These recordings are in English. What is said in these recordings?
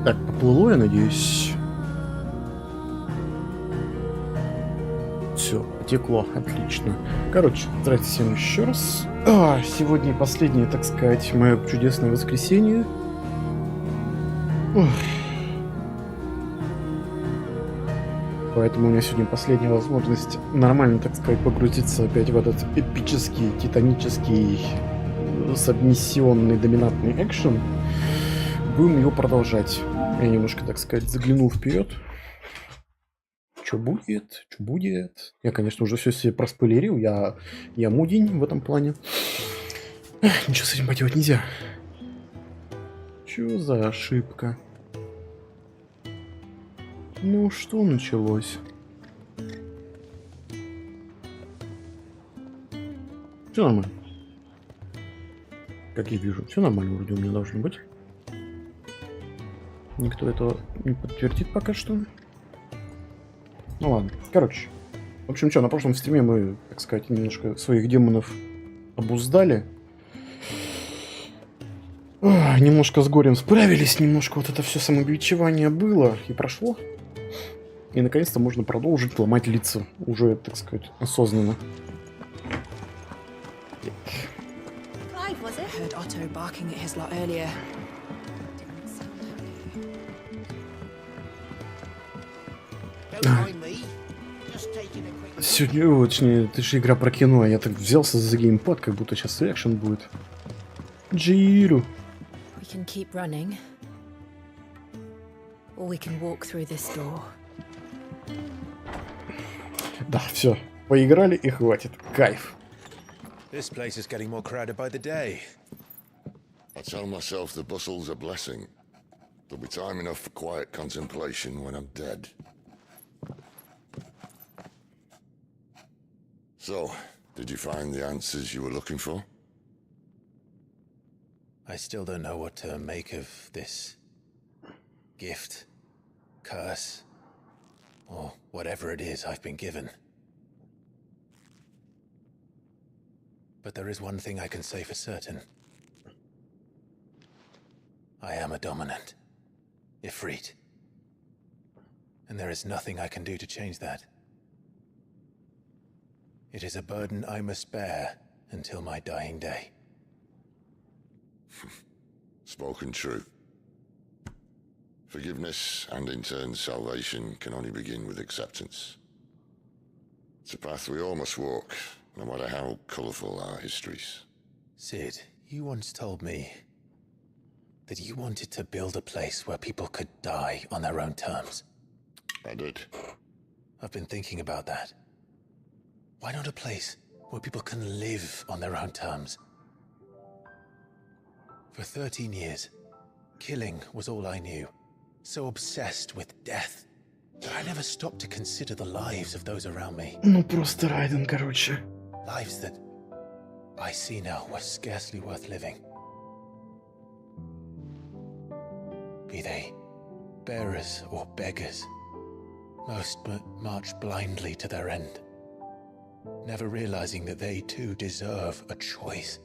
Так, поплыло, я надеюсь. Все, потекло, отлично. Короче, здравствуйте всем еще раз. Сегодня последнее, так сказать, мое чудесное воскресенье. Ох. Поэтому у меня сегодня последняя возможность нормально, так сказать, погрузиться опять в этот эпический, титанический, сабмиссионный, доминантный экшен. Будем его продолжать. Я немножко, так сказать, заглянул вперед. Что будет? Что будет? Я, конечно, уже все себе проспойлерил. Я мудень в этом плане. Ничего с этим поделать нельзя. Чё за ошибка? Ну, что началось? Все нормально. Как я вижу, все нормально вроде у меня должно быть. Никто этого не подтвердит пока что. Ну ладно, короче. В общем, что, на прошлом стриме мы, так сказать, немножко своих демонов обуздали. Немножко с горем справились, немножко вот это все самобичевание было и прошло. И наконец-то можно продолжить ломать лица. Уже, так сказать, осознанно. Сегодня очень... Ты же игра про кино, а я так взялся за геймпад, как будто сейчас экшен будет. Джиру. Да, все. Поиграли и хватит. Кайф. This place is getting more crowded by the day. I tell myself the bustle's a blessing. There'll be time enough for quiet contemplation when I'm dead. So, did you find the answers you were looking for? I still don't know what to make of this gift, curse, or whatever it is I've been given. But there is one thing I can say for certain. I am a dominant, Ifrit. And there is nothing I can do to change that. It is a burden I must bear until my dying day. Spoken true. Forgiveness and in turn salvation can only begin with acceptance. It's a path we all must walk, no matter how colourful our histories. Sid, you once told me that you wanted to build a place where people could die on their own terms. I did. I've been thinking about that. Why not a place where people can live on their own terms? For 13 years, killing was all I knew. So obsessed with death that I never stopped to consider the lives of those around me. Ну просто Райден, короче. Lives that I see now were scarcely worth living. Be they bearers or beggars, most march blindly to their end, never realizing that they too deserve a choice.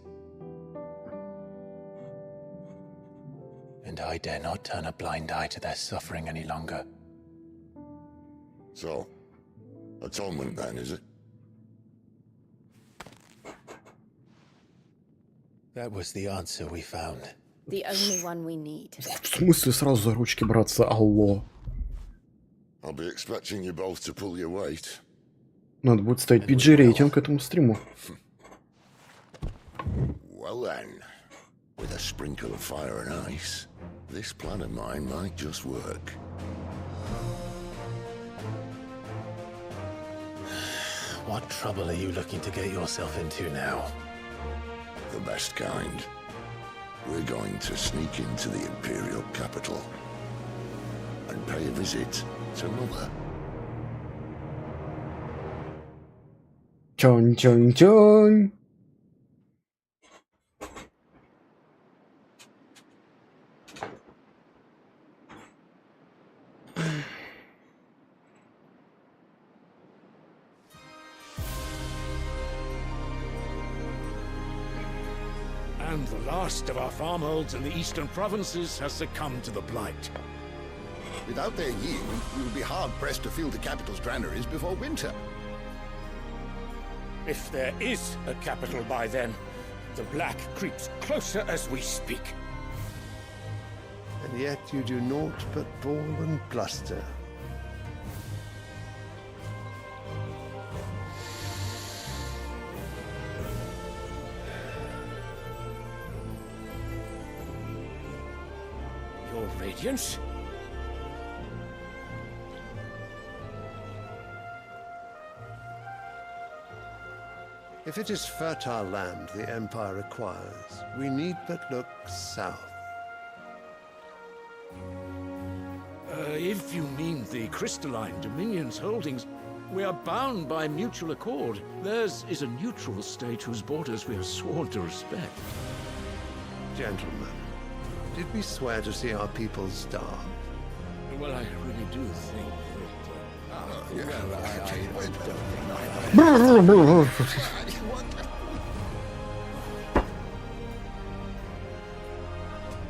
And I dare not turn a blind eye to their suffering any longer. So, atonement then, is it? That was the answer we found. The only one we need. В смысле сразу за ручки браться? Алло. I'll be expecting you both to pull your weight. Надо будет ставить PG-рейтинг к этому стриму. Well then, with a sprinkle of fire and ice, this plan of mine might just work. What trouble are you looking to get yourself into now? The best kind. We're going to sneak into the Imperial capital and pay a visit to Mother. Чон-чон-чон. And the last of our farmholds in the eastern provinces has succumbed to the blight. Without their yield, we will be hard-pressed to fill the capital's granaries before winter. If there is a capital by then, the black creeps closer as we speak. And yet you do naught but bawl and bluster. Your Radiance? If it is fertile land the Empire requires, we need but look south. If you mean the crystalline Dominion's holdings, we are bound by mutual accord. Theirs is a neutral state whose borders we have sworn to respect. Gentlemen, did we swear to see our people starve? Well, I really do think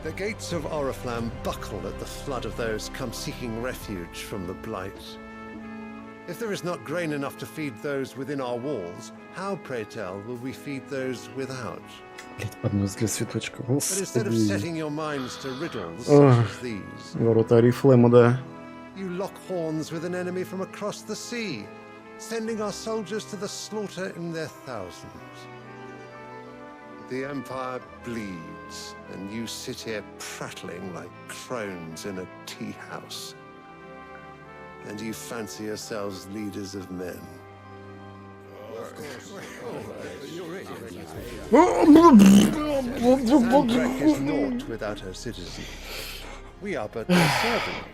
The gates of Oriflamme buckle at the flood of those come seeking refuge from the Blight. If there is not grain enough to feed those within our walls, how, pray tell, will we feed those without? Блять, поднос для цветочка. But instead of Господи. setting your minds to riddles such as these, Ворота Орифлема, да. you lock horns with an enemy from across the sea, sending our soldiers to the slaughter in their thousands. The Empire bleeds, and you sit here prattling like crones in a tea house. And you fancy yourselves leaders of men. Sandreck is naught without her citizens. We are but their servants.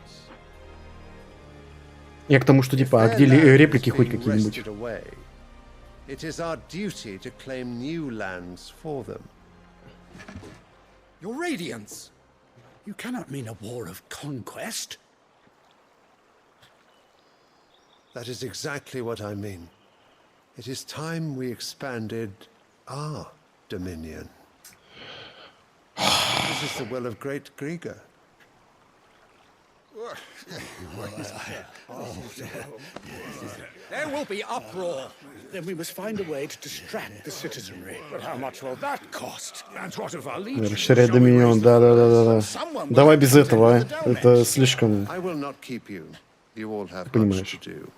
Я к тому, что типа, а где реплики хоть какие-нибудь? It is our duty to claim new lands for them. Your Radiance! You cannot mean a war of conquest. That is exactly what I mean. It is time we expanded our dominion. This is the will of great Grieger. There will be uproar. Then we must find a way to distract the citizenry. But how much will that cost? And what of our legions? Расширять доминион, да. Давай без этого, а. Это слишком... I will not keep you. You all have much Понимаешь. to do.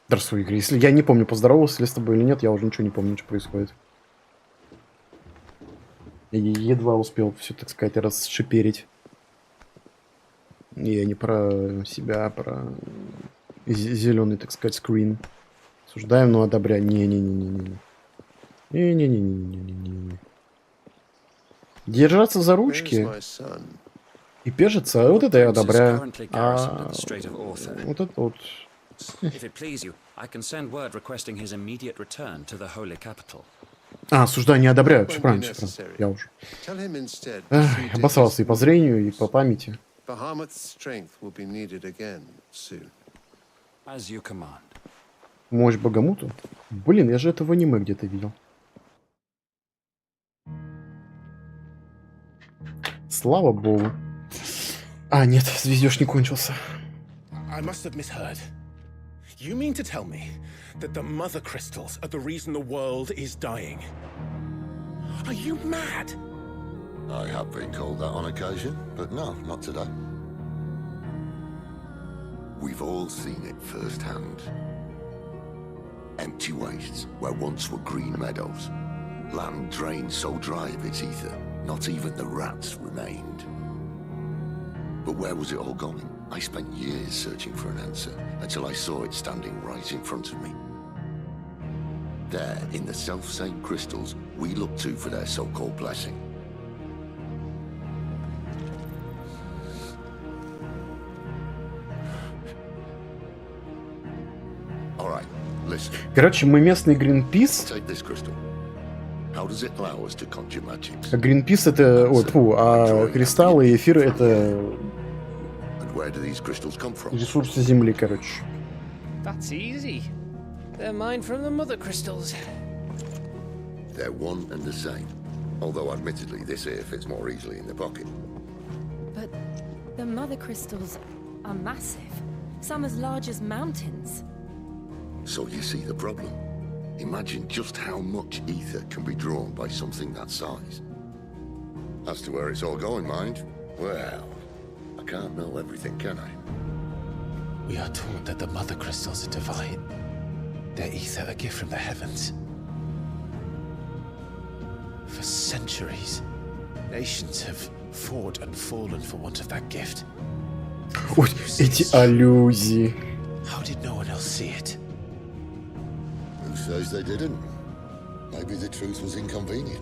Здравствуй, Игорь. Если я не помню, поздоровался ли с тобой или нет, я уже ничего не помню, что происходит. Я едва успел все, так сказать, расшиперить. Я не про себя, а про зеленый, так сказать, скрин. Осуждаем, но одобряем. Не-не-не-не-не. Не-не-не-не-не-не. Держаться за ручки и пежиться, вот это я одобряю. А вот это вот... If it please you, I can send word requesting his immediate return to the holy capital. А, осуждаю, не одобряю. Все правильно, я уже. Tell him instead. Обосрался и по зрению, и по памяти. Bahamut's strength will be needed again soon. As you command. Мощь Багамуту? Блин, я же это в аниме где-то видел. Слава богу. А, нет, звездеж не кончился. I must have misheard. You mean to tell me that the mother crystals are the reason the world is dying? Are you mad? I have been called that on occasion, but no, not today. We've all seen it firsthand. Empty wastes where once were green meadows. Land drained so dry of its ether, not even the rats remained. But where was it all going? I spent years searching for an answer, until I saw it standing right in front of me. There, in the self-same crystals we look to for their so-called blessing. All right, listen. Короче, мы местный Greenpeace. Take this crystal. How does it allow us to conjure magics? А Greenpeace это... Ой, фу, а кристаллы и эфиры это... And where do these crystals come from? Ресурсы Земли, короче. That's easy. They're mined from the mother crystals. They're one and the same. Although admittedly this here fits more easily in the pocket. But The mother crystals are massive, some as large as mountains. So you see the problem. Imagine just how much ether can be drawn by something that size. As to where it's all going, mind, well, I can't know everything, can I? We are taught that the mother crystals are divine. Their ether a gift from the heavens. For centuries, nations have fought and fallen for want of that gift. Ой, эти аллюзии. How did no one else see it? Who says they didn't? Maybe the truth was inconvenient.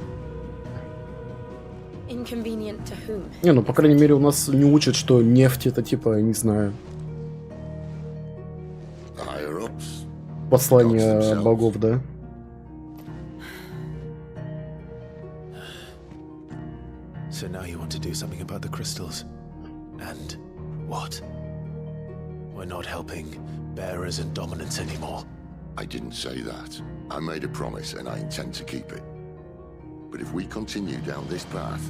Inconvenient to whom? Не, ну, по крайней мере, у нас не учат, что нефть это типа, не знаю, The higher-ups. послание богов, да? So now you want to do something about the crystals. And what? We're not helping bearers and dominants anymore. I didn't say that. I made a promise and I intend to keep it. But if we continue down this path,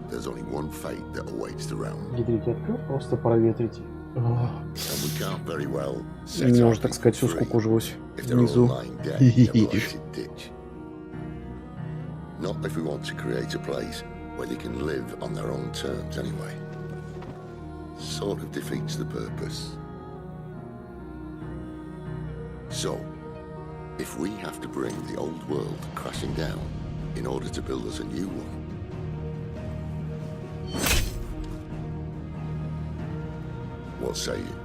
there's only one fate that awaits the realm. Гидрите открыл, просто проветрите. And we can't very well set Мне our уже, так сказать, всё people free скукожилось if they're all внизу. lying dead in a blighted ditch. Not if we want to create a place where they can live on their own terms anyway. Sort of defeats the purpose. So, if we have to bring the old world crashing down in order to build us a new one, what say you?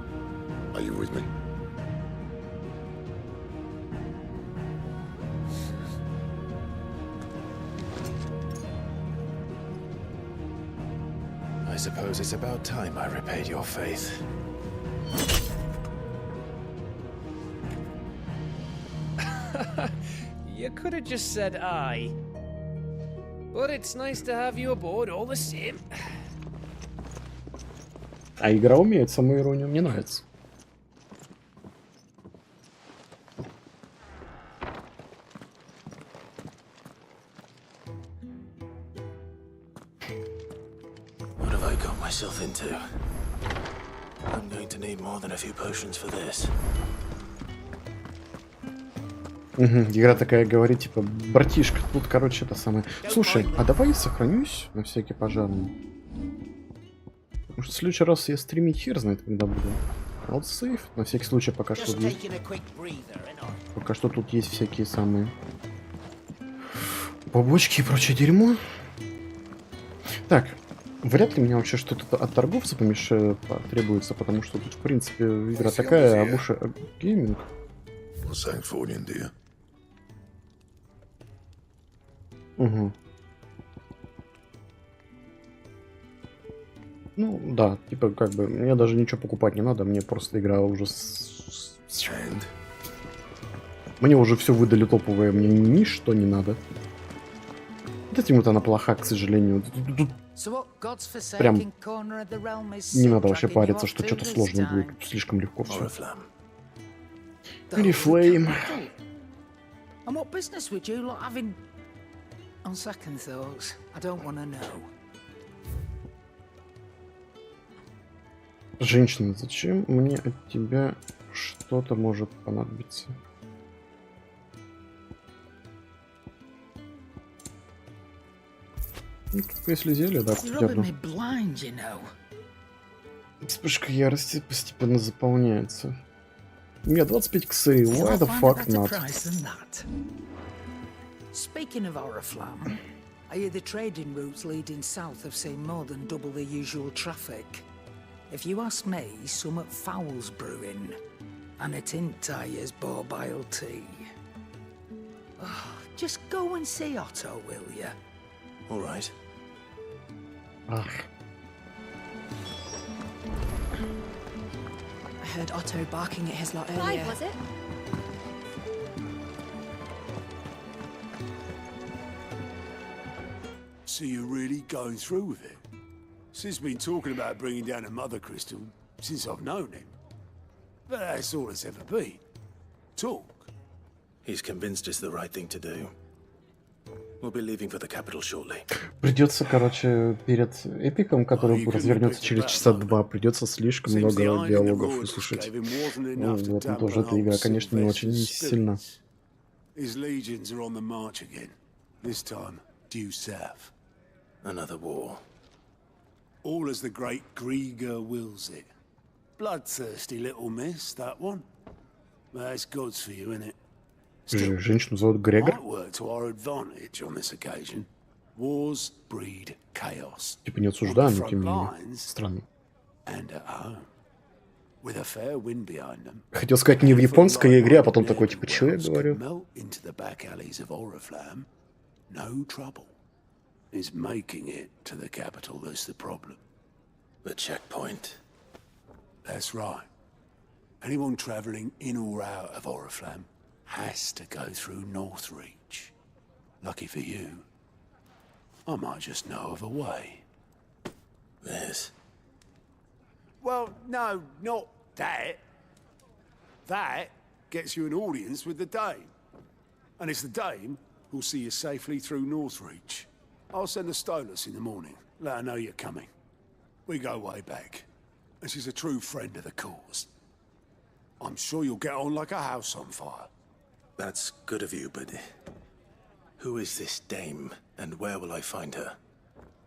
Are you with me? I suppose it's about time I repaid your faith. You could have just said aye. But it's nice to have you aboard all the same. А игра умеет самоиронию, мне нравится. What have I got myself into? I'm going to need more than a few potions for this. Игра такая говорит, типа, братишка, тут, короче, это самое. Слушай, а давай я сохранюсь на всякий пожарный. Потому что в следующий раз я стримить хер знает, когда буду. А вот сейф, на всякий случай, пока что есть. Пока что тут есть всякие самые побочки и прочее дерьмо. Так, вряд ли мне вообще что-то от торговца потребуется, потому что тут, в принципе, игра такая, а больше гейминг. Угу. Ну, да, типа, как бы, мне даже ничего покупать не надо, мне просто игра уже... Мне уже все выдали топовое, мне ничто не надо. Вот этим вот она плоха, к сожалению. Тут прям не надо вообще париться, что что-то сложное будет, слишком легко все. Рефлейм. On second thoughts, I don't want to know. Женщина, зачем мне от тебя что-то может понадобиться? Ну, только если зелье, да, купить одно. Вспышка ярости постепенно заполняется. У меня 25 ксей, why the fuck not? Speaking of Oriflamme, I hear the trading routes leading south have seen more than double the usual traffic. If you ask me, some foul's brewing, and a Tintyre's borbile tea. Oh, just go and see Otto, will you? All right. Ach. I heard Otto barking at his lot earlier. Clive, was it? So you're really going through with it? Sid's been talking about bringing down a mother crystal since I've known him. But that's all it's ever been. Talk. He's convinced it's the right thing to do. We'll be leaving for the capital shortly. Придется, короче, перед эпиком, который развернется через часа 2, придется слишком много диалогов услышать. Ну, вот, ну, тоже эта игра, конечно, не очень сильна. His legions are on the march again. This time, due south. Another war. All as the great Grieger wills it. Bloodthirsty little miss, that one. That's God's for you, innit? Женщину зовут Грегор. Might work to our advantage on this occasion. Wars breed chaos. Типа не осуждаем, но тем не менее. Странно. And at home. With a fair wind behind them. Хотел сказать не в японской игре, а потом такой, типа, чё я говорю? Into the back alleys of Oriflamme. No trouble. Is making it to the capital that's the problem. The checkpoint. That's right. Anyone travelling in or out of Oriflamme has to go through Northreach. Lucky for you, I might just know of a way. This. Well, no, not that. That gets you an audience with the Dame. And it's the Dame who'll see you safely through Northreach. I'll send a Stolas in the morning. Let her know you're coming. We go way back. And she's a true friend of the cause. I'm sure you'll get on like a house on fire. That's good of you, but who is this dame, and where will I find her?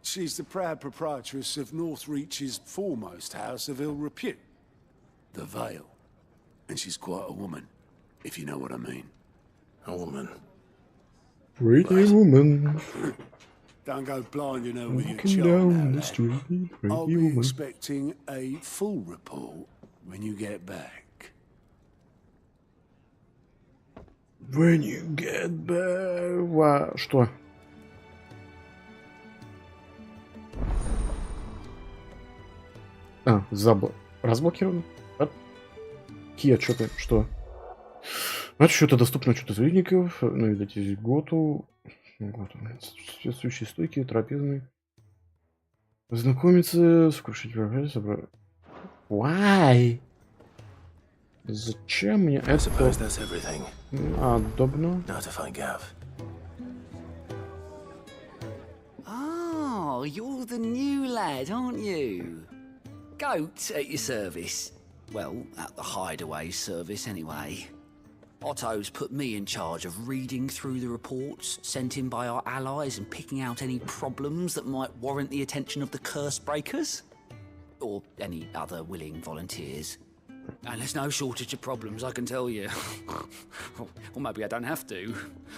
She's the proud proprietress of Northreach's foremost house of ill repute, the Vale. And she's quite a woman, if you know what I mean. A woman. Pretty woman. Don't go blinding her with your Walking charm down now, the street, pretty I'll be woman. expecting a full report when you get back. When you get back... Что? А, разблокировано? Какие отчеты? Что? Отчеты доступны отчеты союзников. Наведитесь к Готу. Соответствующие стойки, трапезный. Знакомиться, сокрушить врага, собрать. Why? Зачем мне это? Удобно. Oh, you're the new lad, aren't you? Goat at your service. Well, at the hideaway service anyway. Otto's put me in charge of reading through the reports sent in by our allies and picking out any problems that might warrant the attention of the curse breakers. Or any other willing volunteers. And there's no shortage of problems, I can tell you. Or maybe I don't have to.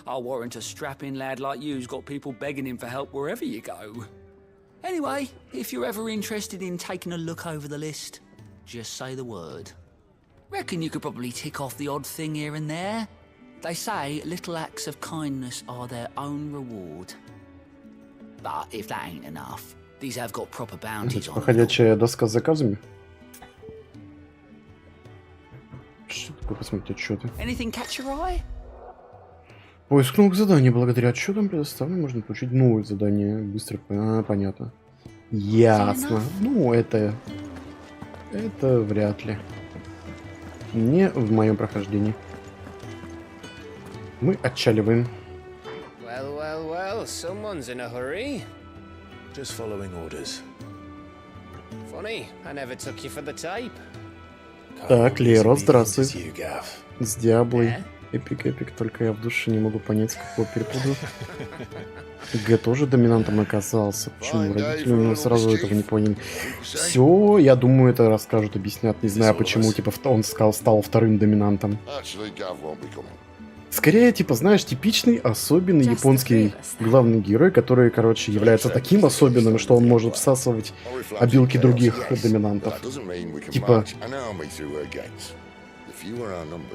I'll warrant a strapping lad like you's got people begging him for help wherever you go. Anyway, if you're ever interested in taking a look over the list, just say the word. Reckon you could probably tick off the odd thing here and there. They say little acts of kindness are their own reward. But if that ain't enough, these have got proper bounties on them. Ходячая доска с заказами. Что такое? Посмотрите отчеты. Anything catch your eye? Поиск новых заданий. Благодаря отчетам предоставленным можно получить новые задания. Быстро. Понятно. Ясно. Ну, это вряд ли. Не в моем прохождении. Мы отчаливаем. Well, someone's in a hurry. Just following orders. Funny, I never took you for the type. Так, Леро, здравствуй. С Диаблой. Эпик, только я в душе не могу понять, с какого перепуга. Г тоже доминантом оказался. Почему родители у него сразу этого не поняли? Все, я думаю, это расскажут, объяснят. Не знаю, почему, типа, он стал вторым доминантом. Скорее, типа, знаешь, типичный, особенный японский главный герой, который, короче, является таким особенным, что он может всасывать обилки других доминантов. Типа...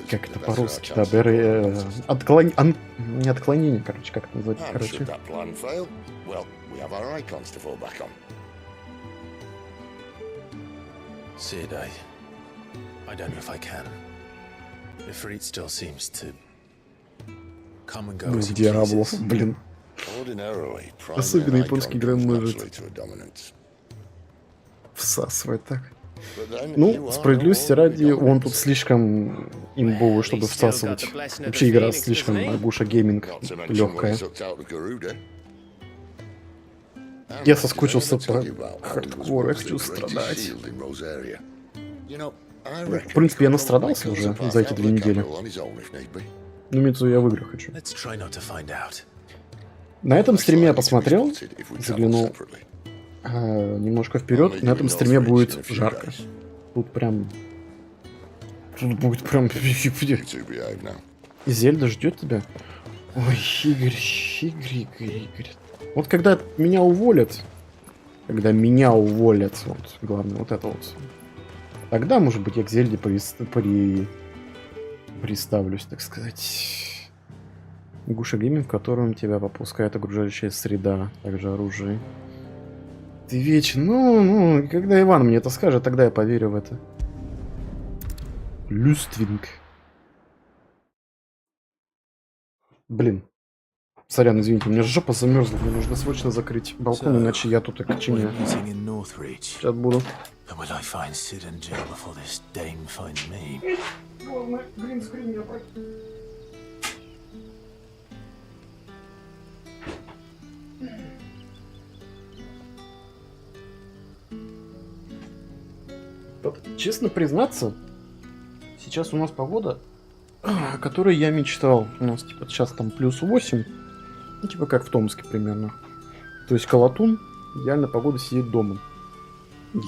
Как это по-русски? Да, не отклонение, короче, как это называется, короче. Sid, I don't know if I can. Ифрита still seems to come and go as he Диаблов, блин. Особенно японский гранд может всасывать так. Ну, справедливости ради, он тут слишком имбовый, чтобы всасывать. Вообще игра слишком Агуша гейминг легкая. Я соскучился по хардкору, я хочу страдать. В принципе, я настрадался уже за эти 2 недели. Ну, Митсу я в игры хочу. На этом стриме я посмотрел, заглянул немножко вперед. На этом стриме будет жарко. Тут будет прям... Зельда ждет тебя. Ой, Игорь. Вот когда меня уволят, вот, главное, вот это вот, тогда, может быть, я к Зельде приставлюсь, так сказать. Гуша гейминг, в котором тебя попускает окружающая среда, также оружие. Ты вечен, ну, когда Иван мне это скажет, тогда я поверю в это. Люствинг. Блин. Сорян, извините, у меня жопа замерзла, мне нужно срочно закрыть балкон, иначе я тут окоченею. Сейчас буду. Вот, честно признаться, сейчас у нас погода, о которой я мечтал. У нас типа сейчас там +8, ну типа как в Томске примерно. То есть Колотун, идеально погода сидит дома.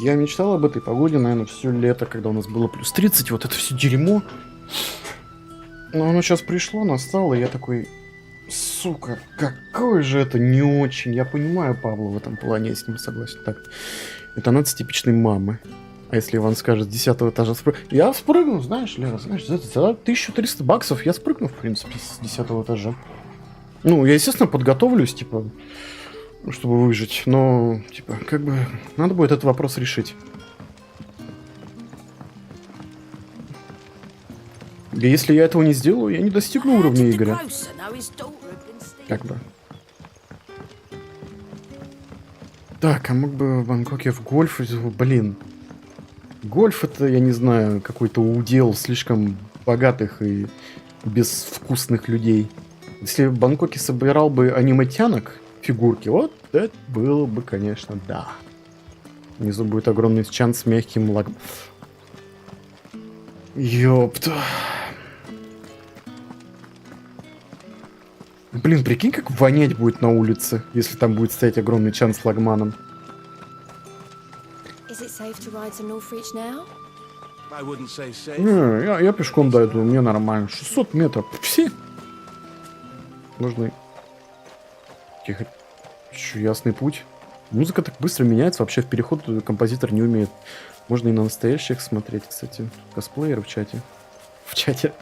Я мечтал об этой погоде, наверное, все лето, когда у нас было +30, вот это все дерьмо. Но оно сейчас пришло, настало, и я такой, сука, какое же это не очень. Я понимаю Павла в этом плане, я с ним согласен. Так, это надо с типичной мамы. А если Иван скажет, с 10-го этажа спрыгну? Я спрыгну, знаешь, Лера, знаешь, за 1300 баксов я спрыгну, в принципе, с 10-го этажа. Ну, я, естественно, подготовлюсь, типа, чтобы выжить, но, типа, как бы, надо будет этот вопрос решить. И если я этого не сделаю, я не достигну уровня Игоря. Как бы. Так, а мог бы в Бангкоке в гольф? Блин. Гольф это, я не знаю, какой-то удел слишком богатых и безвкусных людей. Если в Бангкоке собирал бы аниметянок, фигурки, вот это было бы, конечно, да. Внизу будет огромный чан с мягким лагом. Ёпта. Блин, прикинь, как вонять будет на улице, если там будет стоять огромный чан с лагманом. Не, я пешком дойду, мне нормально. 600 метров. Все. Нужны. Тихо. Еще ясный путь. Музыка так быстро меняется, вообще в переход композитор не умеет. Можно и на настоящих смотреть, кстати. Косплееры в чате. В чате.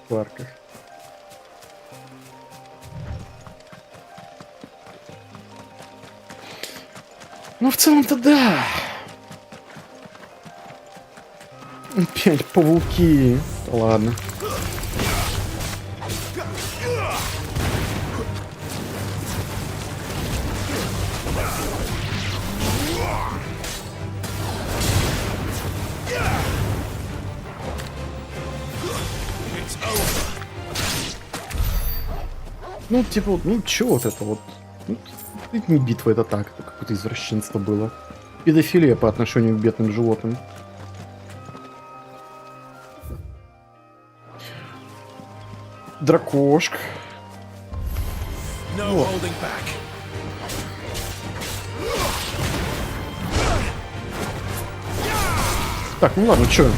В парках. Ну, в целом-то да. Опять пауки. Ладно. Ну, типа, ну, чё вот это вот? Ну, это не битва, это так, это какое-то извращенство было. Педофилия по отношению к бедным животным. Дракошка. No так, ну ладно, чё?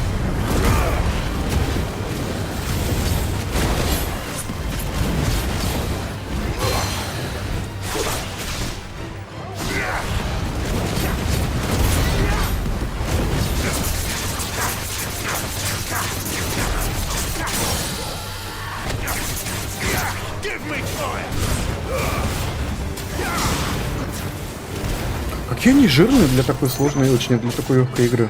Какие они жирные для такой сложной, очень для такой легкой игры.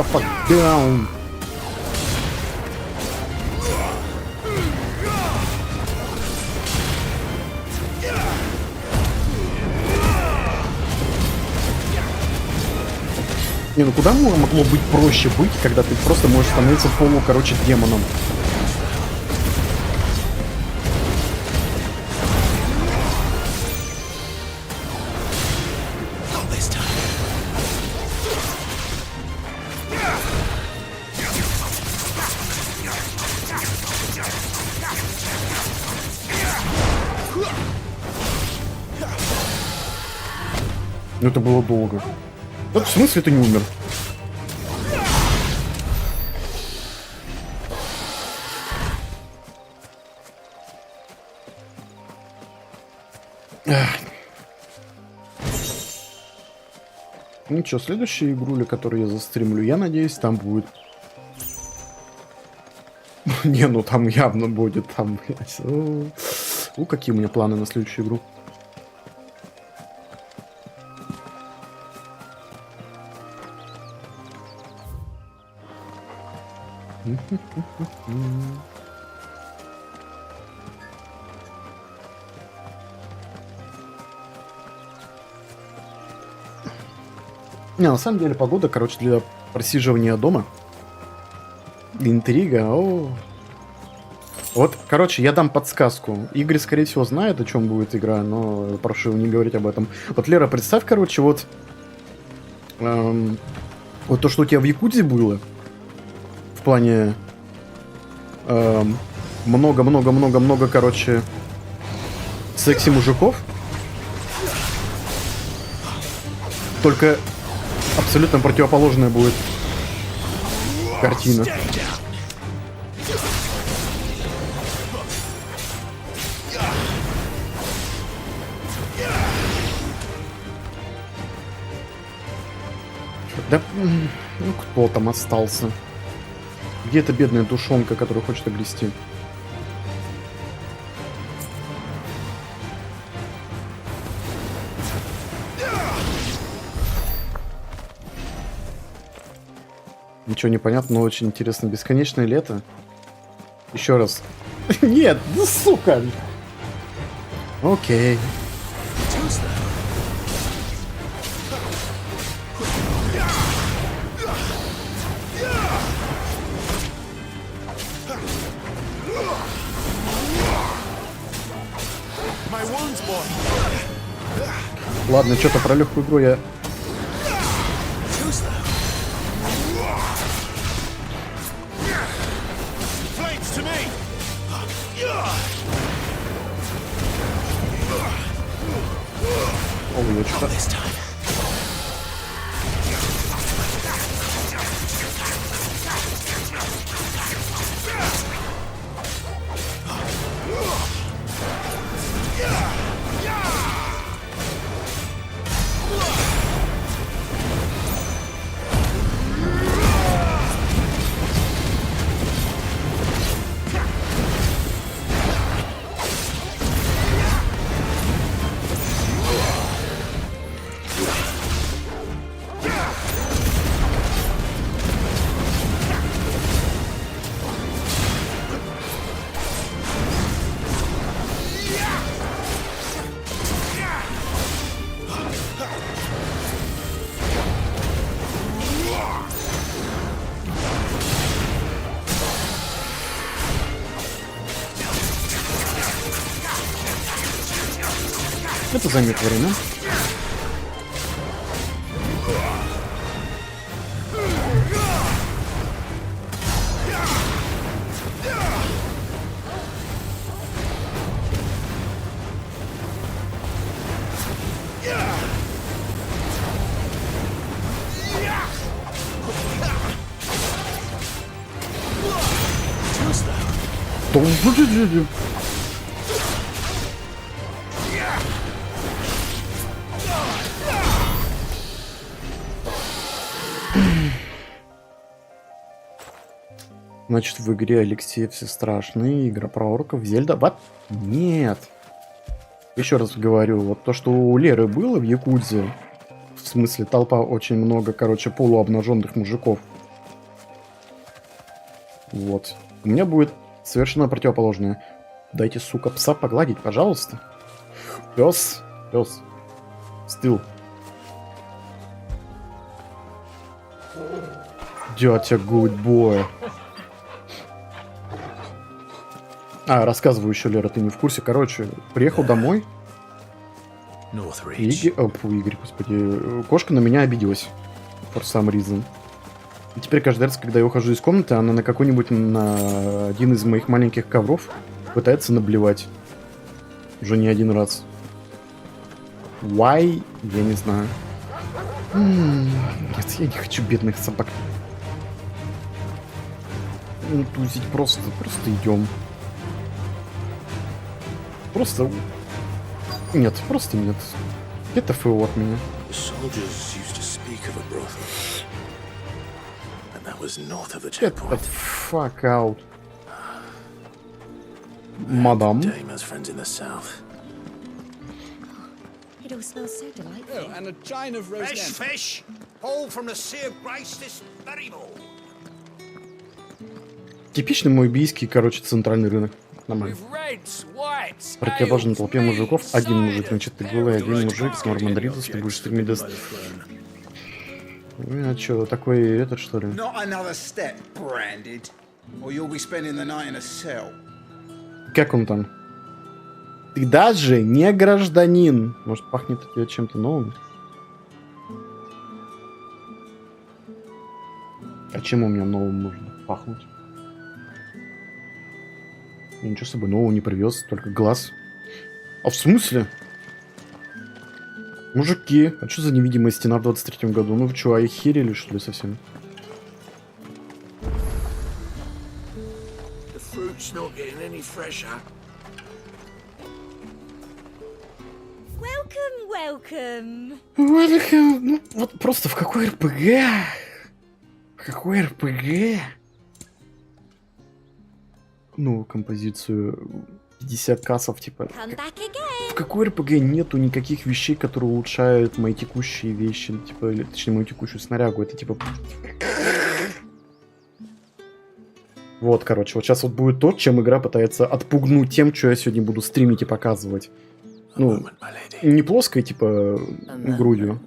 the fuck down. Не, ну куда могло быть проще быть, когда ты просто можешь становиться короче, демоном? Ну это было долго. Да, в смысле ты не умер? Ну что, следующую игруля, которую я застримлю, я надеюсь, там будет... Не, ну там явно будет, там... какие у меня планы на следующую игру. Не, на самом деле погода, короче, для просиживания дома. Интрига, Вот, короче, я дам подсказку. Игорь, скорее всего, знает, о чем будет игра, но прошу не говорить об этом. Вот, Лера, представь, короче, вот... вот то, что у тебя в Якутии было. В плане... много-много-много-много, короче... секси-мужиков. Только... абсолютно противоположная будет картина. Да, ну кто там остался? Где эта бедная душонка, которая хочет обрести? Ничего не понятно, но очень интересно. Бесконечное лето. Еще раз. Нет, ну сука. Окей. Ладно, что-то про легкую игру я... Это займет время. Значит, в игре Алексея все страшные, игра про орков, Зельда. Вот? Нет. Еще раз говорю, вот то, что у Леры было в Якудзе, в смысле толпа очень много, короче, полуобнаженных мужиков, Вот. У меня будет совершенно противоположное. Дайте, сука, пса погладить, пожалуйста. Пес. Пес. Стыл. Дядя гудбой. Рассказываю еще, Лера, ты не в курсе. Короче, приехал домой. Игорь, господи. Кошка на меня обиделась. For some reason. И теперь каждый раз, когда я ухожу из комнаты, она на какой-нибудь, на один из моих маленьких ковров пытается наблевать. Уже не один раз. Why? Я не знаю. Нет, я не хочу бедных собак. Тузить просто идем. Просто... Нет, просто нет. Это ФО от меня. Get the fuck out. Мадам. It all smells so delightful. Oh, and a chine of roast Fresh fish, hauled from the Sea of Grace this very morning. Типичный мой бийский, короче, центральный рынок. Нормально. Противоположно толпе мужиков. Один мужик, значит, ты голый, один мужик с Норман Ридус, ты будешь стримить даст. А чё, такой этот, что ли? Как он там? Ты даже не гражданин. Может, пахнет от тебя чем-то новым? А чем у меня новым можно пахнуть? Я ничего с собой нового не привез, только глаз. А в смысле? Мужики, а что за невидимая стена в 23-м году? Ну вы что, охерели, что ли, совсем? Welcome. Welcome. Ну, вот просто в какой РПГ? В какой РПГ? Ну, композицию 50 кассов, типа. В какой РПГ нету никаких вещей, которые улучшают мои текущие вещи, типа, или, точнее, мою текущую снарягу, это типа... Вот, короче, вот сейчас вот будет то, чем игра пытается отпугнуть тем, что я сегодня буду стримить и показывать. Ну, не плоской, типа, грудью,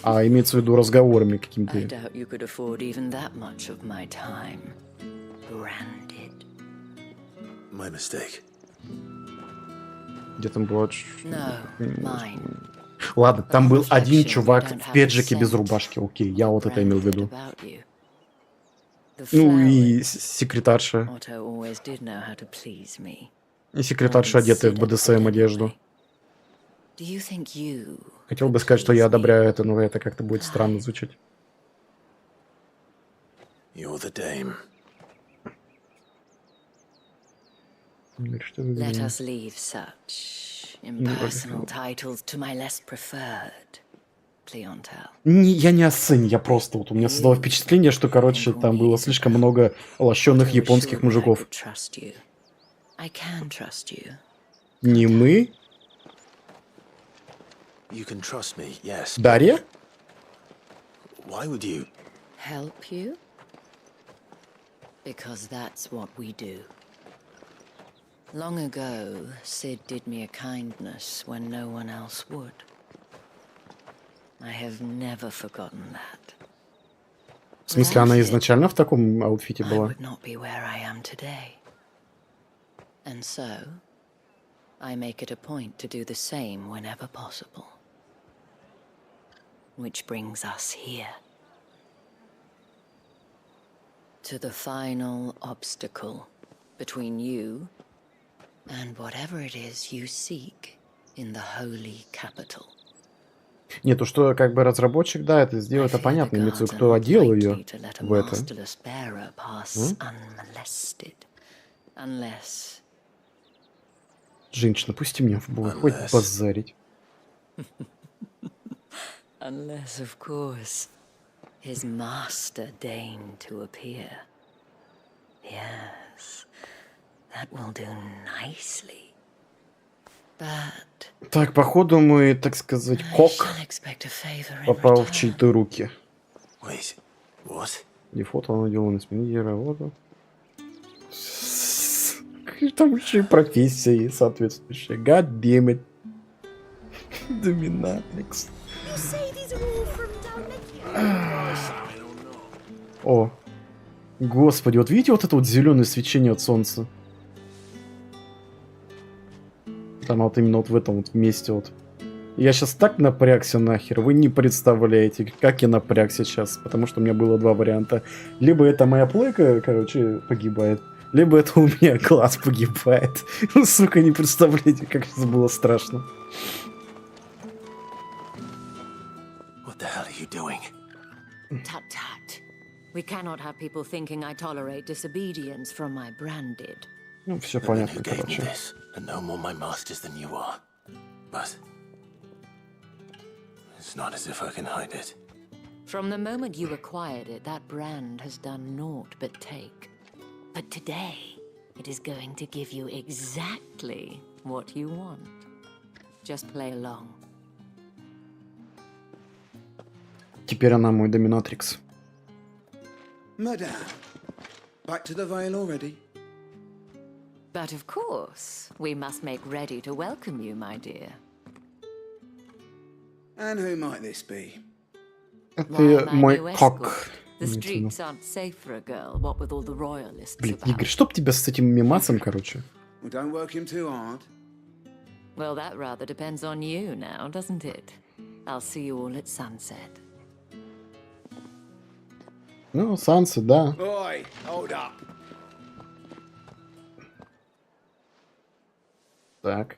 а имеется в виду разговорами какими-то. Где там было... Ладно, там был один чувак в педжике без рубашки. Окей, я вот это имел в виду. Ну и секретарша. И секретарша, одетая в БДСМ одежду. Хотел бы сказать, что я одобряю это, но это как-то будет странно звучать. Let us leave such impersonal titles to my less preferred clientele. Я не оценил, я просто вот у меня создало впечатление, что, короче, там было слишком много лощеных японских мужиков. Не мы? Дарья? Help you? Because that's what we do. Long ago, Sid did me a kindness when no one else would. I have never forgotten that. В смысле, она изначально в таком аутфите была? I would not be where I am today. And so, I make it a point to do the same whenever possible. Which brings us here. To the final obstacle between you and whatever it is you seek in the holy capital. Нет, то что как бы разработчик, да, это сделал, это понятно, имеется в виду, кто одел ее в это. Женщина, пусти меня в бой, хоть базарить. Unless, of course, his master deigned to appear. Yes, that will do nicely. But так, походу мы, так сказать, кок попал в чьи-то руки. Не фото он делал на смене работу. Там еще и профессия есть соответствующая. God damn it. Доминатрикс. О. Господи, вот видите вот это вот зеленое свечение от солнца? Там вот именно вот в этом вот месте вот. Я сейчас так напрягся нахер, вы не представляете, как я напрягся сейчас, потому что у меня было два варианта. Либо это моя плойка, короче, погибает, либо это у меня глаз погибает. Сука, не представляете, как это было страшно. What the hell are you doing? Tut tut. We cannot have people thinking I tolerate disobedience from my branded. Ну, все The man понятно, who gave me короче. this, and no more my masters than you are. But it's not as if I can hide it. From the moment you acquired it, that brand has done naught but take. But today, it is going to give you exactly what you want. Just play along. Теперь она мой доминатрикс. Madame, back to the Vale already? But of course, we must make ready to welcome you, my dear. And who might this be? Это мой кок. The streets aren't safe for a girl, what with all the royalists Блин, about. Игорь, чтоб тебя с этим мемасом, короче. Well, don't work him too hard. Well, that rather depends on you now, doesn't it? I'll see you all at sunset. Ну, Санса, да. Oi, hold up. Так.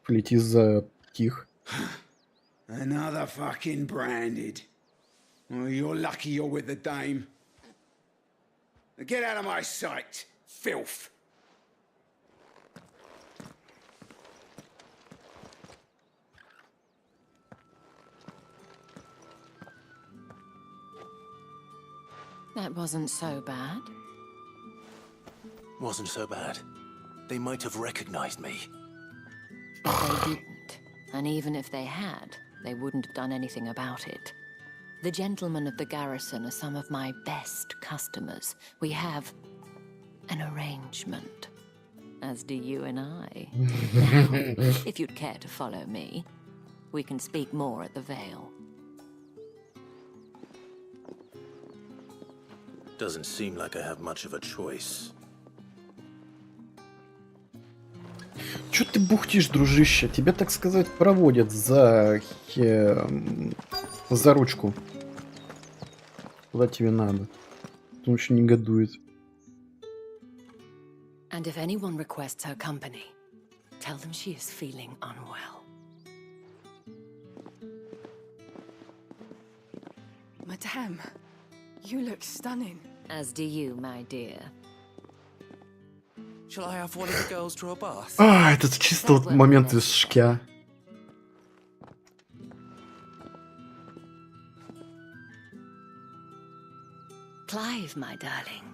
Лети за тих. Another fucking branded. Well, you're lucky you're with the dame. Now get out of my sight, filth. That wasn't so bad. Wasn't so bad. They might have recognized me. But they didn't. And even if they had, they wouldn't have done anything about it. The gentlemen of the garrison are some of my best customers. We have an arrangement, as do you and I. Now, if you'd care to follow me, we can speak more at the Vale. Doesn't seem like I have much of a choice. Чё ты бухтишь, дружище? Тебя, так сказать, проводят за ручку. Куда тебе надо? Он очень негодует. And if anyone requests her company, tell them she is feeling unwell. Madame, you look stunning. As do you, my dear. Shall I have one of the girls draw a bath? А, это чисто вот момент из шкя. Clive, my darling,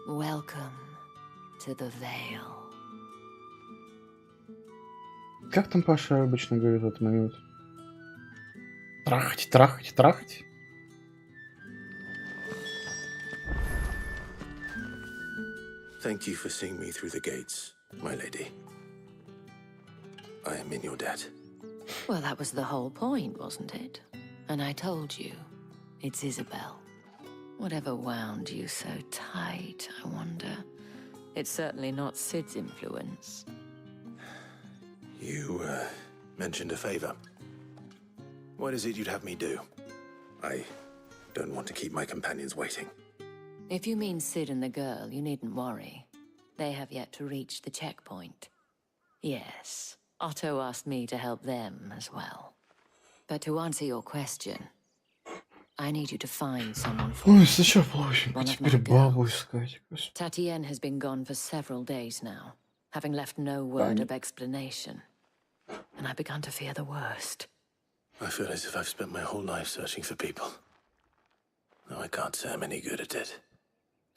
welcome to the Vale. Как там Паша обычно говорит в этот момент? Трахать, трахать, трахать. Thank you for seeing me through the gates, my lady. I am in your debt. Well, that was the whole point, wasn't it? And I told you, it's Isabel. Whatever wound you so tight, I wonder. It's certainly not Sid's influence. You, mentioned a favor. What is it you'd have me do? I don't want to keep my companions waiting. If you mean Sid and the girl, you needn't worry. They have yet to reach the checkpoint. Yes, Otto asked me to help them as well. But to answer your question, I need you to find someone for Ой, me. зачем плохенько? Теперь бабу искать. Tatienne has been gone for several days now, having left no word of explanation. And I've begun to fear the worst. I feel as if I've spent my whole life searching for people. No, I can't say I'm any good at it.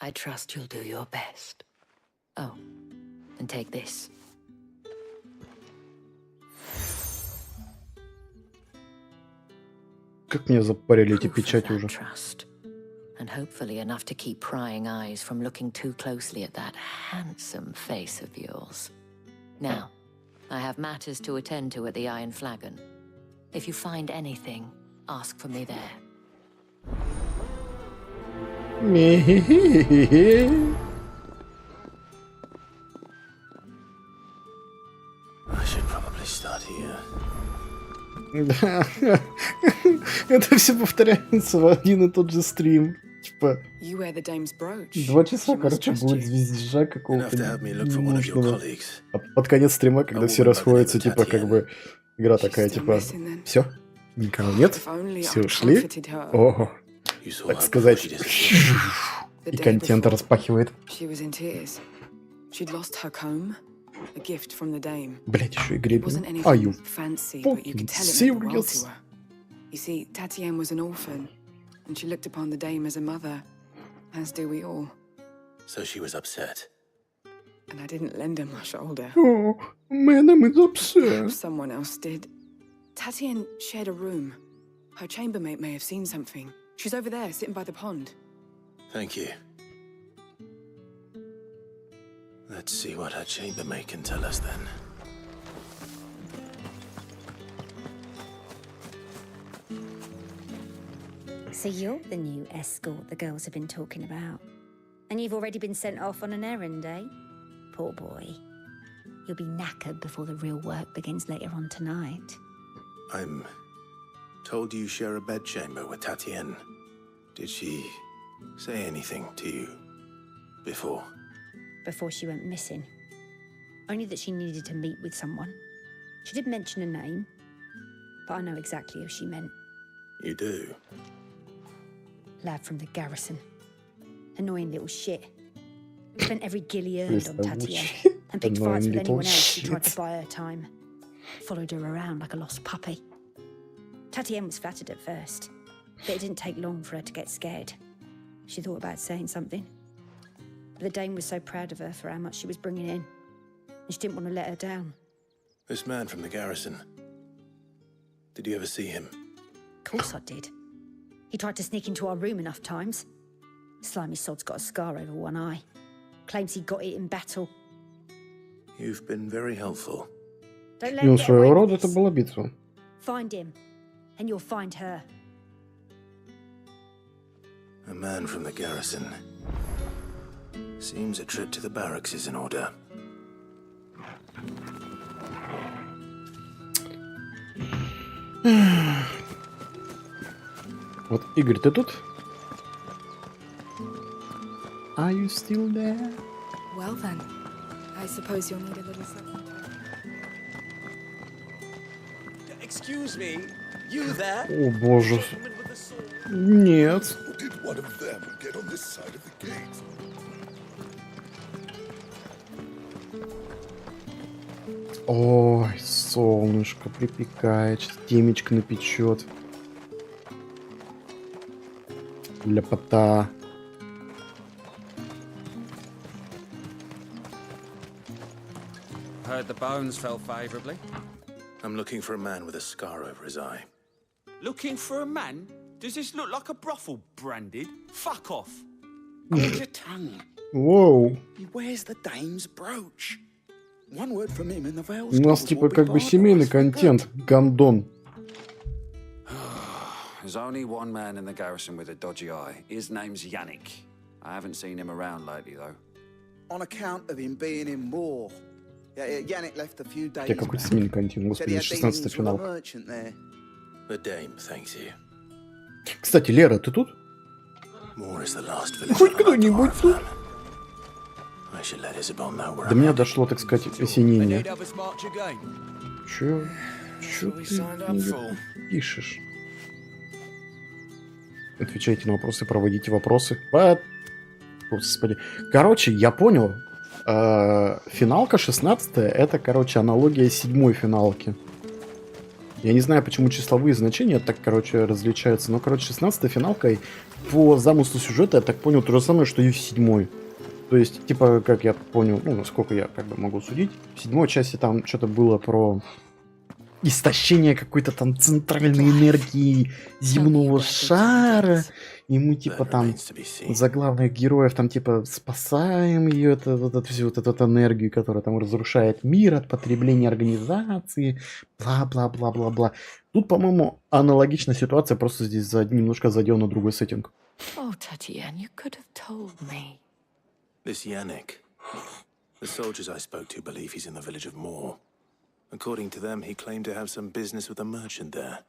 I trust you'll do your best. Oh, and take this. Как мне запарили эти печати уже. and hopefully enough to keep prying eyes from looking too closely at that handsome face of yours. Now, I have matters to attend to at the Iron Flagon. If you find anything, ask for me there. I should probably start here. Да. Это все повторяется в один и тот же стрим. Типа, You wear the dame's brooch. 2 часа, She must короче, trust будет you. звездежа какого-то Enough to help me look for one of your ненужного. colleagues. А под конец стрима, когда все расходятся, типа, как бы, игра такая, типа, все, никого нет, If only все I ушли, comforted her. ого, You saw так her сказать, before she disappeared. The и day контент before, распахивает. She was in tears. She'd lost her comb, a gift from the dame. Блять, еще и It гребень. wasn't anything Are you fancy, but you fucking could tell it meant the world serious? to her. You see, Tatienne was an orphan, and she looked upon the dame as a mother, as do we all. So she was upset. And I didn't lend her my shoulder. Oh, madam is upset. Perhaps someone else did. Tatienne shared a room. Her chambermaid may have seen something. She's over there, sitting by the pond. Thank you. Let's see what her chambermaid can tell us then. So you're the new escort the girls have been talking about. And you've already been sent off on an errand, eh? Poor boy. You'll be knackered before the real work begins later on tonight. I'm told you share a bedchamber with Tatienne. Did she say anything to you before? Before she went missing. Only that she needed to meet with someone. She did mention a name, but I know exactly who she meant. You do? Lad from the garrison. Annoying little shit. Spent every guilly earned on Tatienne and picked fights with anyone else who tried to buy her time. Followed her around like a lost puppy. Tatienne was flattered at first, but it didn't take long for her to get scared. She thought about saying something. But the dame was so proud of her for how much she was bringing in, and she didn't want to let her down. This man from the garrison. Did you ever see him? Of course I did. He tried to sneak into our room enough times. Slimy sod's got a scar over one eye. Claims he got it in battle. You've been very helpful. Don't let Ну, him get своего away рода with это this. была битва. Find him, and you'll find her. A man from the garrison. Seems a trip to the barracks is in order. Вот, Игорь, ты тут? Are you still there? Well then, I suppose you'll need a little something. Excuse me, you there? О боже. Нет. Did one of them get on this side of the gate? Ой, солнышко припекает, сейчас темечко напечет. Ляпота. Heard the bones fell favorably. I'm looking for a man with a scar over his eye. Looking for a man? Does this look like a brothel, Branded? Fuck off. Hold your tongue. Воу. He wears the dame's brooch. One word from him and the veil's У нас типа как бы семейный контент. Гандон. There's only one man in the garrison with a dodgy eye. His name's Yannick. I haven't seen him around lately, though. On account of him being in war. Yannick left a few days Я какой-то семейный контент. Said he Господи, had 16-й dealings with a финал. merchant there. The dame thanks you. Кстати, Лера, ты тут? Moore is the last village. Хоть кто-нибудь тут? I should let Isabel know where До I'm меня headed. дошло, так сказать, осенение. Need others march again. Чё we ты signed up мне for? пишешь? Отвечайте на вопросы, проводите вопросы. Вот. Господи. Короче, я понял. Финалка 16-я, это, короче, аналогия 7-й финалки. Я не знаю, почему числовые значения так, короче, различаются. Но, короче, 16-я финалка по замыслу сюжета, я так понял, то же самое, что и в 7-й. То есть, типа, как я понял, ну, насколько я как бы могу судить, в 7-й части там что-то было про истощение какой-то там центральной энергии земного шара. и мы типа там за главных героев там типа спасаем ее, всю вот эту энергию, которая там разрушает мир от потребления организации, бла-бла-бла-бла-бла. Тут, по-моему, аналогичная ситуация, просто здесь немножко задел на другой сеттинг. Oh, Tatian, you could have told me. This Yannick. The soldiers I spoke to believe he's in the village of Moor. According to them, he claimed to have some business with a merchant there.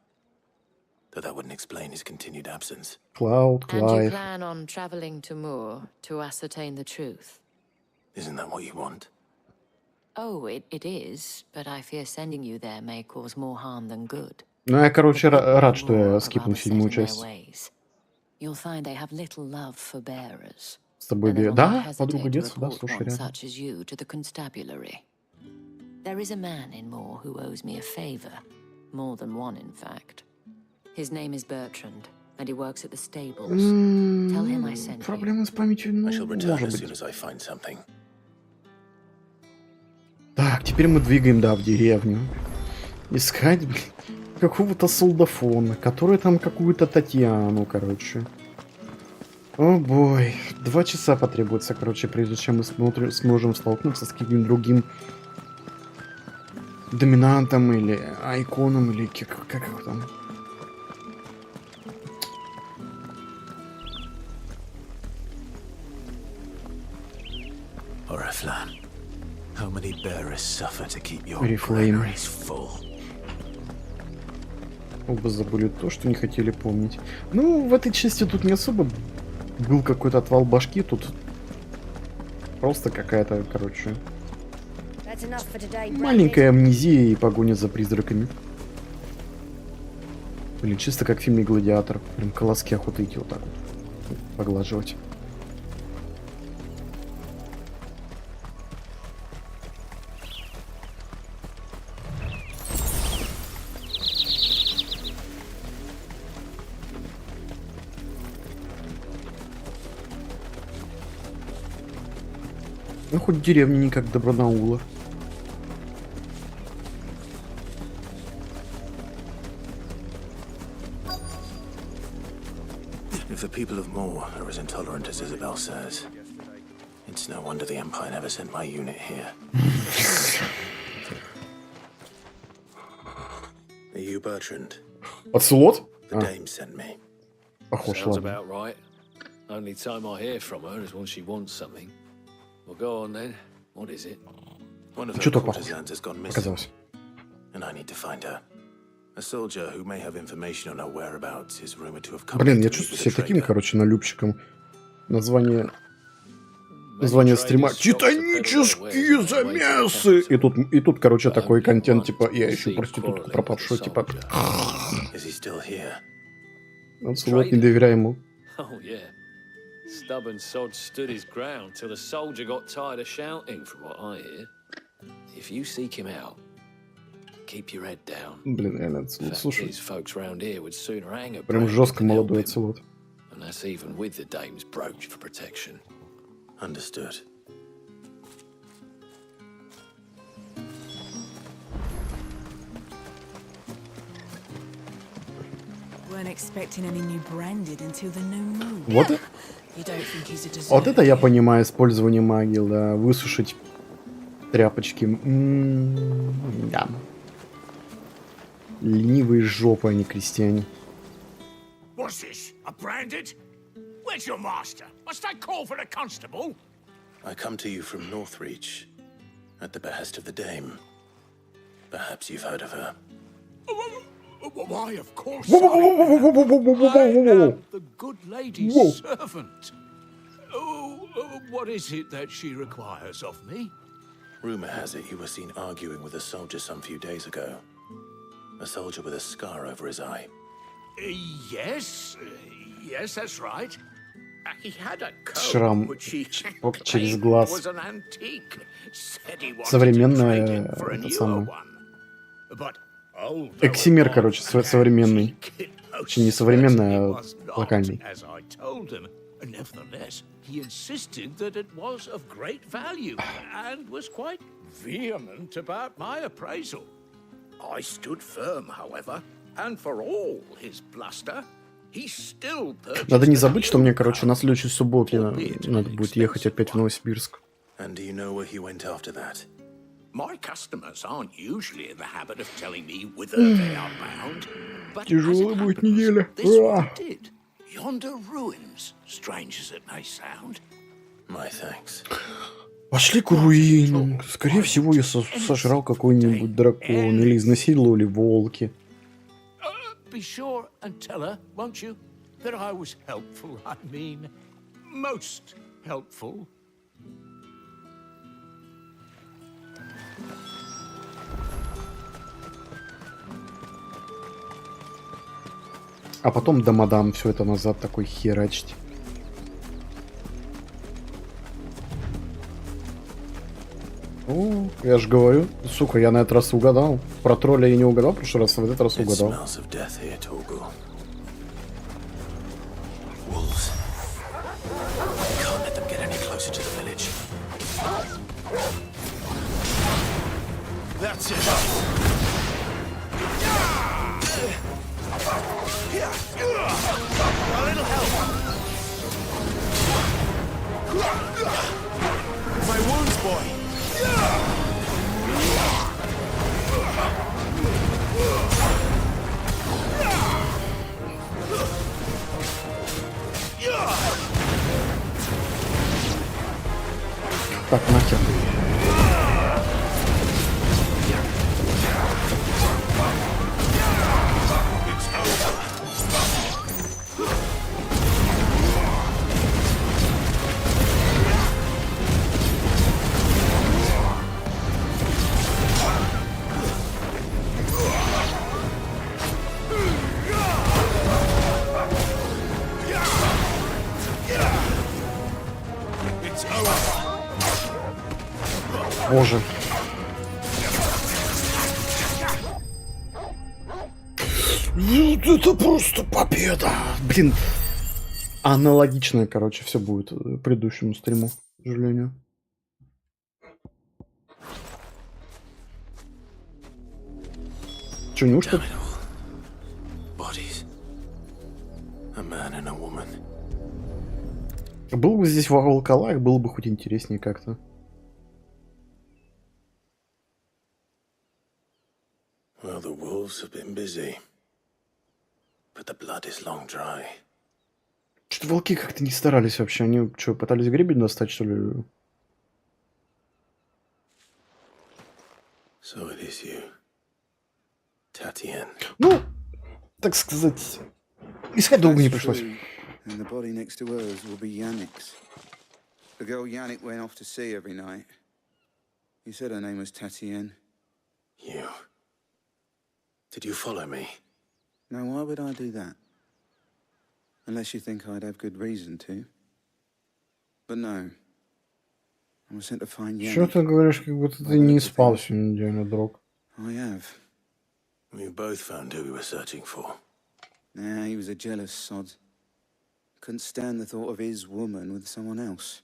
Though that wouldn't explain his continued absence. And you plan on traveling to Moor to ascertain the truth? Isn't that what you want? Oh, it is, but I fear sending you there may cause more harm than good. Ну, я, короче, рад, что я скипнул 7-ю часть. You'll find they have little love for bearers. С тобой да, подруга детства, да, слушай, рядом. Such as you to the constabulary. There is a man in Moor who owes me a favor, more than one, in fact. His name is Bertrand, and he works at the stables. Tell him I sent you. Проблемы с памятью, ну, I shall return может as быть. soon as I find something. Так, теперь мы двигаем, да, в деревню. Искать, блин, какого-то солдафона, который там какую-то Татьяну, короче. О бой. 2 часа потребуется, короче, прежде чем мы сможем столкнуться с каким-нибудь другим доминантом или айконом, или как его там. Oriflamme, how many bearers suffer to keep your Oriflame. granaries full? Оба забыли то, что не хотели помнить. Ну, в этой части тут не особо был какой-то отвал башки, тут просто какая-то, короче, маленькая амнезия и погоня за призраками. Блин, чисто как в фильме «Гладиатор». Прям колоски охоты идти вот так вот поглаживать. Ну, хоть деревня не как Добронаула. If the people of Moor are as intolerant as Isabel says, it's no wonder the Empire never sent my unit here. Are you Bertrand? Оцелот? The dame sent me. Похож, Sounds ладно. about right. Only time I hear from her is when she wants something. Well, go on then. What is it? One of her Чё-то похож. courtesans has gone missing, Показалось. and I need to find her. A soldier who may have information on her whereabouts is rumored to have come. Блин, я чувствую себя таким, короче, налюбщиком. Название стрима «Титанические замесы». И тут, короче, такой контент, типа, я ищу проститутку пропавшую, типа. Оцелот, не доверяй ему. Oh, yeah. Stubborn sod stood his ground till the soldier got tired of shouting, from what I hear. If you seek him out, keep your head down. Блин, реально, Оцелот, слушай. These folks round here would sooner hang a Прям жестко молодой Оцелот. and that's even with the dame's brooch for protection. Understood. Weren't expecting any new branded until the new moon. Вот, You don't think he's a deserter? вот это я понимаю использование магии, да. Высушить тряпочки. Да. Ленивые жопы, а не крестьяне. What's this? A branded? Where's your master? Must I call for a constable? I come to you from Northreach, at the behest of the dame. Perhaps you've heard of her. Why, of course I am the good lady's servant. Oh, what is it that she requires of me? Rumor has it you were seen arguing with a soldier some few days ago. A soldier with a scar over his eye. Yes, that's right. He had a Шрам coat which he через claimed глаз. was an antique. Said he wanted to Современная, trade in for a это newer самое. one. But although Эксимер, короче, современный. Точнее, не современный, а локальный. as I told him, nevertheless, he insisted that it was of great value and was quite vehement about my appraisal. I stood firm, however, and for all his bluster, Надо не забыть, что мне, короче, на следующей субботе надо будет ехать опять в Новосибирск. And do you know where he went after that? My customers aren't usually in the habit of telling me whither they are bound, but Тяжелая будет неделя. this one did. Yonder ruins, strange as it may sound. My thanks. Пошли к руинам. Скорее всего, я сожрал какой-нибудь дракон или изнасиловали волки. Be sure and tell her, won't you, that I was helpful. I mean, most helpful. А потом до мадам все это назад такой херачить. О, я же говорю, сука, я на этот раз угадал. Про тролля я не угадал, в прошлый раз, а в этот раз угадал. That's it. A little help. My wounds, boy. Так, нахер. Боже. Это просто победа. Блин. Аналогично, короче, все будет предыдущему стриму, к сожалению. Че, неужто? Был бы здесь волколак, было бы хоть интереснее как-то. Well, the wolves have been busy, but the blood is long dry. Что-то волки как-то не старались вообще. Они что, пытались гребень достать, что ли? So it is you, Tatien. Ну, так сказать, искать долго не пришлось. And the body next to hers will be Yannick's. The girl Yannick went off to sea every night. You said her name was Tatien. You. Did you follow me? Now, why would I do that? Unless you think I'd have good reason to. But no. I was sent to find Yannick. Что ты говоришь, как будто ты не спал всю неделю, друг? I have. We both found who we were searching for. Nah, he was a jealous sod. Couldn't stand the thought of his woman with someone else.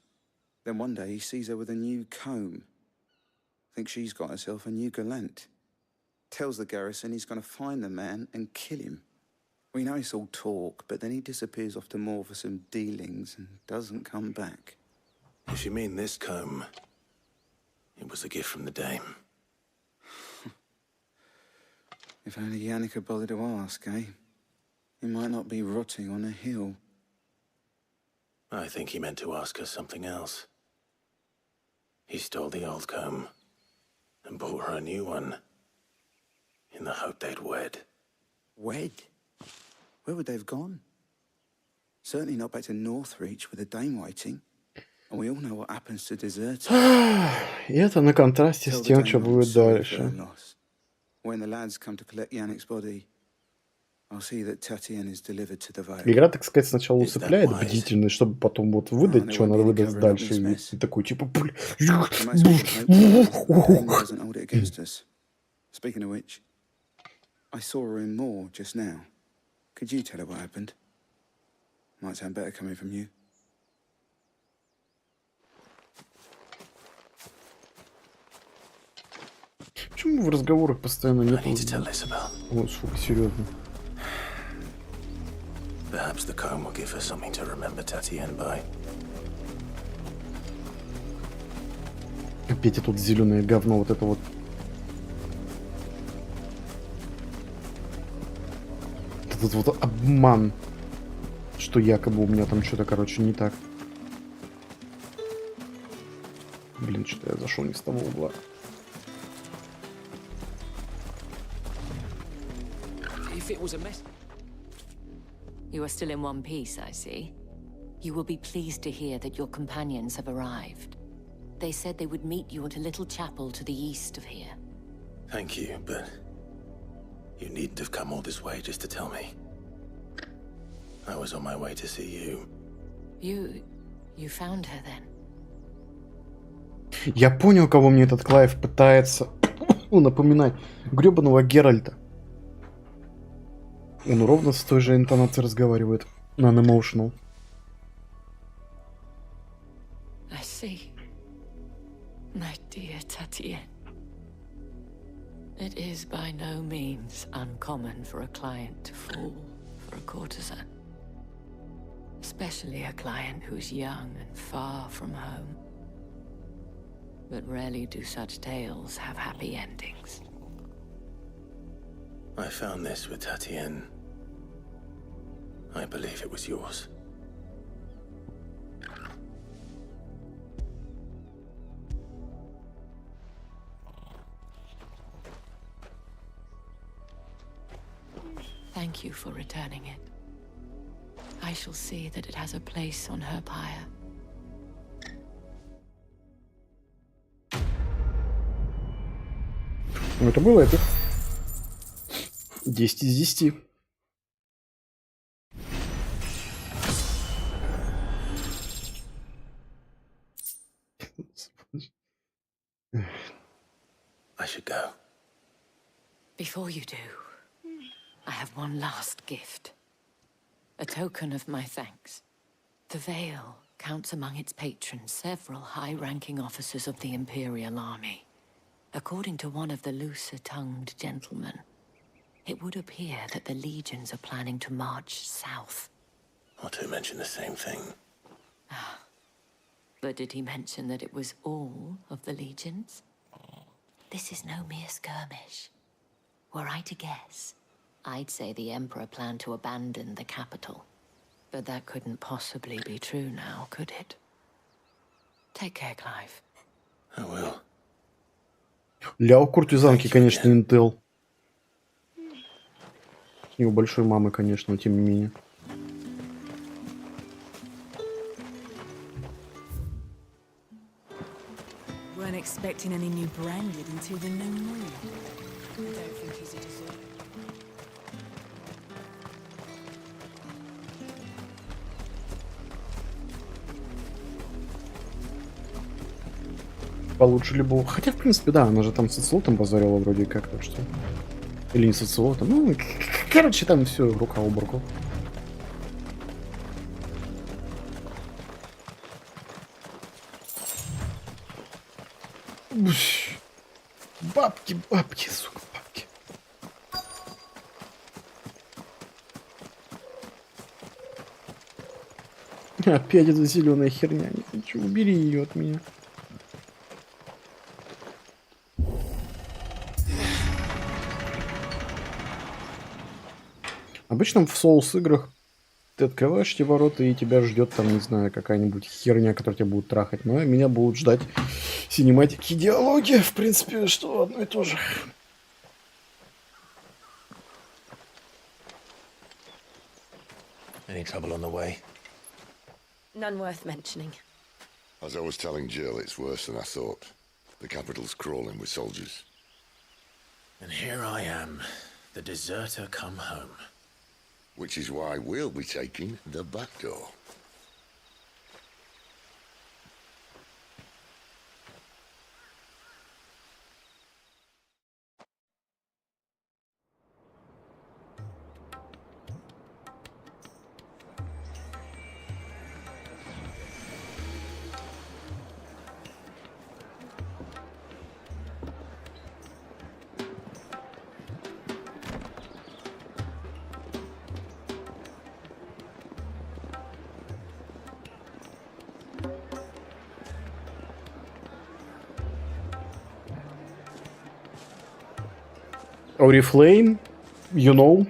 Then one day he sees her with a new comb. Thinks she's got herself a new gallant. Tells the garrison he's going to find the man and kill him. We know it's all talk, but then he disappears off to Moor for some dealings and doesn't come back. If you mean this comb, it was a gift from the dame. If only Yannick had bothered to ask, eh? He might not be rotting on a hill. I think he meant to ask her something else. He stole the old comb and bought her a new one in the hope they'd wed. Wed? Where would they have gone? Certainly not back to Northreach with a dame waiting. And we all know what happens to deserters. И это на контрасте с тем, что будет дальше. When the lads come to collect Yannick's body, I'll see that Tatien is delivered to the Vale. Игра, так сказать, сначала усыпляет бдительность, чтобы потом вот выдать, что надо выдать дальше. И такой типа... Speaking of which, I saw her in Moor just now. Could you tell her what happened? Might sound better coming from you. Почему в разговорах постоянно нет? О, сколько серьезно. The Perhaps the comb will give her something to remember Tatienne by. Опять тут зеленое говно, вот это вот. Этот вот обман, что якобы у меня там что-то, короче, не так. Блин, что-то я зашел не с того угла. You are still in one piece, I see. You will be pleased to hear that your companions have arrived. They said they would meet you at a little chapel to the east of here. Thank you, but you needn't have come all this way just to tell me. I was on my way to see you. You found her then? Я понял, кого мне этот Клайв пытается напоминать. Гребаного Геральта. Он ровно с той же интонацией разговаривает. Non-emotional. I see. My dear Tatienne. It is by no means uncommon for a client to fall for a courtesan. Especially a client who's young and far from home. But rarely do such tales have happy endings. I found this with Tatienne. I believe it was yours. Thank you for returning it. I shall see that it has a place on her pyre. Ну, это было это. 10 из 10. I should go. Before you do, I have one last gift. A token of my thanks. The Vale counts among its patrons several high-ranking officers of the Imperial Army. According to one of the looser-tongued gentlemen, it would appear that the legions are planning to march south. Or to mention the same thing. But did he mention that it was all of the legions? This is no mere skirmish. Were I to guess, I'd say the Emperor planned to abandon the capital. But that couldn't possibly be true now, could it? Take care, Clive. I will. Ляо куртизанки, конечно, Интел. С него большой мамы, конечно, но тем не менее. Weren't expecting any new branded until the new moon. I don't think he's a dessert. Получше ли было? Хотя, в принципе, да, она же там с социотом позорила вроде как, так что... Или не социотом. Ну, короче, там все рука об руку. Бабки, бабки, сука, бабки. Опять эта зеленая херня. Не хочу, убери ее от меня. Обычно в Souls играх ты открываешь эти ворота, и тебя ждет там, не знаю, какая-нибудь херня, которая тебя будет трахать. Но меня будут ждать синематики и диалоги. В принципе, что одно и то же. Any trouble on the way? None worth mentioning. As I was telling Jill, it's worse than I thought. The capital's crawling with soldiers. And here I am, the deserter come home. Which is why we'll be taking the back door. Oriflame, you know.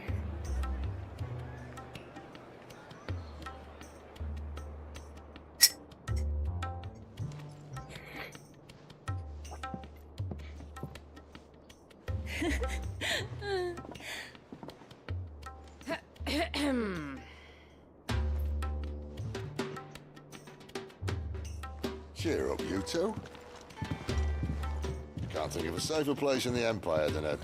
Cheer up, you two. Can't think of a safer place in the Empire than a...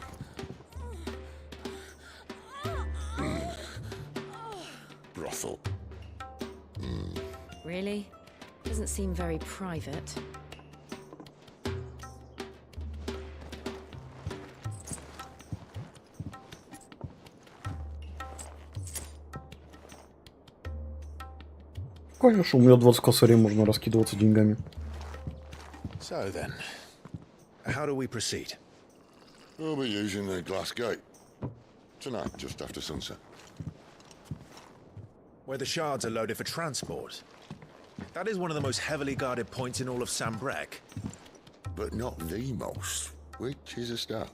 brothel. Really? Doesn't seem very private. Конечно, у меня 20 косарей, можно раскидываться деньгами. So then, how do we proceed? We'll be using the glass gate. Tonight, just after sunset. Where the shards are loaded for transport. That is one of the most heavily guarded points in all of Sambrek. But not the most, which is a start.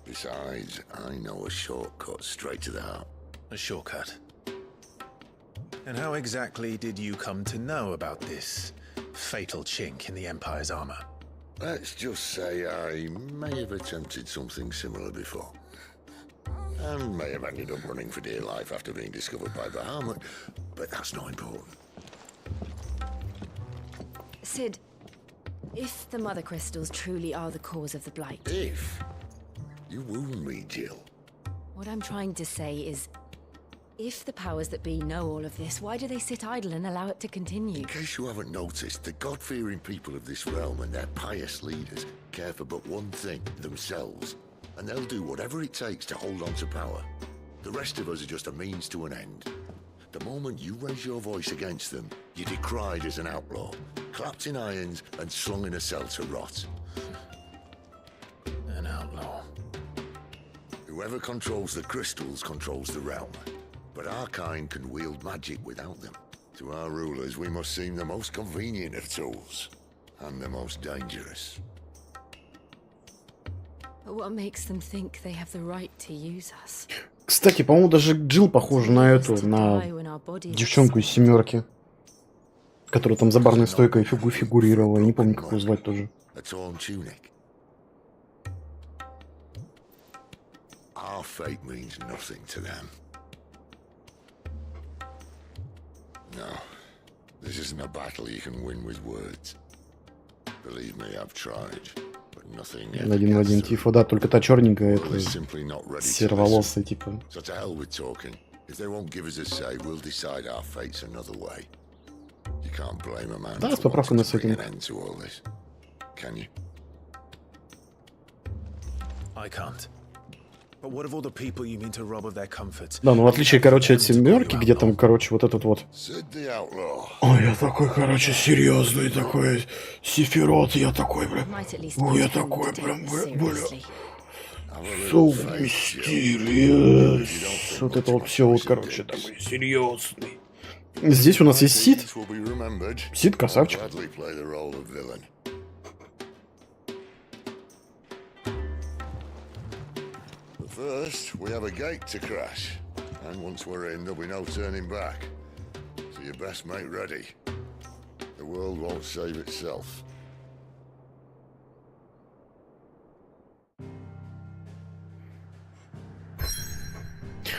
Besides, I know a shortcut straight to the heart. A shortcut. And how exactly did you come to know about this fatal chink in the Empire's armor? Let's just say I may have attempted something similar before. And may have ended up running for dear life after being discovered by Bahamut, but that's not important. Sid, if the Mother Crystals truly are the cause of the Blight... If? You wound me, Jill. What I'm trying to say is, if the powers that be know all of this, why do they sit idle and allow it to continue? In case you haven't noticed, the God-fearing people of this realm and their pious leaders care for but one thing, themselves. And they'll do whatever it takes to hold on to power. The rest of us are just a means to an end. The moment you raise your voice against them, you're decried as an outlaw, clapped in irons and slung in a cell to rot. An outlaw. Whoever controls the crystals controls the realm. But our kind can wield magic without them. To our rulers, we must seem the most convenient of tools. And the most dangerous. But what makes them think they have the right to use us? Кстати, по-моему, даже Джилл похожа на эту, на девчонку из «Семерки», которая там за барной стойкой фигурировала. Не помню, как ее звать тоже. Our fate means nothing to them. No, this isn't a battle you can win with words. Believe me, I've tried, but nothing. Один в один Тифо, да, только та черненькая, это сероволосая, типа. So to hell with talking. If they won't give us a say, we'll decide our fates another way. You can't blame a man. Да, с поправкой на сеттинг. Can you? I can't. But what of all the people you mean to rob of their comforts? Да, ну в отличие, короче, от «Семерки», где там, короче, вот этот вот... Ой, я такой, короче, серьезный такой, Сефирот, я такой, бля. Ой, я такой, прям, бля. So mysterious. Вот это вот все, вот, короче, такой серьезный. Здесь у нас есть Сид. Сид красавчик. First, we have a gate to crash, and once we're in, there'll be no turning back. So you best make ready. The world won't save itself.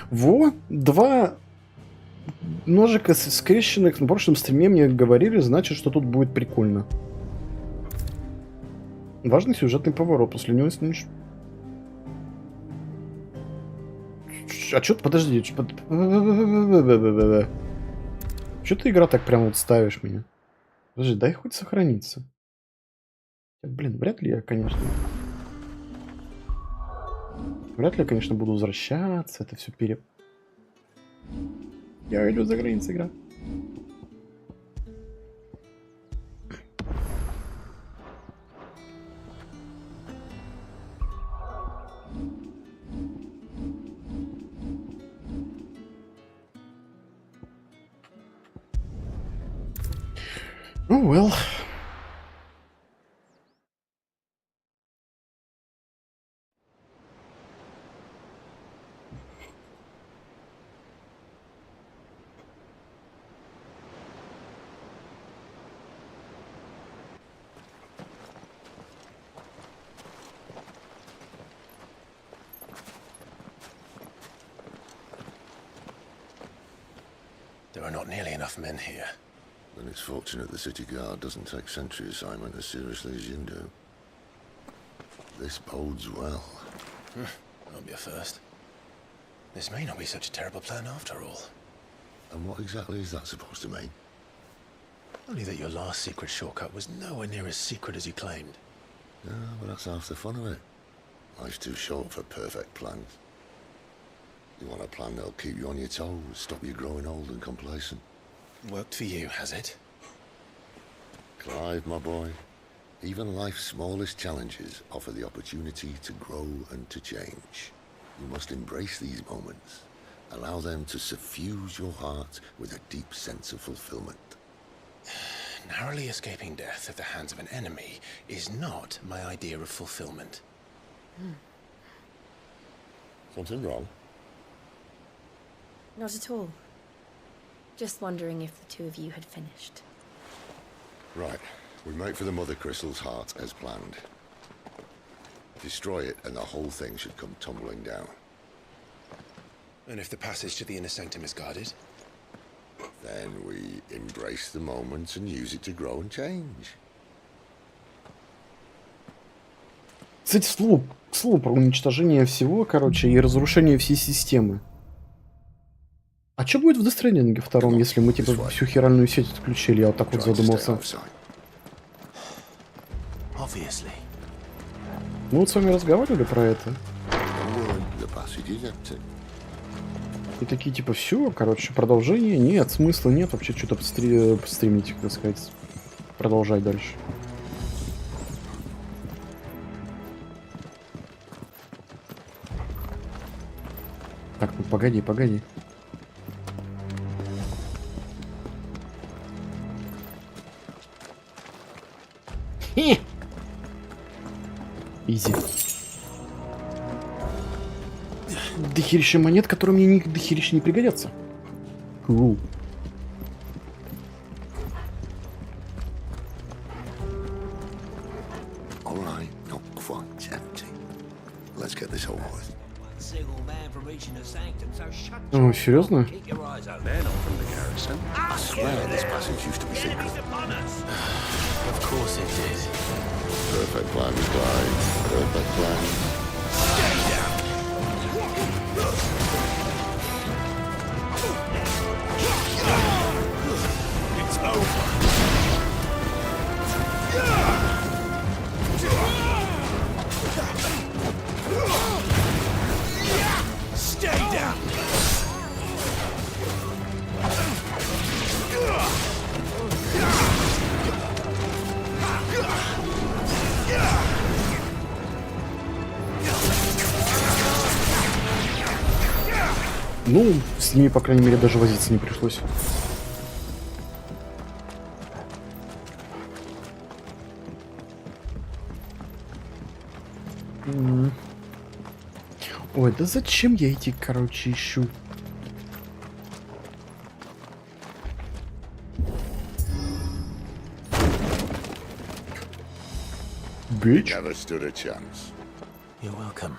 Во, два ножика скрещенных на прошлом стриме мне говорили, значит, что тут будет прикольно. Важный сюжетный поворот, после него с ним... А чё ты, подожди, чё ты, игра, так прям вот ставишь меня? Подожди, дай хоть сохраниться. Блин, вряд ли я, конечно... Вряд ли я, конечно, буду возвращаться, это все Я иду за границей, игра. Oh well. There are not nearly enough men here. Then it's fortunate the city guard doesn't take sentry assignment as seriously as you do. This bodes well. That'll be a first. This may not be such a terrible plan after all. And what exactly is that supposed to mean? Only that your last secret shortcut was nowhere near as secret as you claimed. Yeah, but that's half the fun of it. Life's too short for perfect plans. You want a plan that'll keep you on your toes, stop you growing old and complacent. Worked for you, has it? Clive, my boy, even life's smallest challenges offer the opportunity to grow and to change. You must embrace these moments. Allow them to suffuse your heart with a deep sense of fulfillment. Narrowly escaping death at the hands of an enemy is not my idea of fulfillment. Something wrong? Not at all. Just wondering if the two of you had finished. Right. We make for the Mother Crystal's heart as planned. Destroy it and the whole thing should come tumbling down. And if the passage to the inner sanctum is guarded? Then we embrace the moment and use it to grow and change. Кстати, слово про уничтожение всего, короче, и разрушение всей системы. А что будет в Death Stranding втором, если мы типа всю хиральную сеть отключили? Я вот так вот задумался. Мы вот с вами разговаривали про это. И такие типа все, короче, продолжение нет, смысла нет, вообще что-то постримить, так сказать, продолжать дальше. Так, ну погоди. Изи. Дохерища монет, которые мне ни дохерища не пригодятся. Cool. Alright, not quite empty. Let's get this over with. Oh, серьезно? I swear this passage used to be secret. Of course it is. Perfect plan, Clive. Perfect plan. Stay down! It's over. Stay down. Ну, с ними, по крайней мере, даже возиться не пришлось. Ой, да зачем я эти, короче, ищу? Bitch. Never stood a chance. You're welcome.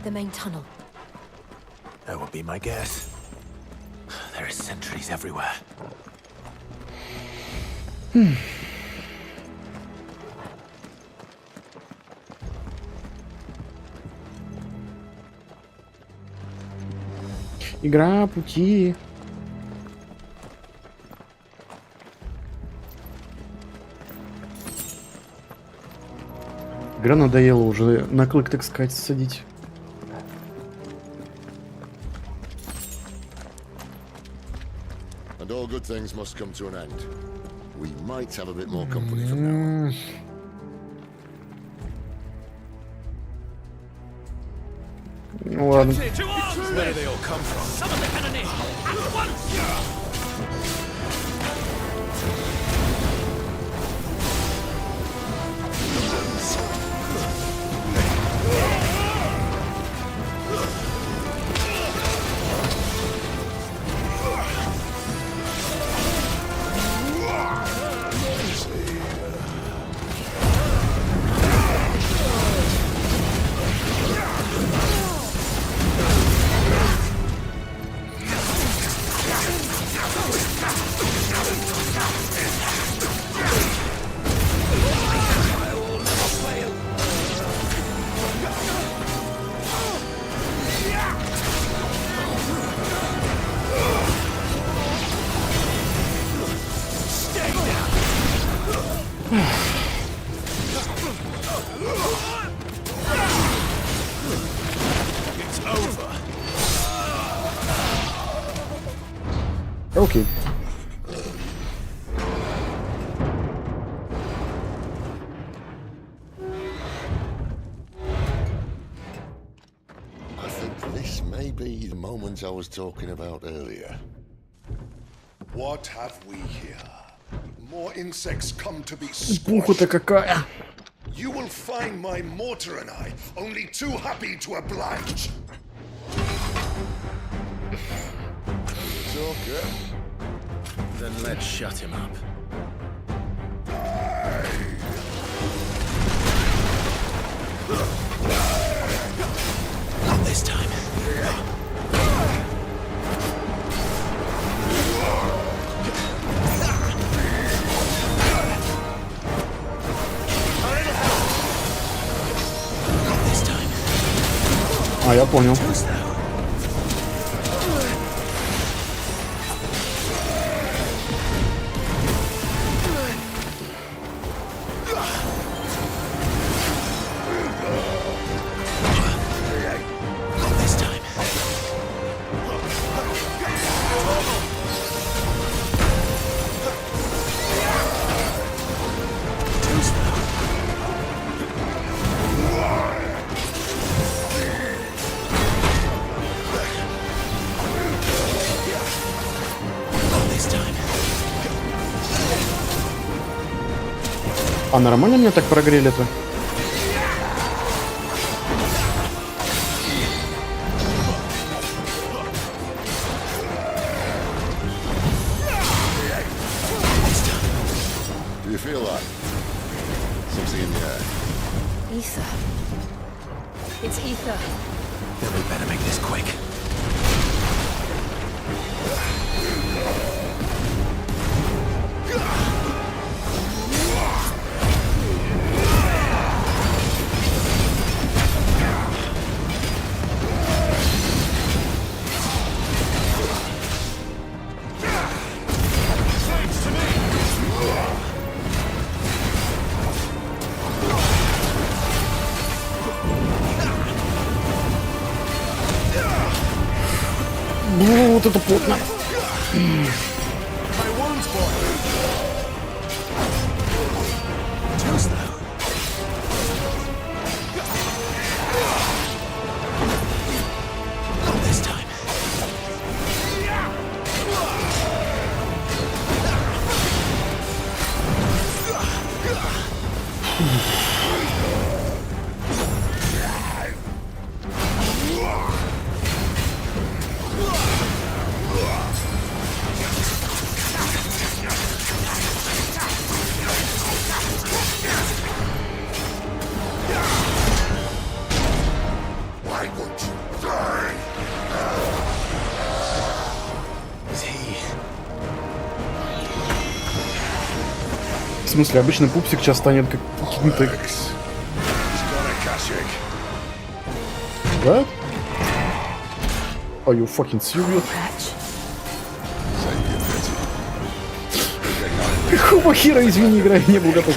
The main tunnel. That would be my guess. There are sentries everywhere. Игра, пути. Игра надоела уже на клык, так сказать, садить. And all good things must come to an end. We might have a bit more company from now on. Ну ладно. Where do they all come from? Some of the enemy at once! Окей. I think this may be the moment I was talking about earlier. What have we here? More insects come to be Пуха-то какая. You will find my mortar and I only too happy to oblige. Talker. Then let's shut him up. Not this time. А, я понял. А нормально меня так прогрели-то? Do you feel that? Something in the air. Ether. It's ether. Then we better make this quick. Ну, вот это плотно. В смысле, обычно пупсик сейчас станет каким-то... Да? Are you fucking serious? Какого хера, извини, игра, не был готов.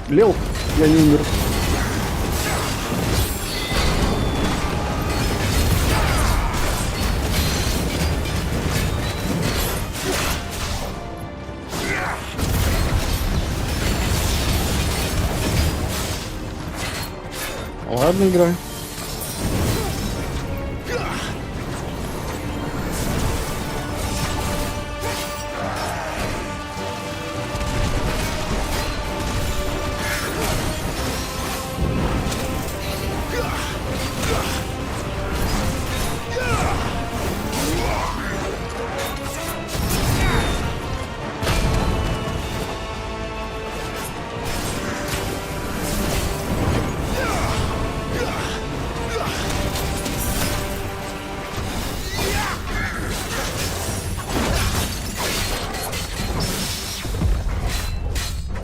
Лел, я не умер. Ладно, играй.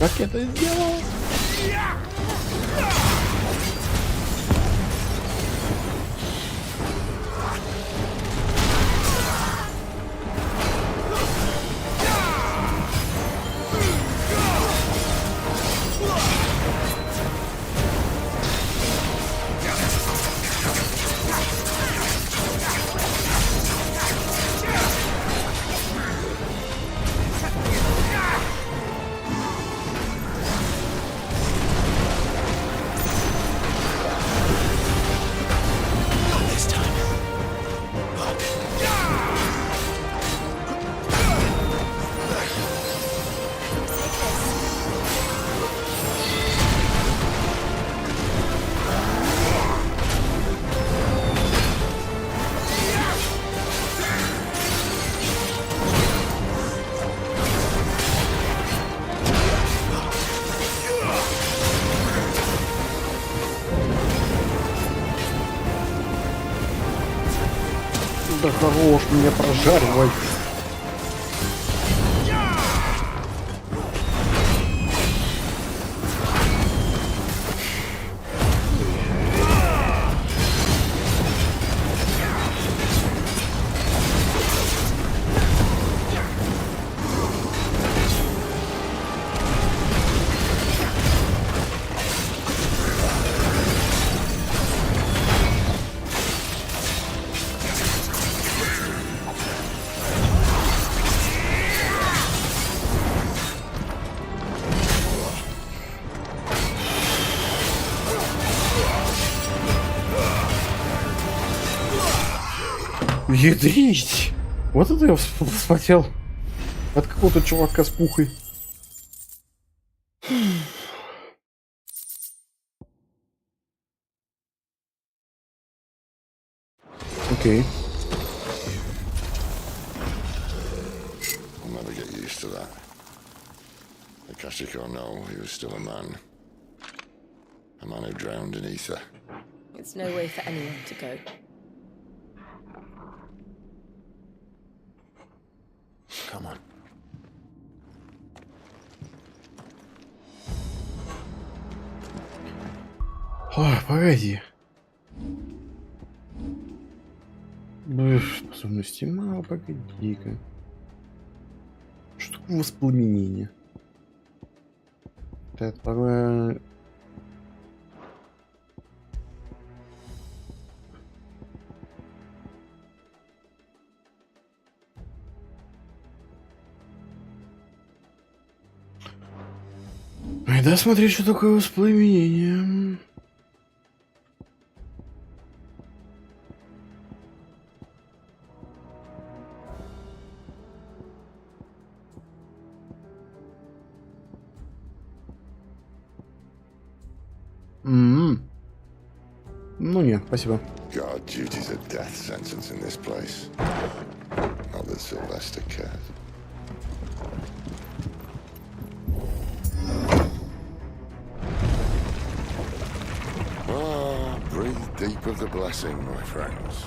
Как я это сделал? Да хорош меня прожаривай. Ядрить! Вот это я вспотел. От какого-то чувака с пухой. Окей. I'll never get used to that. Akashic or no, he was still a man. A man who drowned in ether. It's no way for anyone to go. Come on. Ой, погоди. Способности мало, погоди-ка. Что такое воспламенение? Так, порой... Ай, да, смотри, что такое воспламенение. Ну не, спасибо. God, duty's a death sentence in this place. Not that Sylvester cared. Breathe deep of the blessing, my friends.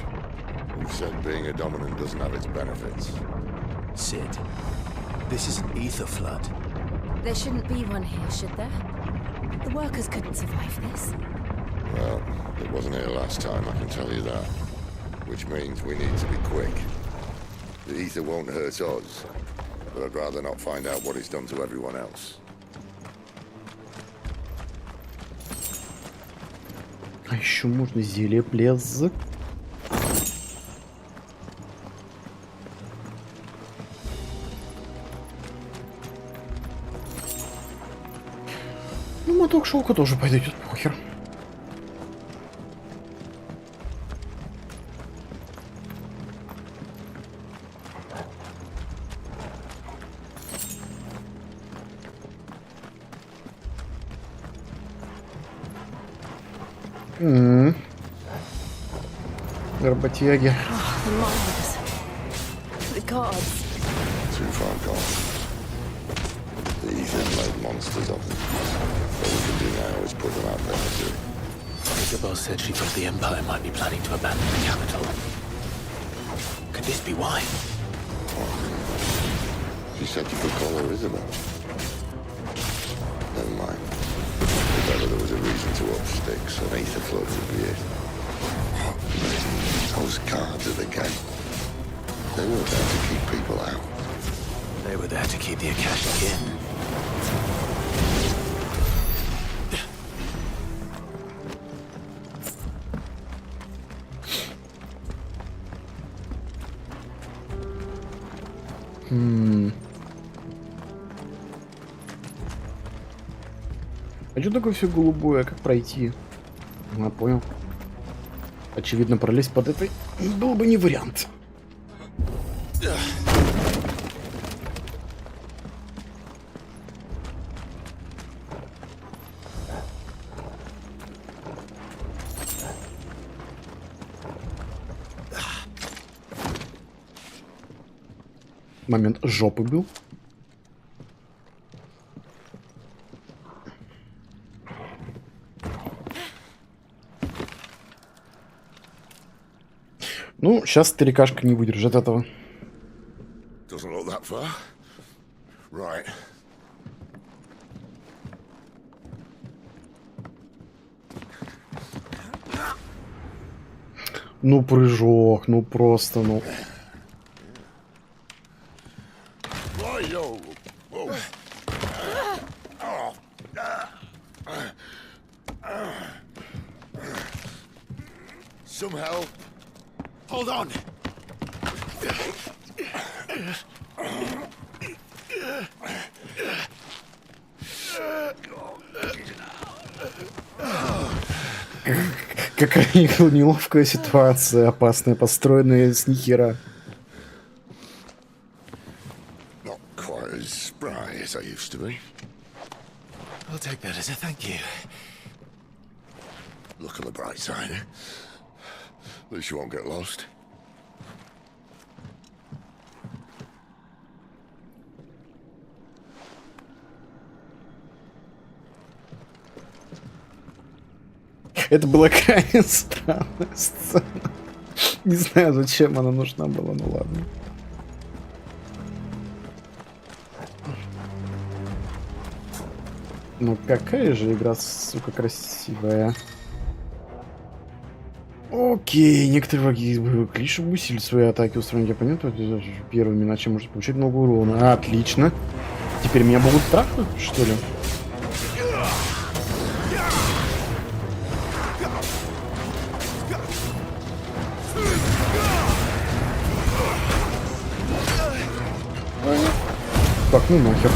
You've said being a dominant doesn't have its benefits. Sid, this is an ether flood. There shouldn't be one here, should there? The workers couldn't survive this. Well, it wasn't here last time, I can tell you that. Which means we need to be quick. The ether won't hurt us, but I'd rather not find out what it's done to everyone else. А еще можно зелье плез. Ну, моток шелка тоже пойдет, похер. Работяги. The gods. Too far gone. The ether made monsters of them. All we can do now is put them out there to do. Isabel said she thought the Empire might be planning to abandon the capital. Could this be why? She said you could call her Isabel. mine. If ever there was a reason to up sticks, an ether float would be it. Those guards at the gate, they weren't there to keep people out. They were there to keep the Akashic in. А что такое все голубое? Как пройти? А, понял. Очевидно, пролезть под этой был бы не вариант. Момент жопы был. Ну, сейчас старикашка не выдержит этого. Doesn't look that far. Right. Ну, прыжок, ну просто, ну. Some help. Hold on. Какая неловкая ситуация, опасная, построенная с нихера. Not quite as spry as I used to be. I'll take that as a thank you. Look on the bright side. At least you won't get lost. Это была крайне странная сцена. Не знаю, зачем она нужна была, ну ладно. Ну какая же игра, сука, красивая. Окей, некоторые враги клише усилили свои атаки, устранить оппонента первыми, иначе может получить много урона. Отлично. Теперь меня будут трахнуть, что ли? Так, ну нахер.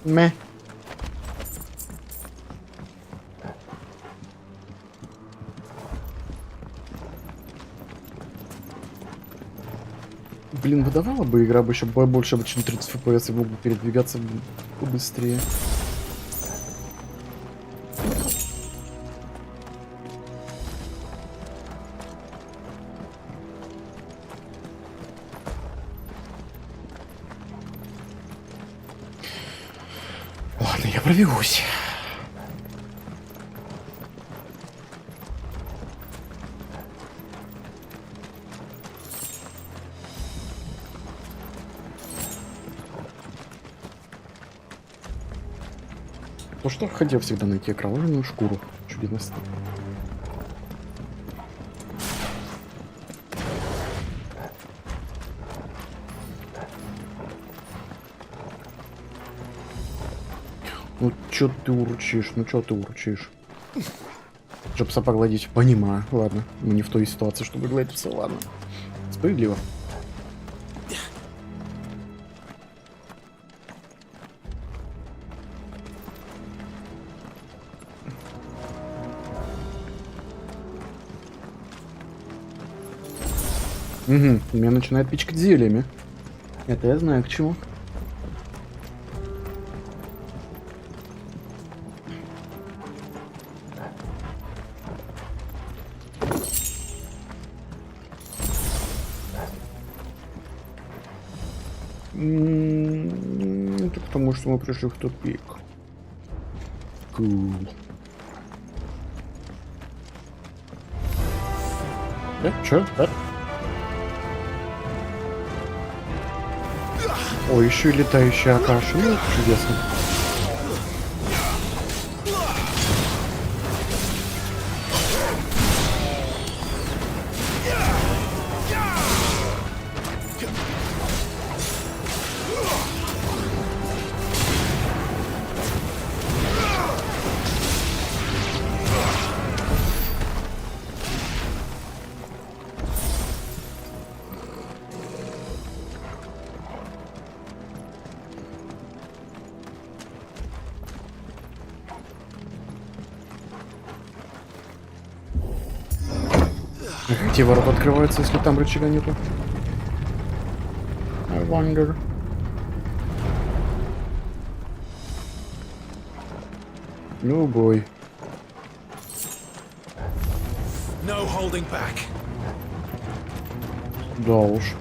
Мeh. Блин, выдавала бы игра бы еще больше, чем 30 FPS, и мог бы передвигаться побыстрее. Ладно, я пробегусь. То, что хотел всегда найти окровавленную шкуру. Чудесный. Ну чё ты урчишь? Ну чё ты урчишь? Чтоб пса погладить. Понимаю. Ладно. Мы не в той ситуации, чтобы гладить пса. Ладно. Справедливо. Угу, меня начинает пичкать зельями. Это я знаю к чему. Это потому, что мы пришли в тупик. Cool. Чё? Да? О, еще и летающая Акаши. Ну, чудесно. Где ворота открываются, если там рычага нету? I wonder. Ну бой. No holding back. Да уж.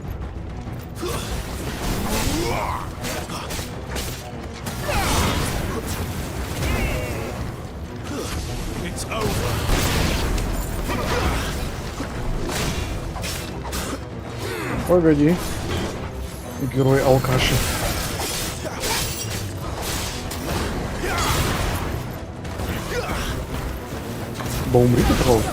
It's over. Погоди. Герой алкаши. Да умри ты, пожалуйста.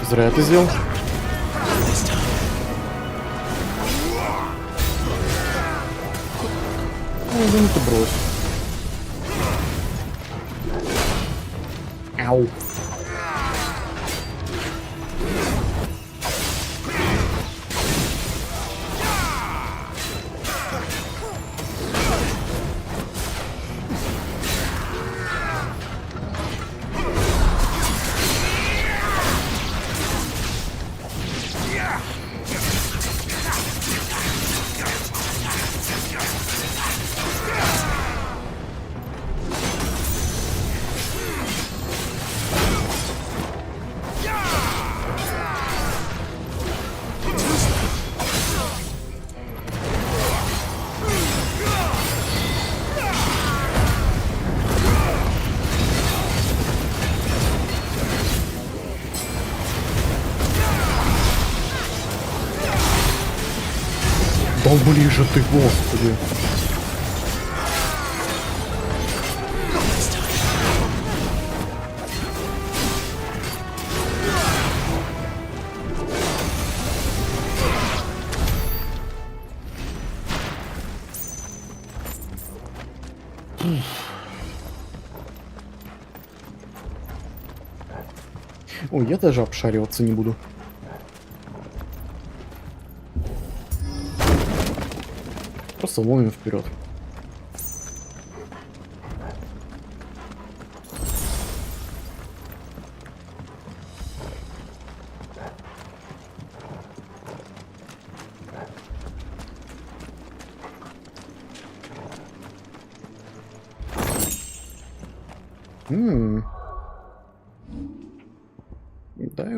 Зря это сделал. Ну, ты брось. Ау. Да ближе ты, господи. Ой, я даже обшариваться не буду. Просто ломим вперед.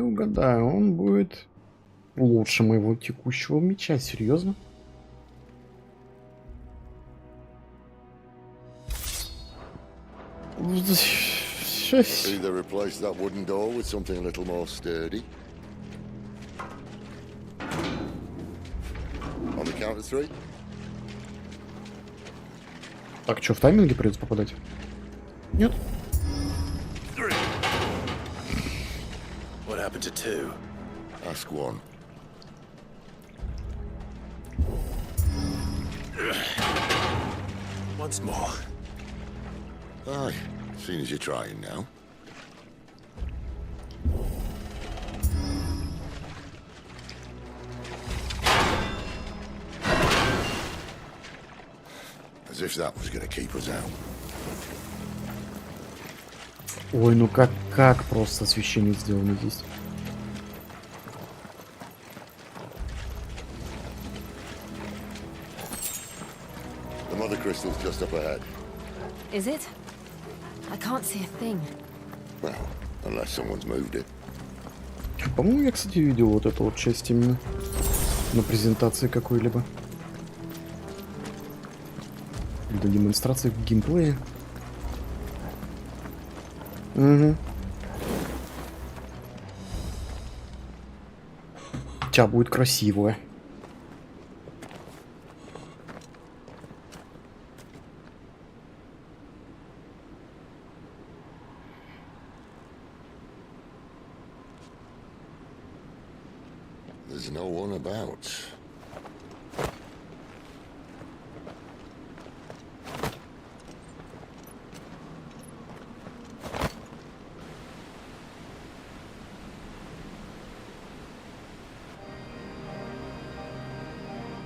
угадаю, он будет лучше моего текущего меча, серьезно? Either replace that wooden door with something a little more sturdy. On the count of 3. Так, что, в тайминге придется попадать? Нет? What happened to 2? Ask 1. Once more. Aye, seeing as you're trying now. As if that was gonna keep us out. Ой, ну как просто освещение сделано здесь. The mother crystal's just up ahead. Is it? I can't see a thing. Well, unless someone's moved it. По-моему, я, кстати, видел вот эту вот часть именно на презентации какой-либо. Для демонстрации в геймплее. Угу. Тебя будет красиво. There's no one about.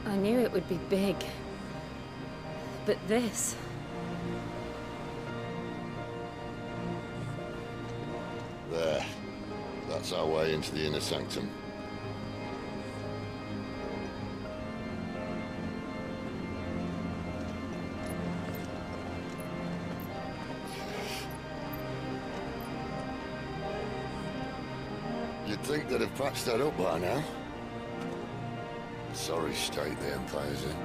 I knew it would be big. But this... There. That's our way into the inner sanctum. You'd think they'd have patched that up by now. Sorry state the Empire's in.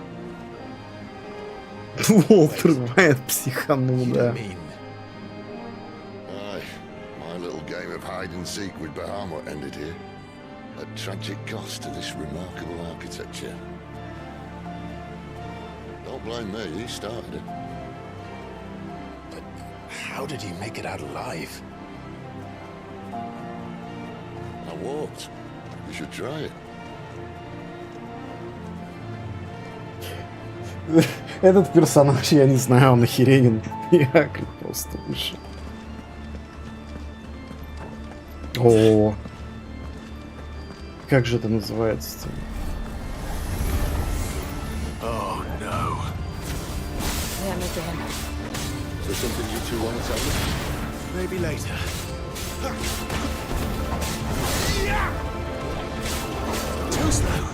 Уолтер Вайт психанул, да. Aye, my little game of hide and seek with Bahamut ended here. At tragic cost to this remarkable architecture. Don't blame me, he started it. But how did he make it out alive? I walked. You should try it. Этот персонаж, я не знаю, он охеренен. Я просто выше. О, как же это называется? Oh no. Them again. Is there something you two want to tell me? Maybe later. Too slow.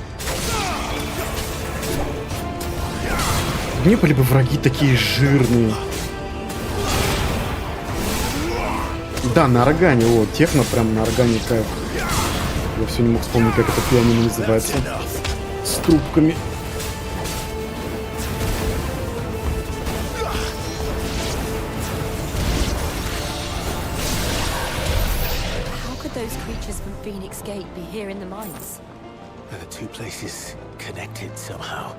Не были бы враги такие жирные. Да, на органе, вот, техно прям на органе кайф. Я все не мог вспомнить, как это пианино называется. С трубками. How could those creatures from Phoenix Gate be here in the mines? Are the two places connected somehow?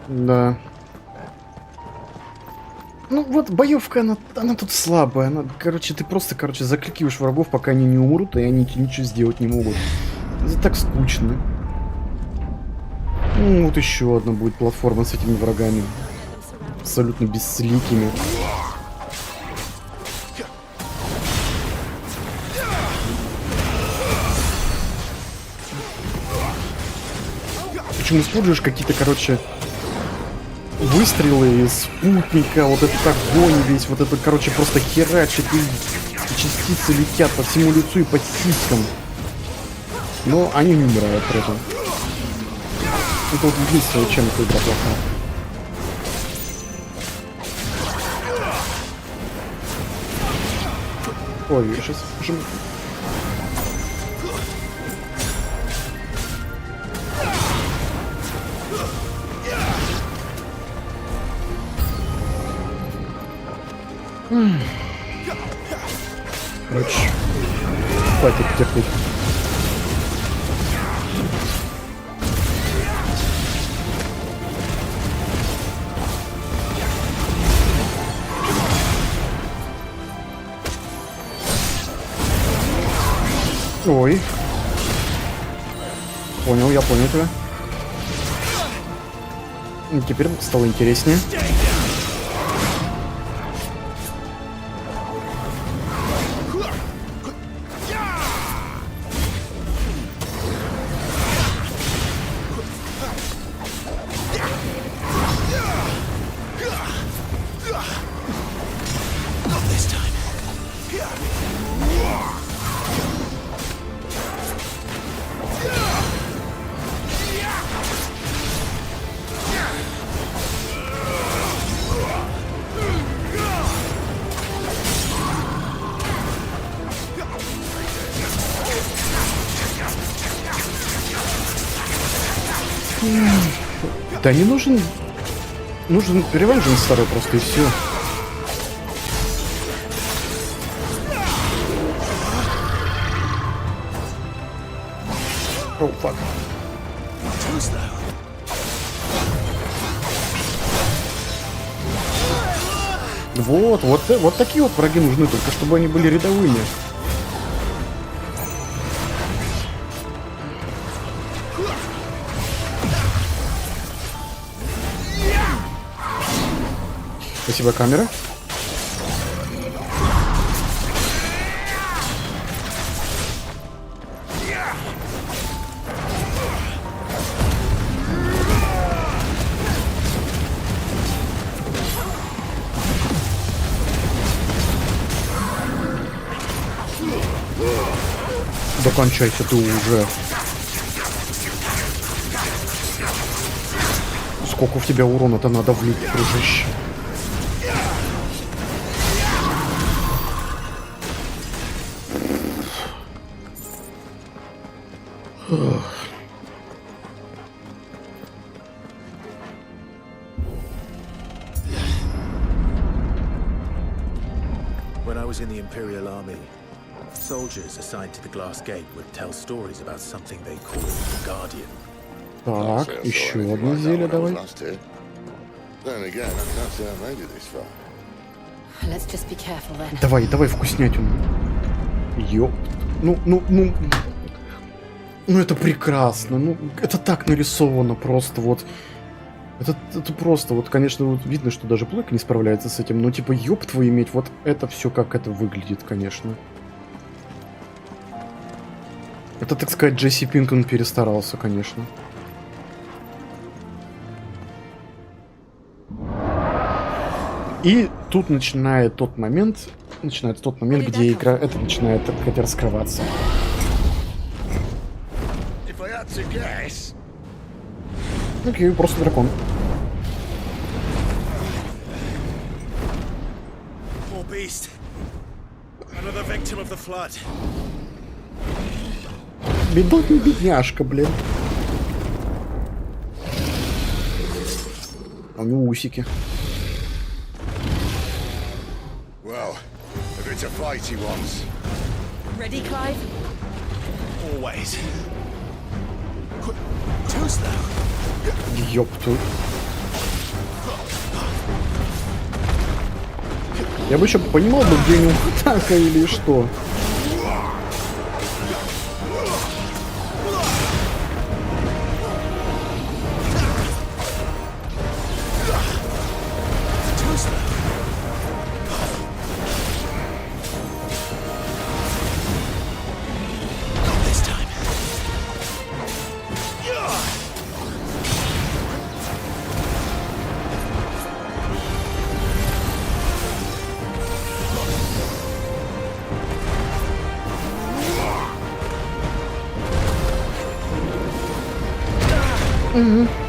Да. Ну вот боевка, она тут слабая. Она, короче, ты просто, закликиваешь врагов, пока они не умрут, и они ничего сделать не могут. Это так скучно. Ну вот еще одна будет платформа с этими врагами. Абсолютно бессликими. Почему используешь какие-то, выстрелы из спутника, вот этот огонь весь, вот это, просто херачит, и частицы летят по всему лицу и по сиськам. Но они не умирают при этом. Это вот единственное, чем эта игра плоха. Ой, я сейчас жму. Короче, хватит терпеть. Ой. Понял, я понял тебя. Теперь стало интереснее. Да не нужен... Нужен ревенжен старый просто и все. О, фак. Вот такие вот враги нужны, только чтобы они были рядовыми. Спасибо, камера. Закончайся ты уже. Сколько в тебя урона-то надо влить, дружище? When I was in the Imperial Army, soldiers assigned to the Glass Gate would tell stories about something they called the Guardian. Так, еще одно зелье давай. Давай, вкуснятину. Ёп. Ну, это прекрасно. Ну, это так нарисовано просто вот. Это просто, вот, конечно, вот видно, что даже Плойка не справляется с этим, но типа, ёб твою иметь, вот это все как это выглядит, конечно. Это, так сказать, Джесси Пинкман перестарался, конечно. И тут начинается тот момент, где игра это начинает как-то раскрываться. Окей, просто дракон. Бедный бедняжка, блин. А у него усики. It's a fight he wants. Ready, Clive? Always. Ёпту. Я бы еще понимал бы, где у него атака или что. Mm-hmm.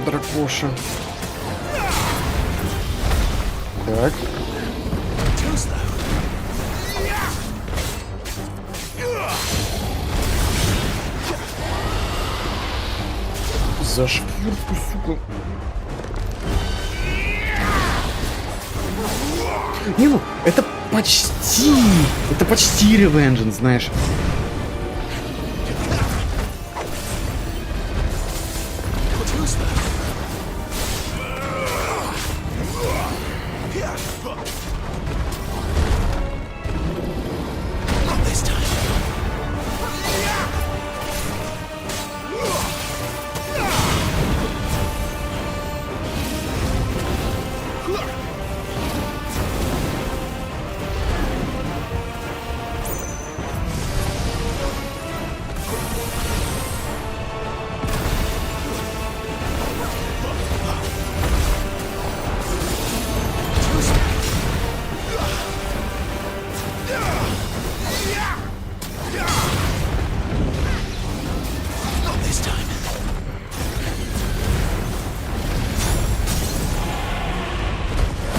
дракоша. Так. За шкирку, сука. Не, ну, это почти ревенжен, знаешь.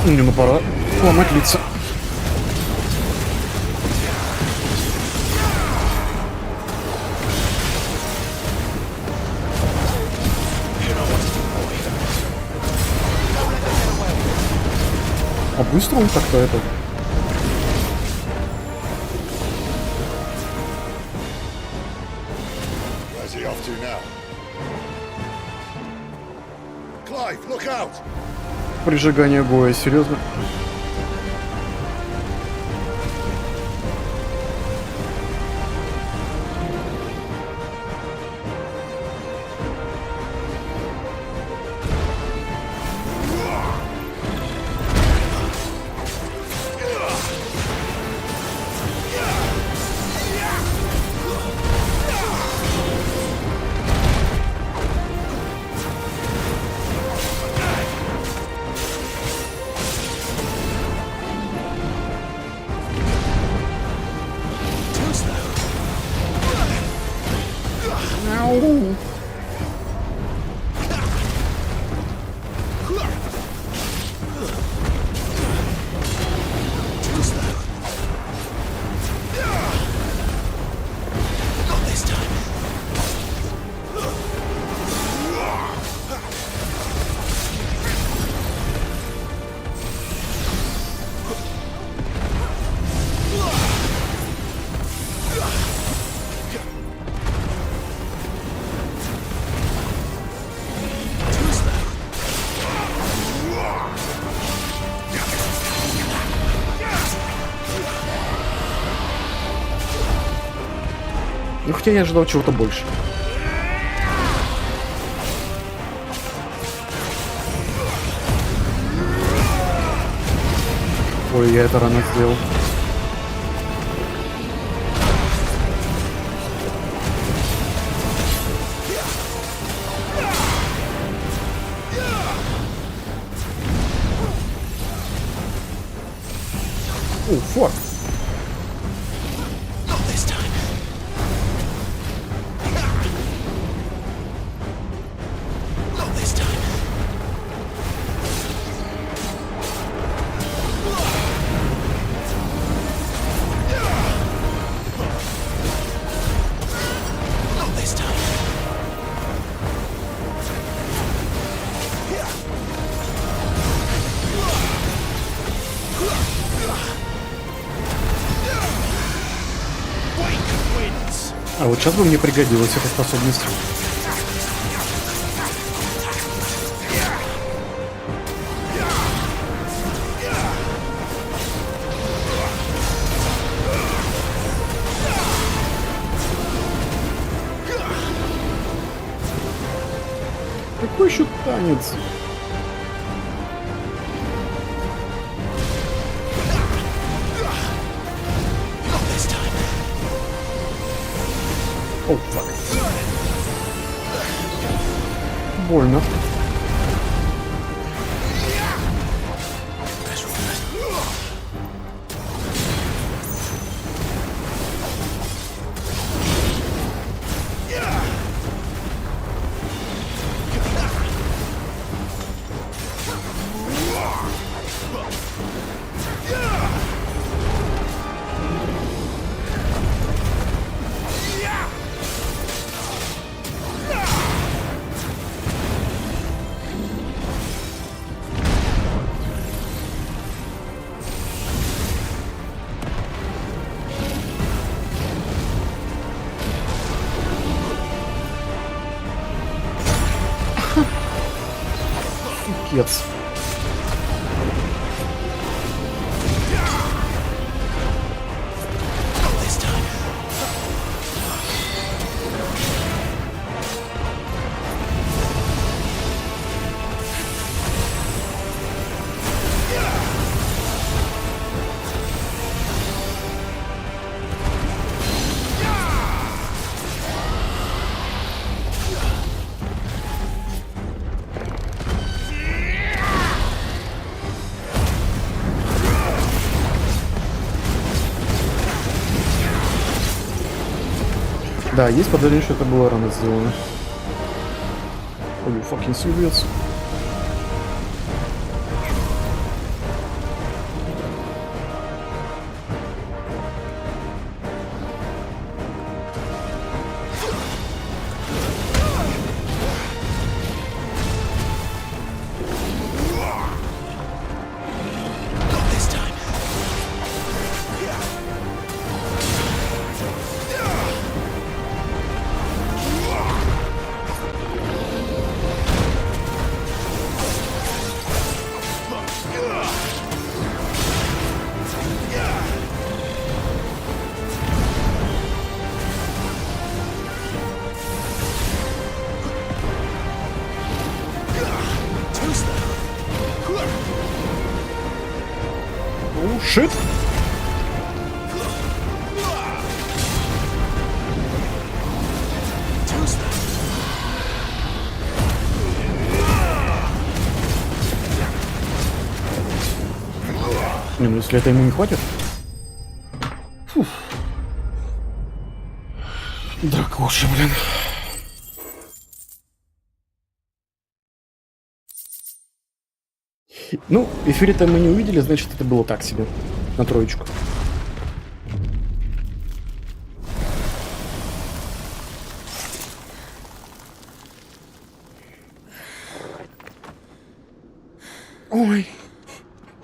Не, ну пора ломать лица. А быстро он так-то это... Where's he off to now? Clive, look out! Прижигание боя, серьезно? Ну, хотя я ожидал чего-то больше. Ой, я это рано сделал. О, фак. А вот сейчас бы мне пригодилась эта способность. Какой еще танец? О, фак. Больно. Капец. Да, есть подозрение, что это было рано сделано. Ой, fucking свивец. Шит. Не, ну если это ему не хватит. Фух. Дракоша, блин. Ну, Ифрита мы не увидели, значит, это было так себе. На троечку. Ой,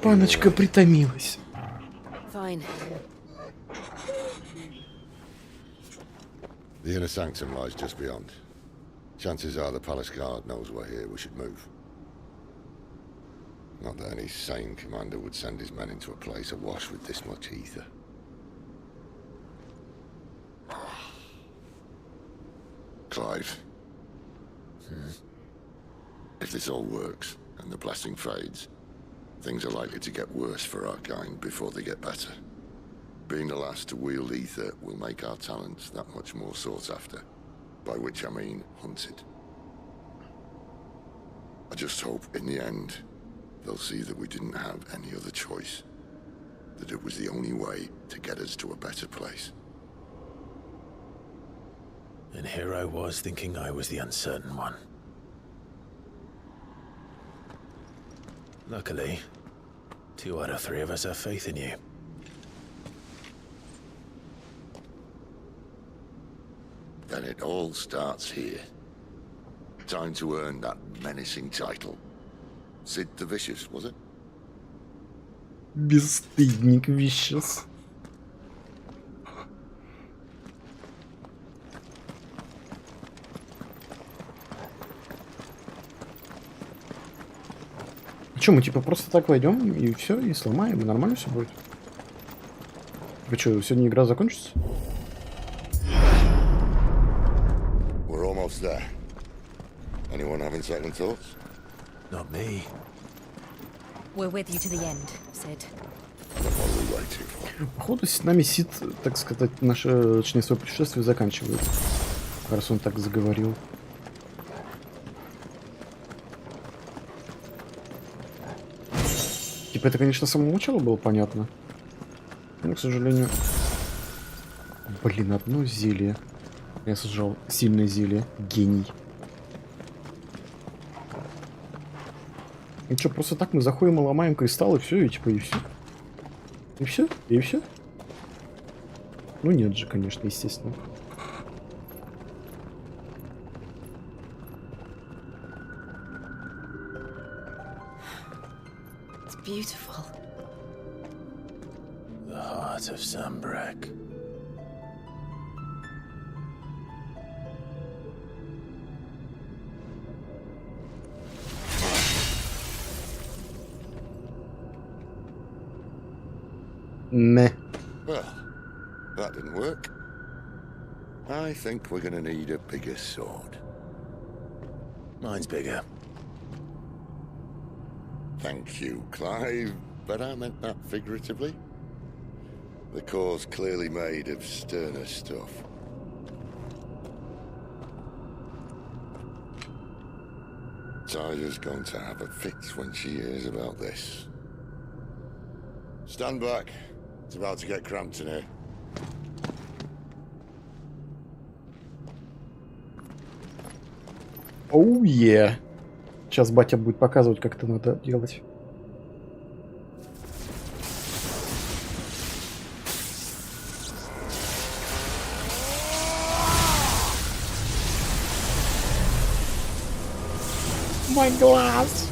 паночка притомилась. Fine. The inner sanctum lies just beyond. Chances are the palace guard knows we're here. We should move. Not that any sane commander would send his men into a place awash with this much ether. Clive. If this all works, and the blessing fades, things are likely to get worse for our kind before they get better. Being the last to wield ether will make our talents that much more sought after, by which I mean hunted. I just hope, in the end, they'll see that we didn't have any other choice, that it was the only way to get us to a better place. And here I was thinking I was the uncertain one. Luckily, 2 out of 3 of us have faith in you. Then it all starts here. Time to earn that menacing title. Sid the Vicious, was it? Бесстыдник Vicious. Че, мы типа просто так войдем и все, и сломаем, и нормально все будет? Вы что, сегодня игра закончится? We're almost there. Anyone having second thoughts? Not me. We're with you to the end, Sid. Походу, с нами Сид, так сказать, наше, точнее, свое путешествие заканчивает. Раз он так заговорил. Типа это, конечно, с самого начала было понятно. Но, к сожалению... Блин, одно зелье. Я сожрал сильное зелье. Гений. Ну что, просто так мы заходим и ломаем кристаллы, все, и типа, и все. И все? И все? Ну нет же, конечно, естественно. It's beautiful. The heart of Sambrak. Meh. Well, that didn't work. I think we're gonna need a bigger sword. Mine's bigger. Thank you, Clive, but I meant that figuratively. The core's clearly made of sterner stuff. Tyler's going to have a fit when she hears about this. Stand back. It's about to get cramped in here. Оу, е. Сейчас батя будет показывать, как это надо делать. Мой глаз.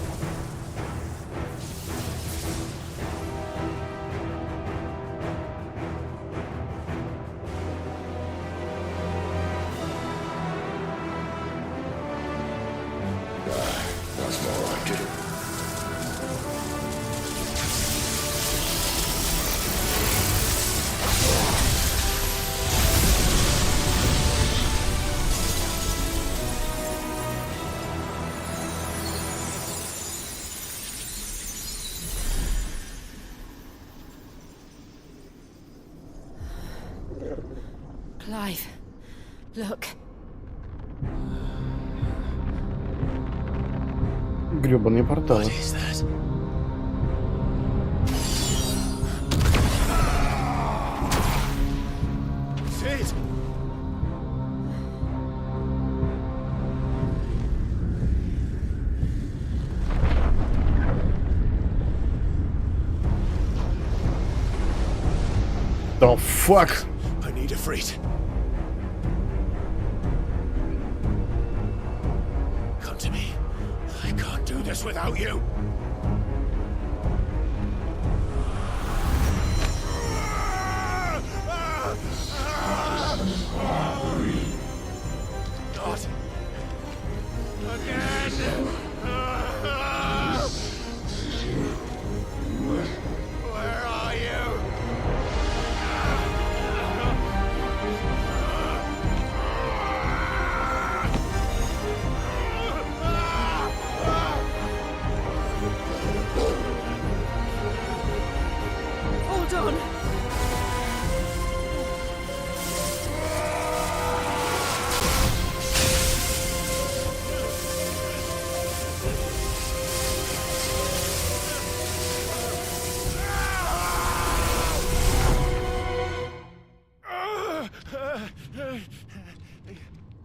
That's more like it. Clive, look. Грёбаные порталы. Sid! The fuck? I need Ifriта. Come to me. I can't do this without you. Not again. Where are you? Hold on.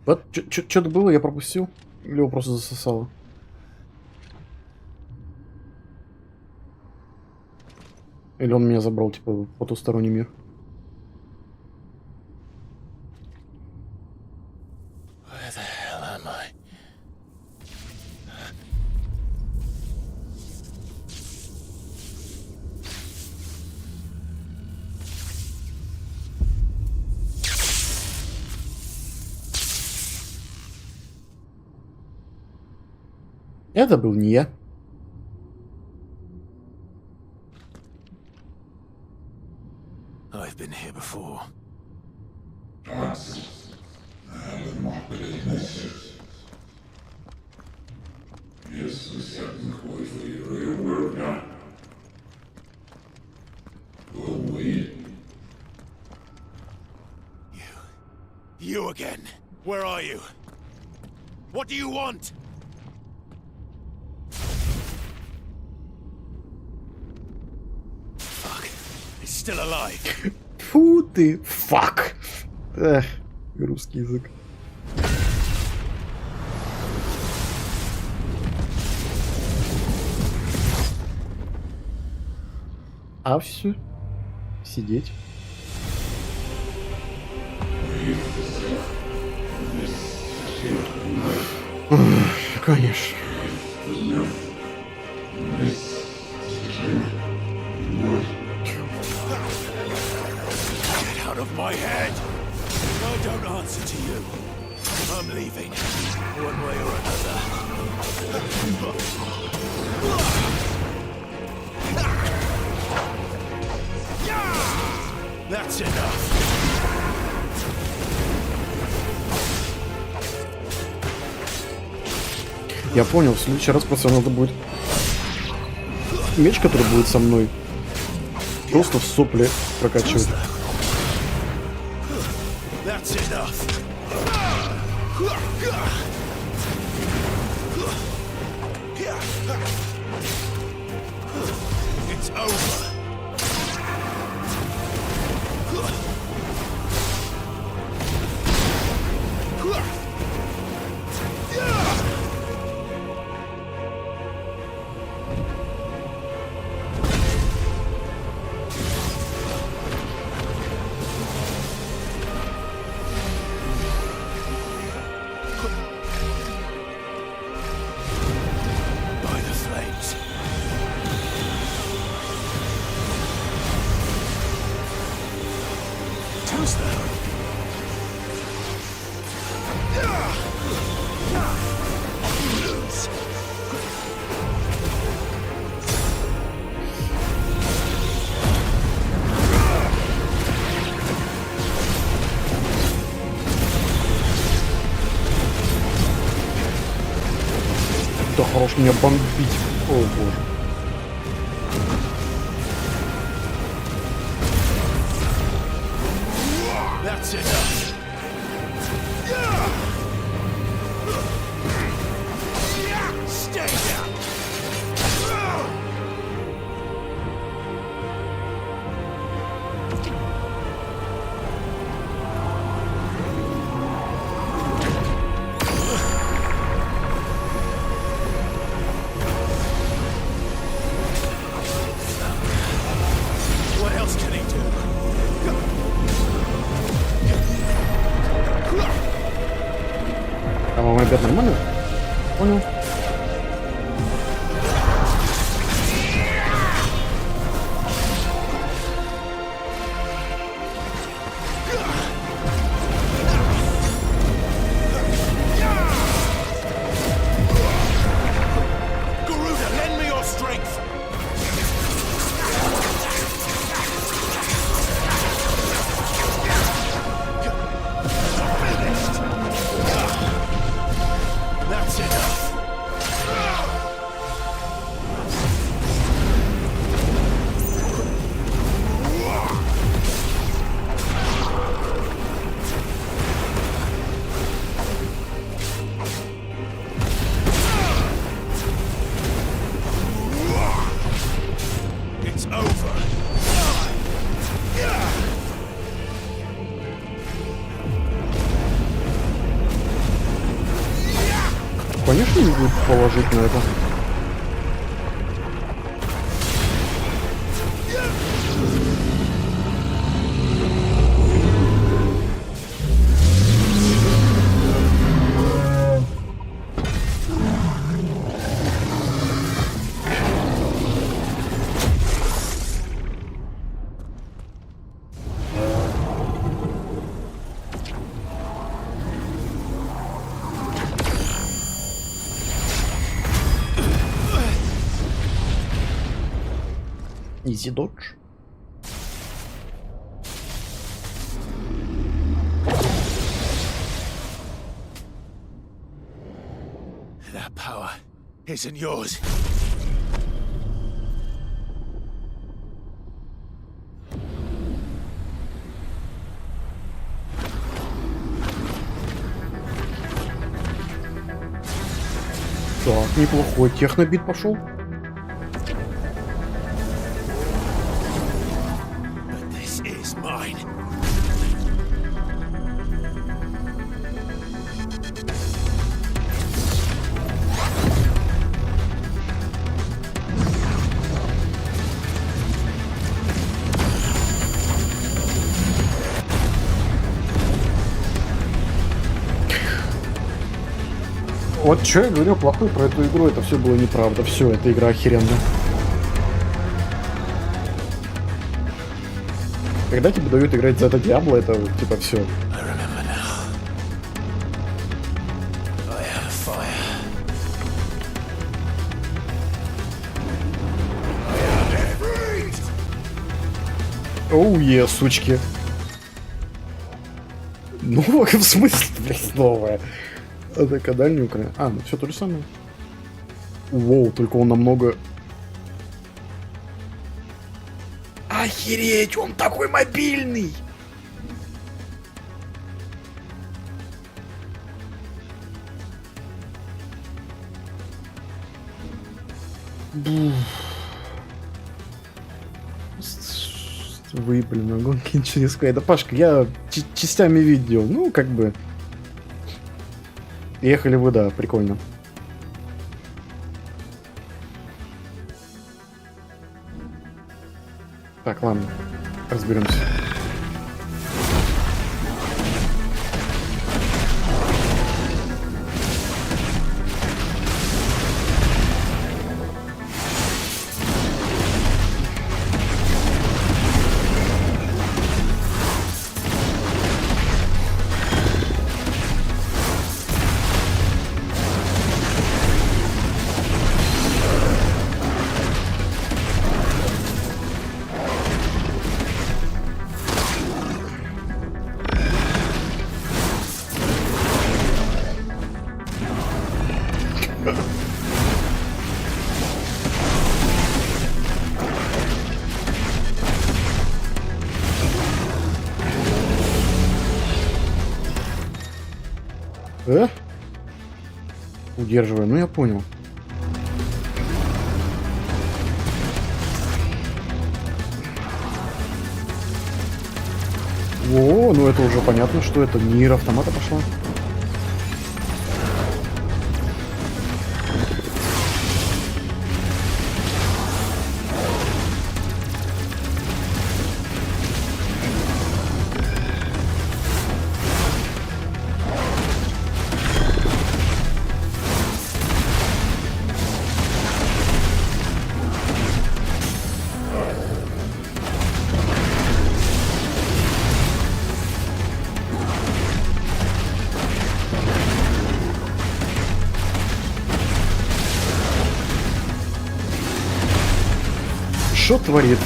Вот, что-то было, я пропустил? Или его просто засосало? Или он меня забрал, типа, в потусторонний мир? Where the hell am I? Это был не я. I've been here before. You again. Where are you? What do you want? Fuck. It's still alive. Фу ты, fuck. Эх, русский язык. А все. Сидеть. Конечно. Get out of my head! I don't answer to you. I'm leaving, one way or another. Yeah! That's enough. Я понял, в следующий раз просто надо будет меч, который будет со мной, просто в сопли прокачивать. That's enough. It's over. By the flames. Toast them. Lose. Да хорош меня бомбить. О боже. That's enough. Stay down. What else can he do? А вам опять нормально? Понял. Garuda, lend me your strength. Finished. That's enough. It's over. Конечно, не будет положить на это. Easy dodge. That power isn't yours. Так, неплохой технобит пошел. But this is mine. Вот что я говорю плохой про эту игру, это все было неправда. Все, эта игра охеренная. Когда тебе дают играть за это Диабло, это типа все. Оу, сучки. Новая, в смысле, блядь, новая? Так, а дальняя Украина. А, ну все то же самое. Воу, только он намного... Охереть, он такой мобильный! Вы, блин, на гонке ничего не сказать. Да, Пашка, я частями видел. Ну, как бы... Ехали вы, да, прикольно. Так, ладно, разберемся. Удерживаю, ну я понял. О, ну это уже понятно, что это мир автомата пошла. Что творит?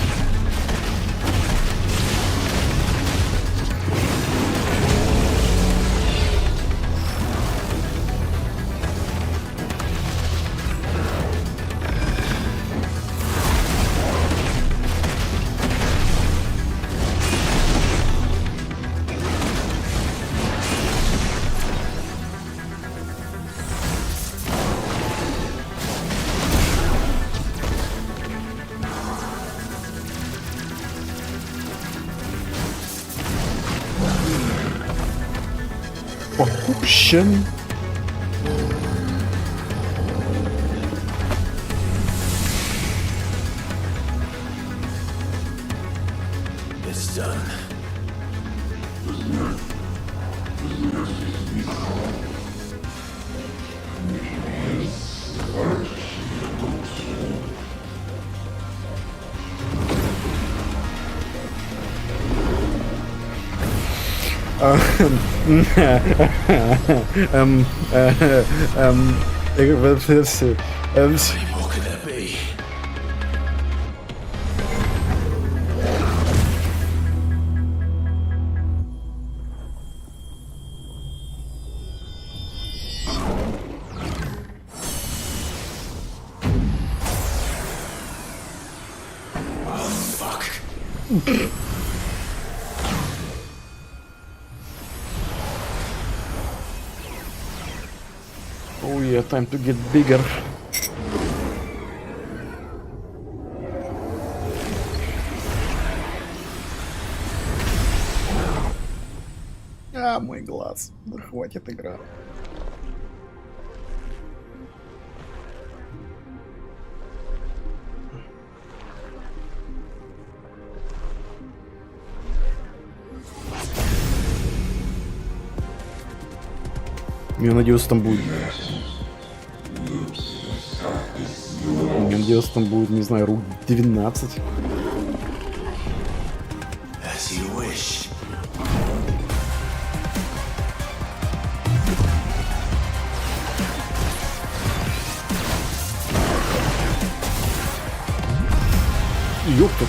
Опущен. It's done. What could that be? Oh, fuck. Oh yeah, time to get bigger. А, мой глаз. Да хватит игра. Я надеюсь, там будет... Я надеюсь, там будет, не знаю, рук 12. As you wish. Ёпта.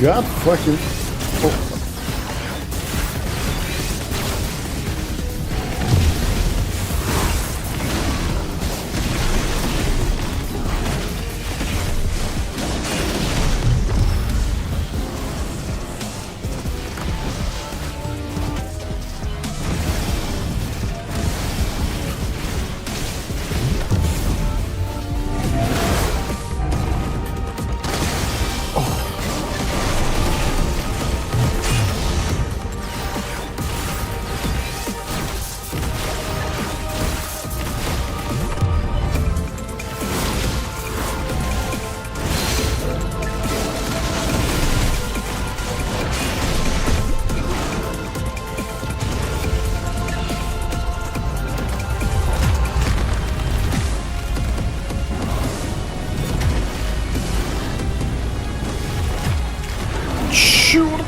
God fucking... Oh. Черт!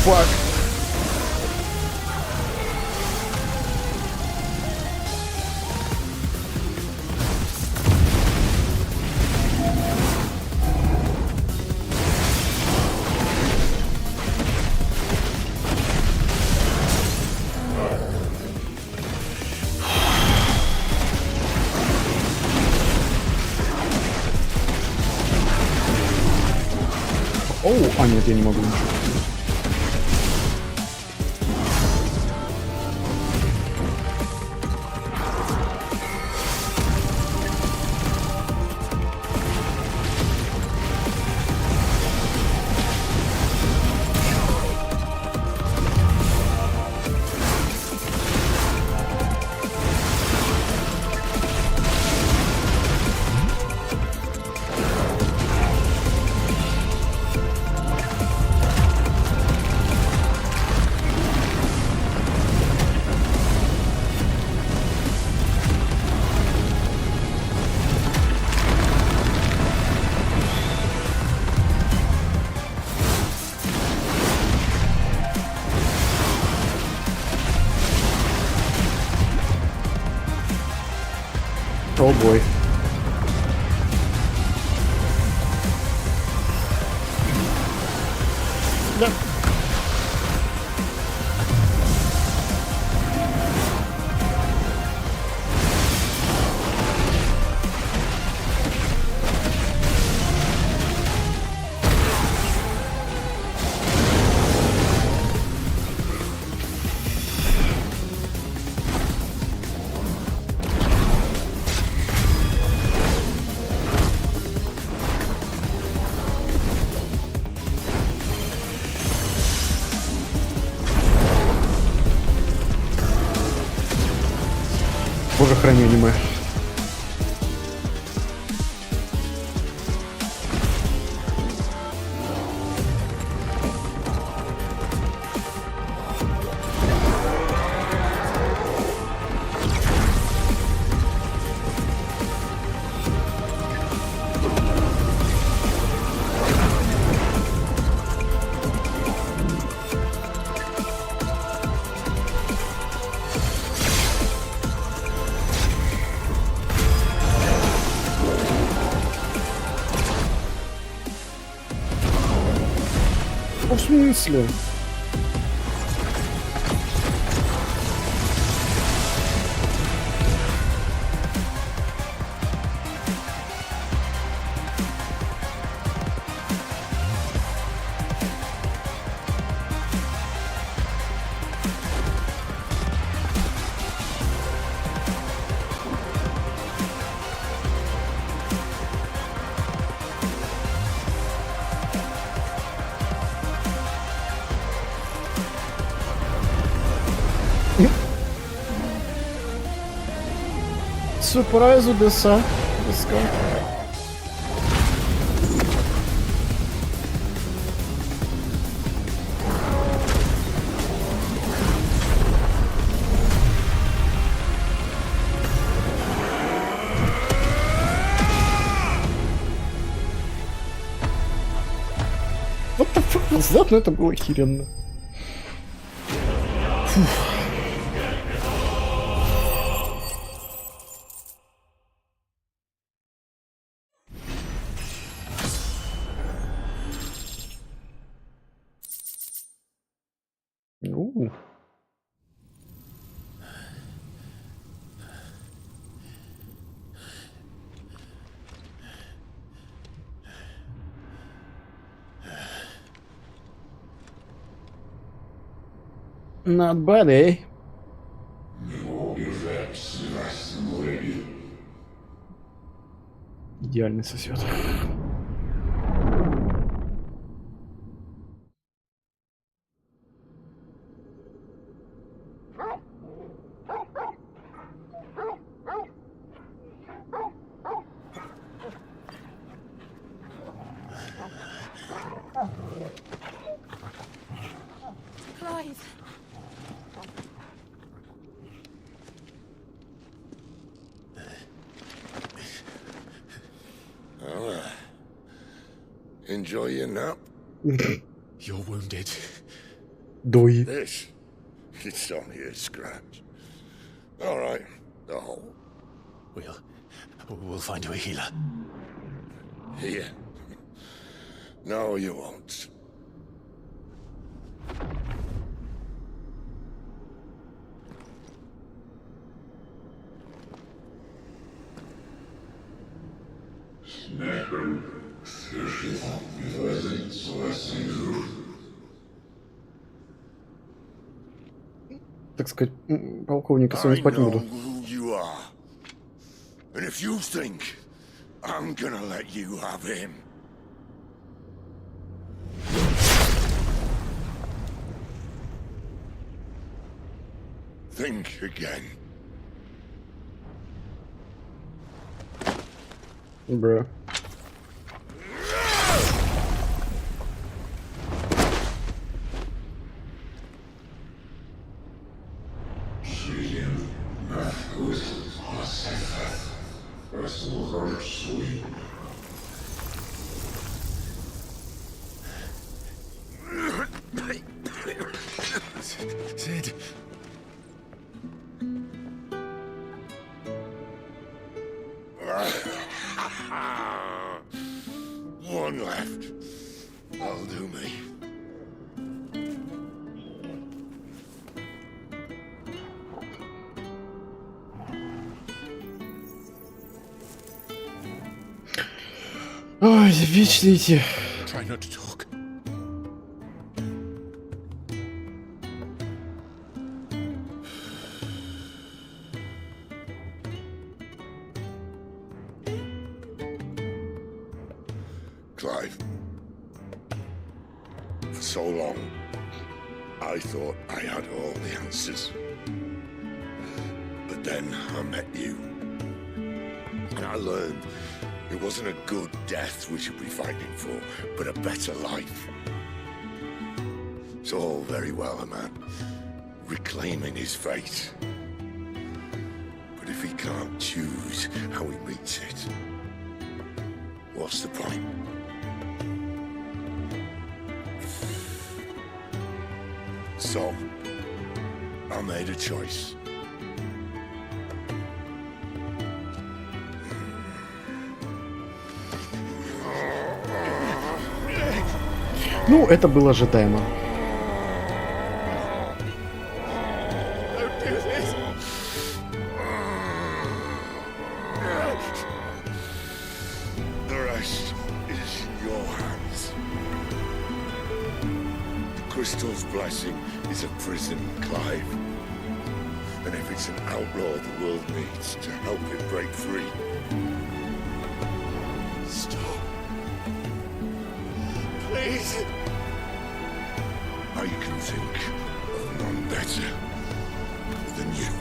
Fuck. Оу, а нет, я не могу ничего. Oh boy. Да. Боже, храни аниме. В смысле? Surprise dessa cara. Внезапно это было охеренно. Фух. Not bad, eh? Идеальный сосед. Clive. Well, enjoy your nap. You're wounded. Doi. This, it's only a scratch. All right, the hole. We'll find you a healer. Here. No, you won't. Так сказать, полковника с вами спать не буду. Who you are. And if you think I'm gonna let you have him. Think again. Bro. Sid. One left. That'll do me. Ой, вечно эти. Try not to talk. Clive. For so long, I thought I had all the answers. But then I met you. And I learned it wasn't a good death we should be fighting for, but a better life. It's all very well, a man reclaiming his fate. But if he can't choose how he meets it, what's the point? So, I made a choice. Ну, это было ожидаемо. The rest is in your hands. The crystal's blessing is a prison, Clive. And if it's an outlaw the world needs to help it break free. Stop. Please. I can think of none better than you.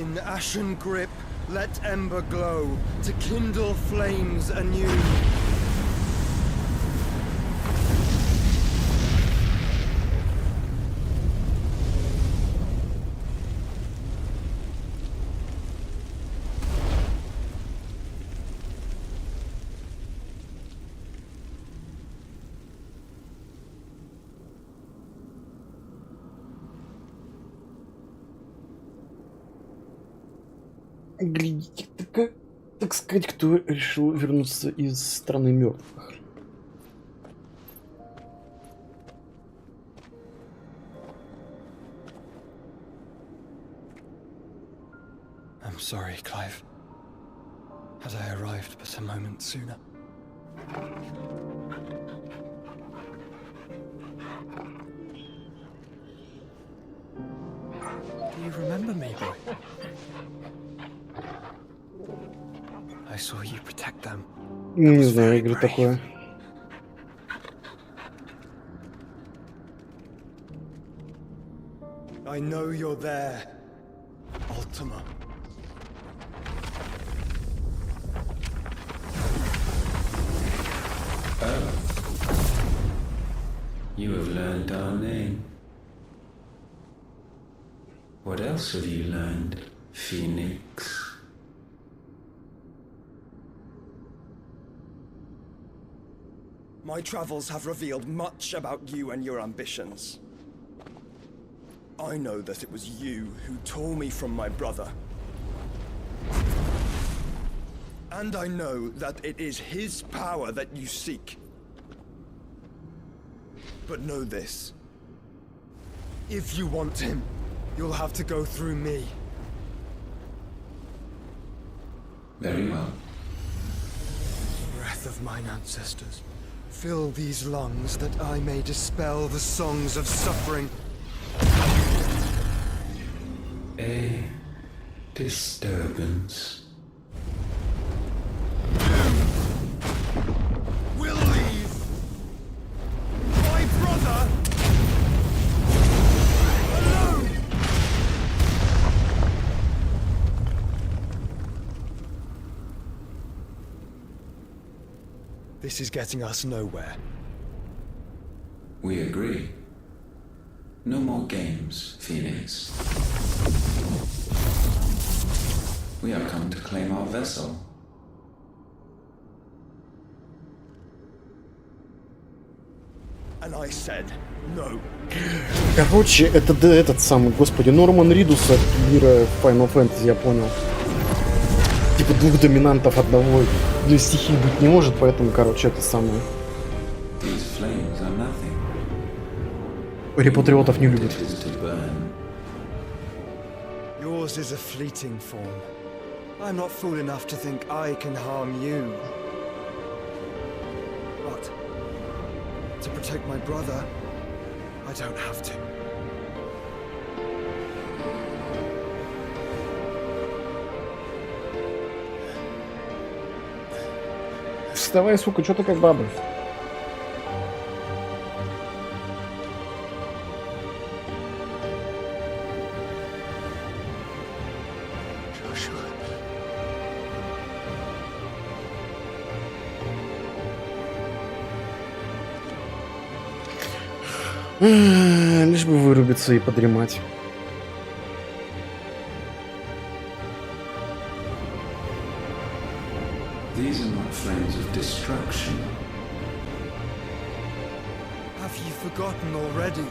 In ashen grip, let ember glow, to kindle flames anew. Глядите, так сказать, кто решил вернуться из страны мертвых. I'm sorry, Clive. Had I arrived but a moment sooner. Do you remember me, boy? I saw you protect them. Не знаю, игры такое. I know you're there, Ultima. You have learned our name. What else have you learned, Phoenix? My travels have revealed much about you and your ambitions. I know that it was you who tore me from my brother. And I know that it is his power that you seek. But know this. If you want him, you'll have to go through me. Very well. Breath of mine ancestors, fill these lungs that I may dispel the songs of suffering. A disturbance. We'll leave. My brother alone. This is getting us nowhere. We agree. No more games, Phoenix. We have come to claim our vessel. And I said no. Короче, это да, этот самый, господи, Норман Ридус от мира Final Fantasy, я понял. Типа двух доминантов одного для стихий быть не может, поэтому, короче, это самое. Репатриотов не любят. Yours is a fleeting form. I'm not fool enough to think I can harm you. But to protect my brother, I don't have to. Вставай, сука, что ты как баба? Лишь бы вырубиться и подремать. These are not flames of destruction. Have you forgotten already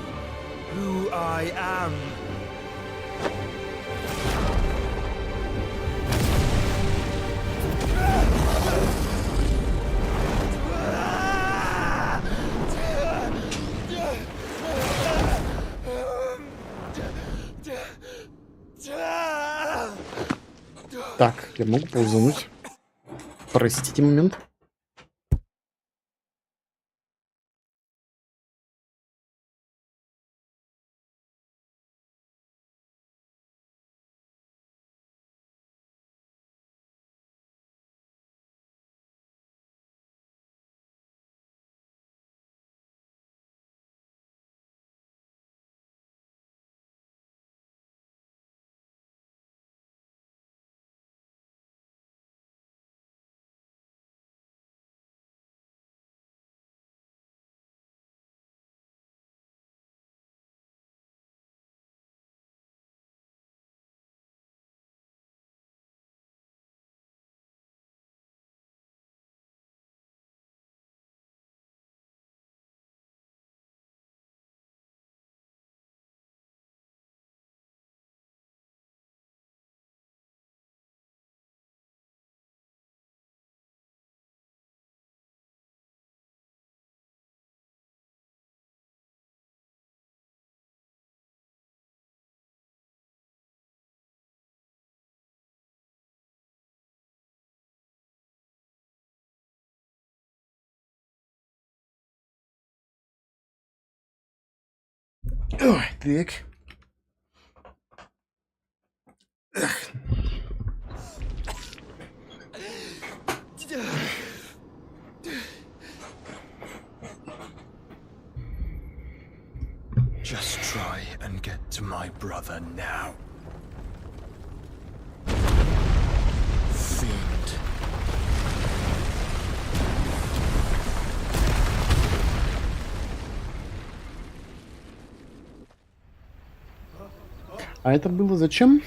who I am? Так, я могу ползануть. Простите момент. Ой, так. Эх. Just try and get to my brother now. Fiend. А это было зачем?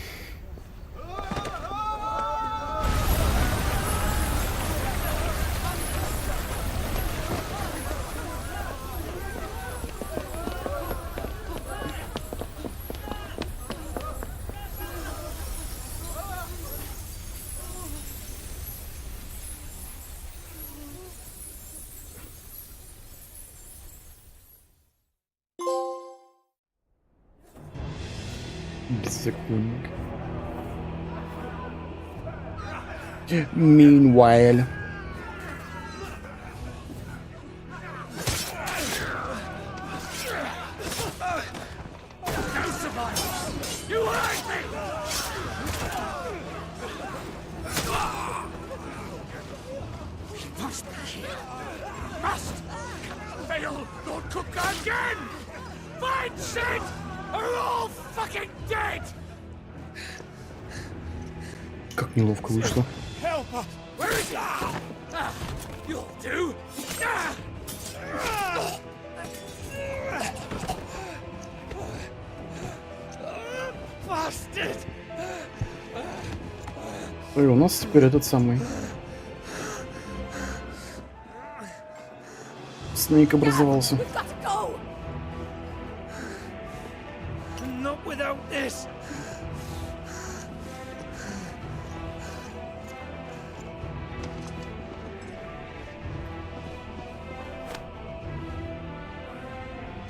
Безаконник. Meanwhile. You hurt me! Must be here. Must! Fail, Lord Cook again! Find Sid! Or we're all fucking dead! Как неловко вышло. Help us! Where is he? You'll do! Bastard! И у нас теперь этот самый Снейк образовался. Not without this!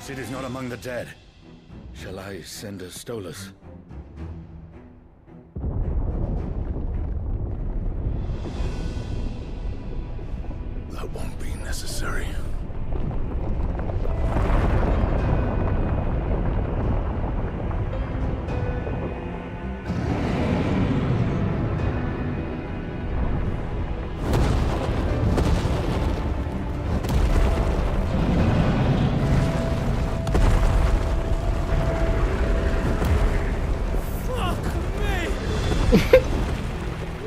Sid is not among the dead. Shall I send a Stolas? That won't be necessary.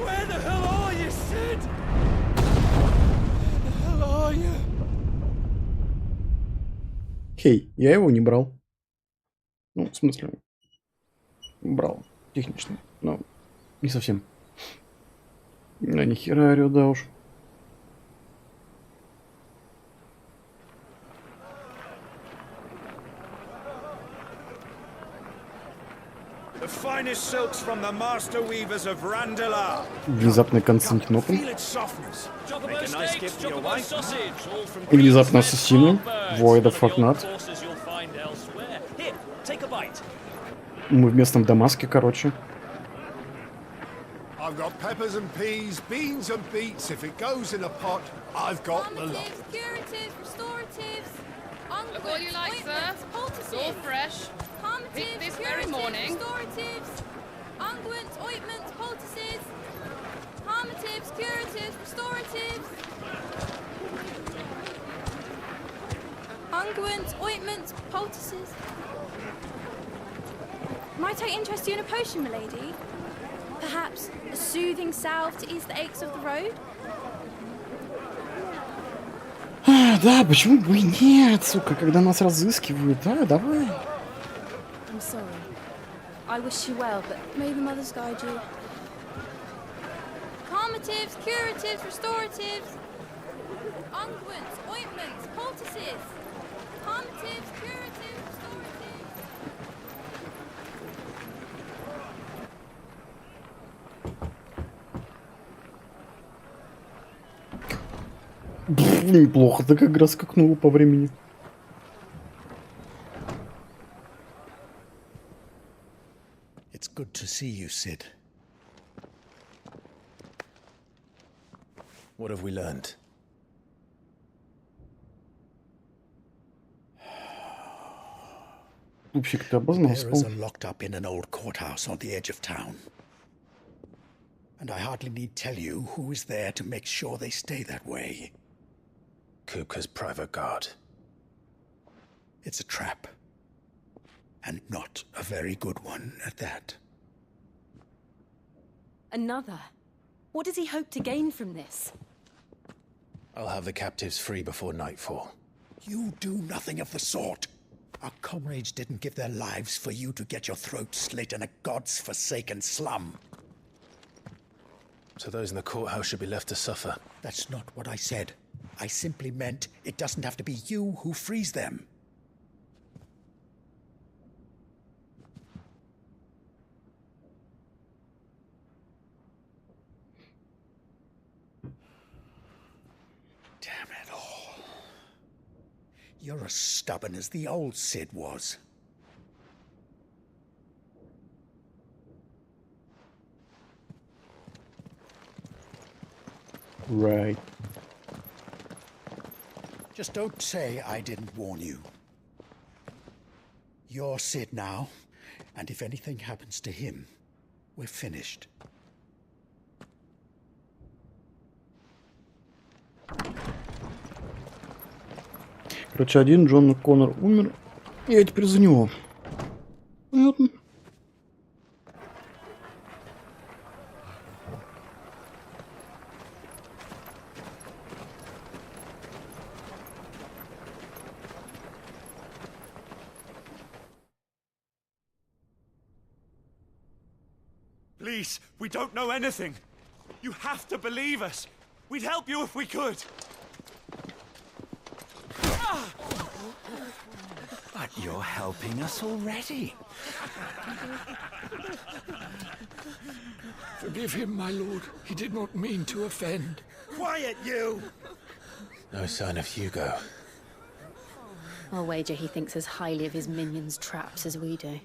Where the hell are you, Sid? Where the hell are you? Хей, я его не брал. Ну, в смысле, брал технично, но не совсем. Да нихера орёт, да уж. The finest silks from the master weavers of Randala. Внезапно Константинополь. Feel its softness. Make a nice gift for your wife. Внезапно ассасины. Why the fuck not? Мы в местном Дамаске, короче. I've got peppers and peas, beans and beets. If it goes in a pot, I've got the lot. Curatives, restoratives, look what you like, sir. It's all fresh. Picked this very morning. Restoratives, unguents, ointments, poultices, harmatives, curatives, restoratives, unguents, ointments, poultices. Might I interest you in a potion, milady? Perhaps a soothing salve to ease the aches of the road? Да, почему бы и нет, сука, когда нас разыскивают, да, давай. I'm sorry. I wish you well, but may the mothers guide you. Calmatives, curatives, restoratives, unguents, ointments, poultices. Calmatives, curatives, restoratives. Неплохо, ты как раз скакнула по времени. It's good to see you, Sid. What have we learned? Пупсик, ты обознался. Bearers are locked up in an old courthouse on the edge of town. And I hardly need tell you who is there to make sure they stay that way. Kupka's private guard. It's a trap. And not a very good one at that. Another? What does he hope to gain from this? I'll have the captives free before nightfall. You do nothing of the sort. Our comrades didn't give their lives for you to get your throat slit in a god's-forsaken slum. So those in the courthouse should be left to suffer. That's not what I said. I simply meant it doesn't have to be you who frees them. Damn it all. You're as stubborn as the old Sid was. Right. Just don't say I didn't warn you. You're Sid now, and if anything happens to him, we're finished. Короче, один Джон Коннор умер, я теперь за него. Понятно. Please, we don't know anything. You have to believe us. We'd help you if we could. But you're helping us already. Forgive him, my lord. He did not mean to offend. Quiet, you! No sign of Hugo. I'll wager he thinks as highly of his minions' traps as we do.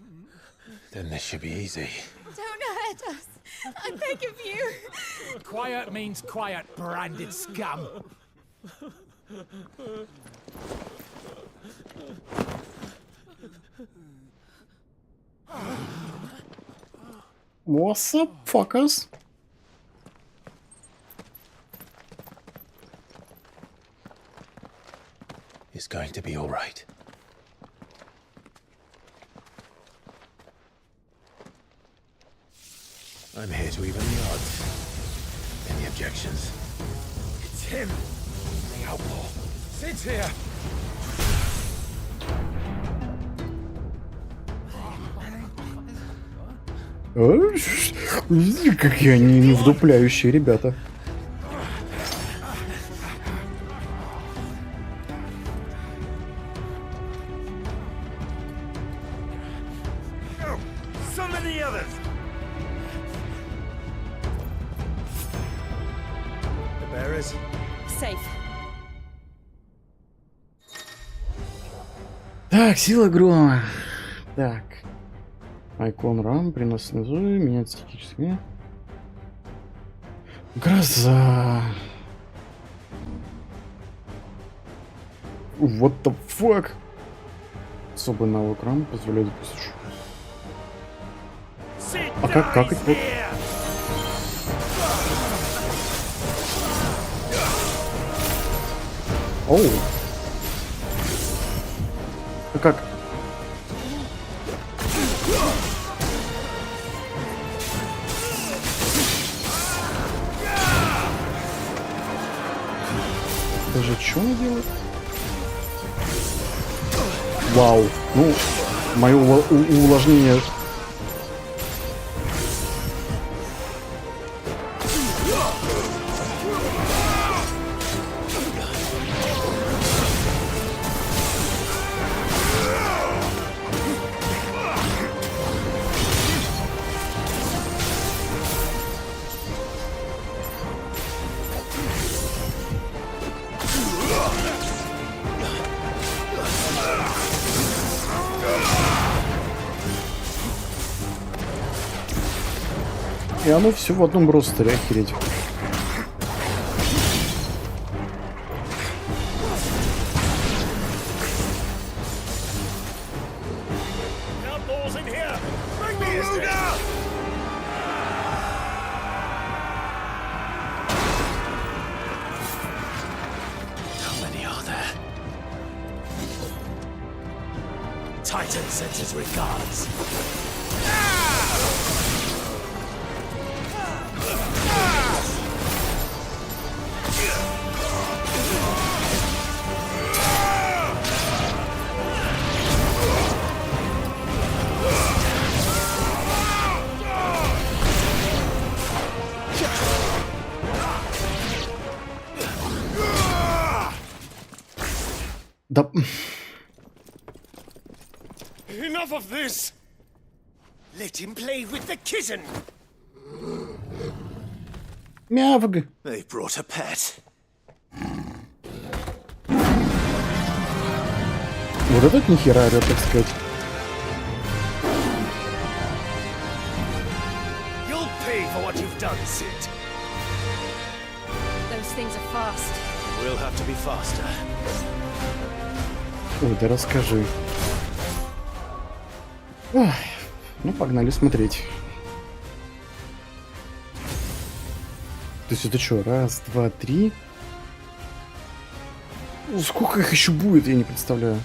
Then this should be easy. Don't hurt us. I beg of you. Quiet means quiet, branded scum. What's up, fuckers? It's going to be all right. I'm here to even the odds. Any objections? It's him, the outlaw. Sid's here. Видите, какие они не вдупляющие ребята. Так, сила грома. Так. Айкон рам, приносит зои, меняет статически. Гроза. What the fuck? Особый навык рам позволяет запустить. А как это вот? Оу. А как? Даже что он делает? Вау. Ну, мое увлажнение. И оно все в одном ростере, охереть. Titan sends his regards. Да... Enough of this! Let him play with the kitten! Мявг. They brought a pet. Вот этот нихера орёт, так сказать. You'll pay for what you've done, Sid. Those things are fast. We'll have to be faster. Ой, да расскажи. Ой, ну, погнали смотреть. То есть это что, раз, два, три? Ну, сколько их еще будет, я не представляю.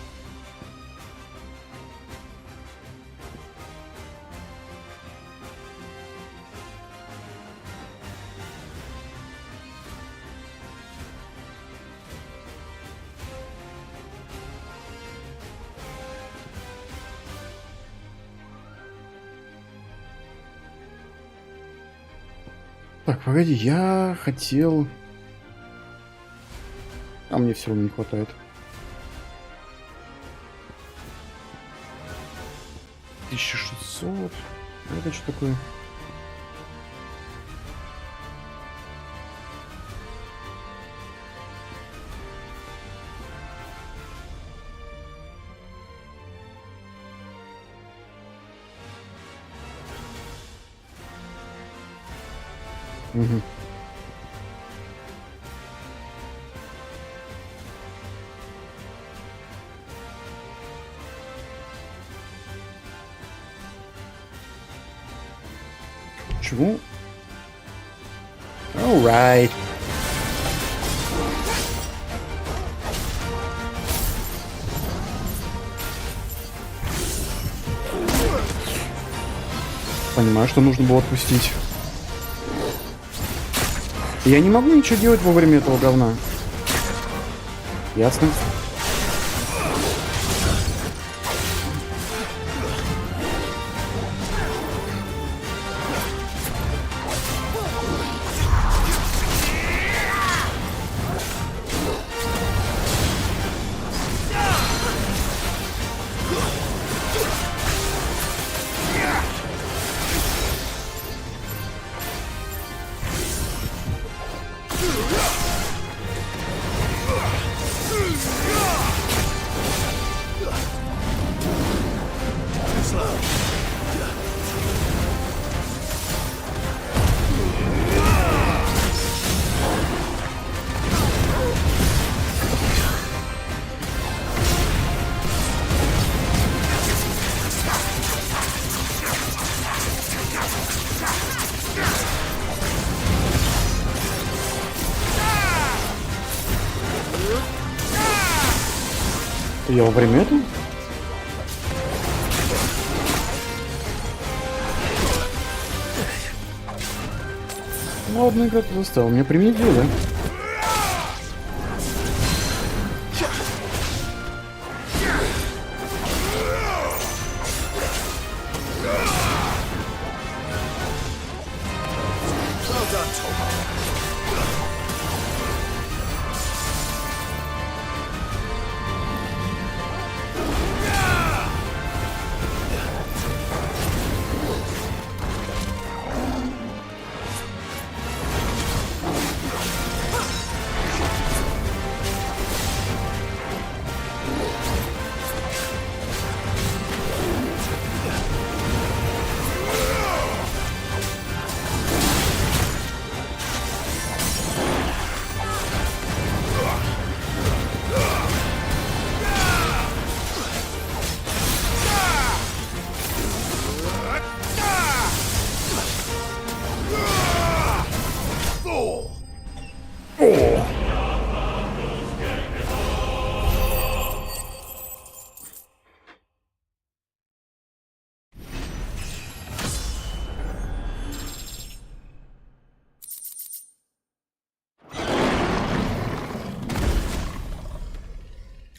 Так, погоди, я хотел... А мне все равно не хватает. — 1600. А это что такое? Угу. Чего? Alright. Понимаю, что нужно было отпустить. Я не могу ничего делать во время этого говна. Ясно. Я во время этого? Ну, одну игру ты заставил меня применить дело, да?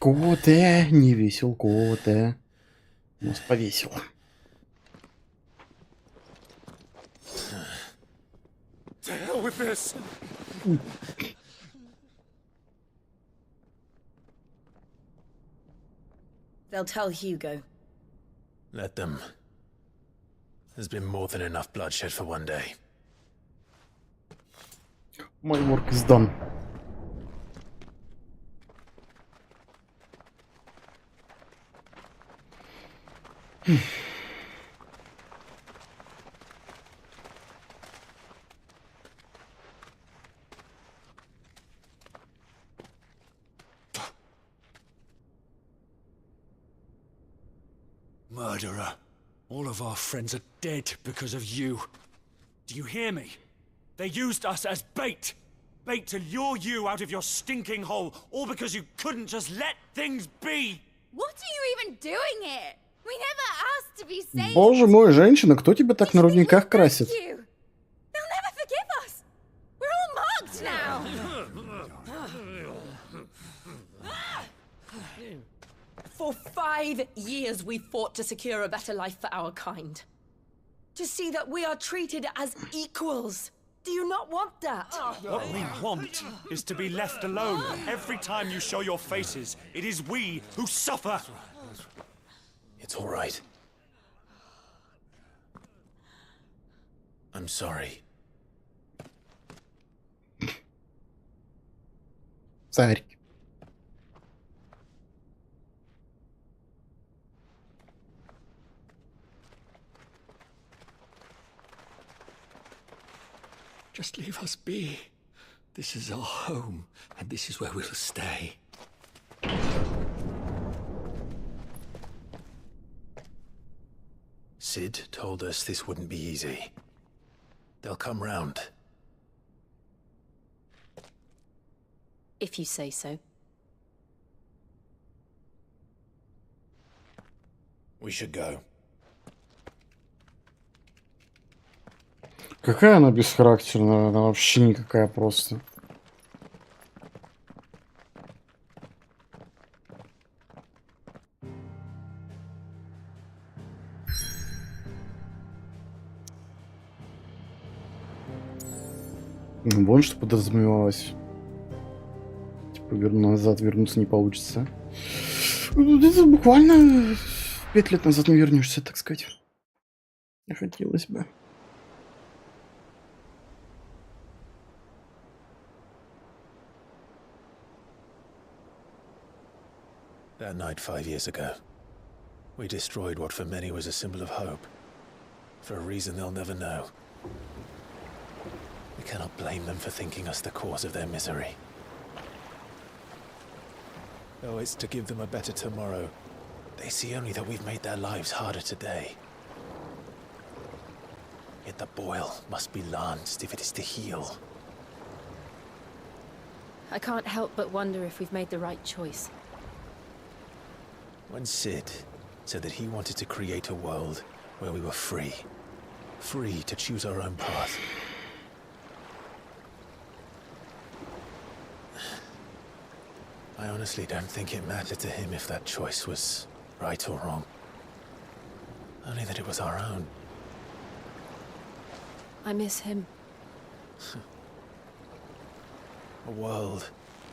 Коте, не весел, коте. Нас повесил. To hell with this! They'll tell Hugo. Let them. There's been more than enough bloodshed for one day. My work is done. Murderer. All of our friends are dead because of you. Do you hear me? They used us as bait. Bait to lure you out of your stinking hole, all because you couldn't just let things be. What are you even doing here? We never asked to be saved. Боже мой, женщина, кто тебя так на рудниках красит? You. They'll never forgive us. We're all marked now. For 5 years we fought to secure a better life for our kind. To see that we are treated as equals. Do you not want that? What we want is to be left alone. Every time you show your faces, it is we who suffer. It's all right. I'm sorry. Царь. Just leave us be. This is our home, and this is where we'll stay. Sid told us this wouldn't be easy. They'll come round. If you say so. We should go. Какая она бесхарактерная, она вообще никакая просто. Вон что подразумевалось. Типа назад вернуться не получится. Это буквально 5 лет назад не вернешься, так сказать. Хотелось бы. That night 5 years ago, we destroyed what for many was a symbol of hope. For a reason they'll never know. We cannot blame them for thinking us the cause of their misery. Though it's to give them a better tomorrow, they see only that we've made their lives harder today. Yet the boil must be lanced if it is to heal. I can't help but wonder if we've made the right choice. When Sid said that he wanted to create a world where we were free. Free to choose our own path. I honestly don't think it mattered to him if that choice was right or wrong. Only that it was our own. I miss him. A world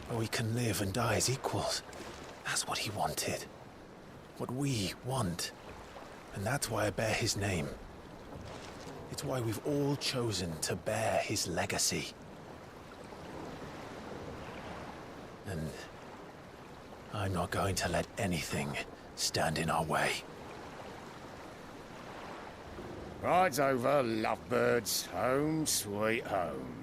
where we can live and die as equals. That's what he wanted. What we want. And that's why I bear his name. It's why we've all chosen to bear his legacy. And I'm not going to let anything stand in our way. Ride's over, lovebirds. Home sweet home.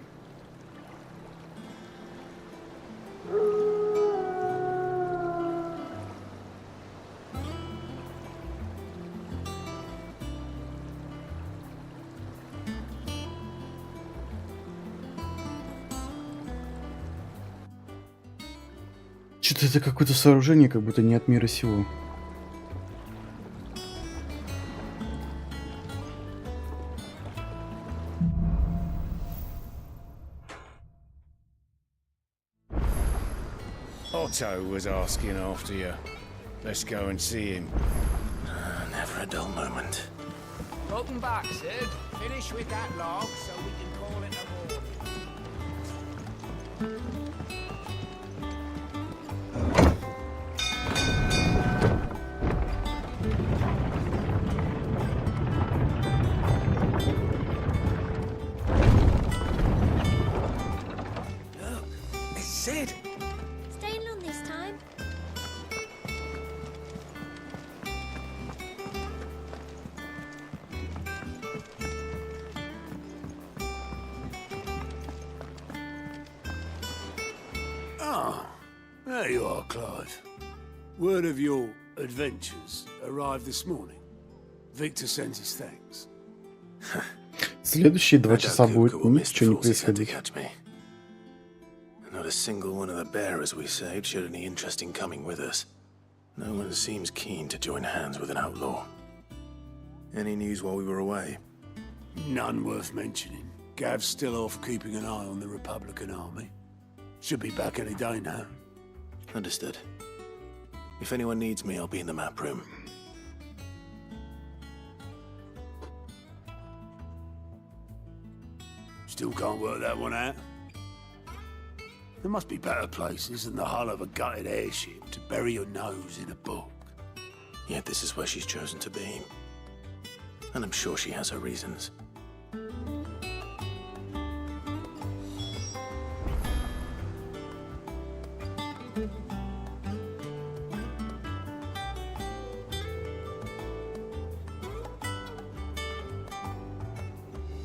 Что-то это какое-то сооружение, как будто не от мира сего. Otto was asking after you. Let's go and see him. Never a dull moment. Welcome back, Sid. Finish with that log so we can call it a morning. Look, it's Sid. Staying long this time? Ah, there you are, Clive. Word of your adventures arrived this morning. Victor sends his thanks. Следующие 2 часа будет ничего не происходить. Not a single one of the bearers we saved showed any interest in coming with us. No one seems keen to join hands with an outlaw. Any news while we were away? None worth mentioning. Gav's still off keeping an eye on the Republican army. Should be back any day now. Understood. If anyone needs me, I'll be in the map room. Still can't work that one out. There must be better places than the hull of a gutted airship to bury your nose in a book. Yet this is where she's chosen to be. And I'm sure she has her reasons.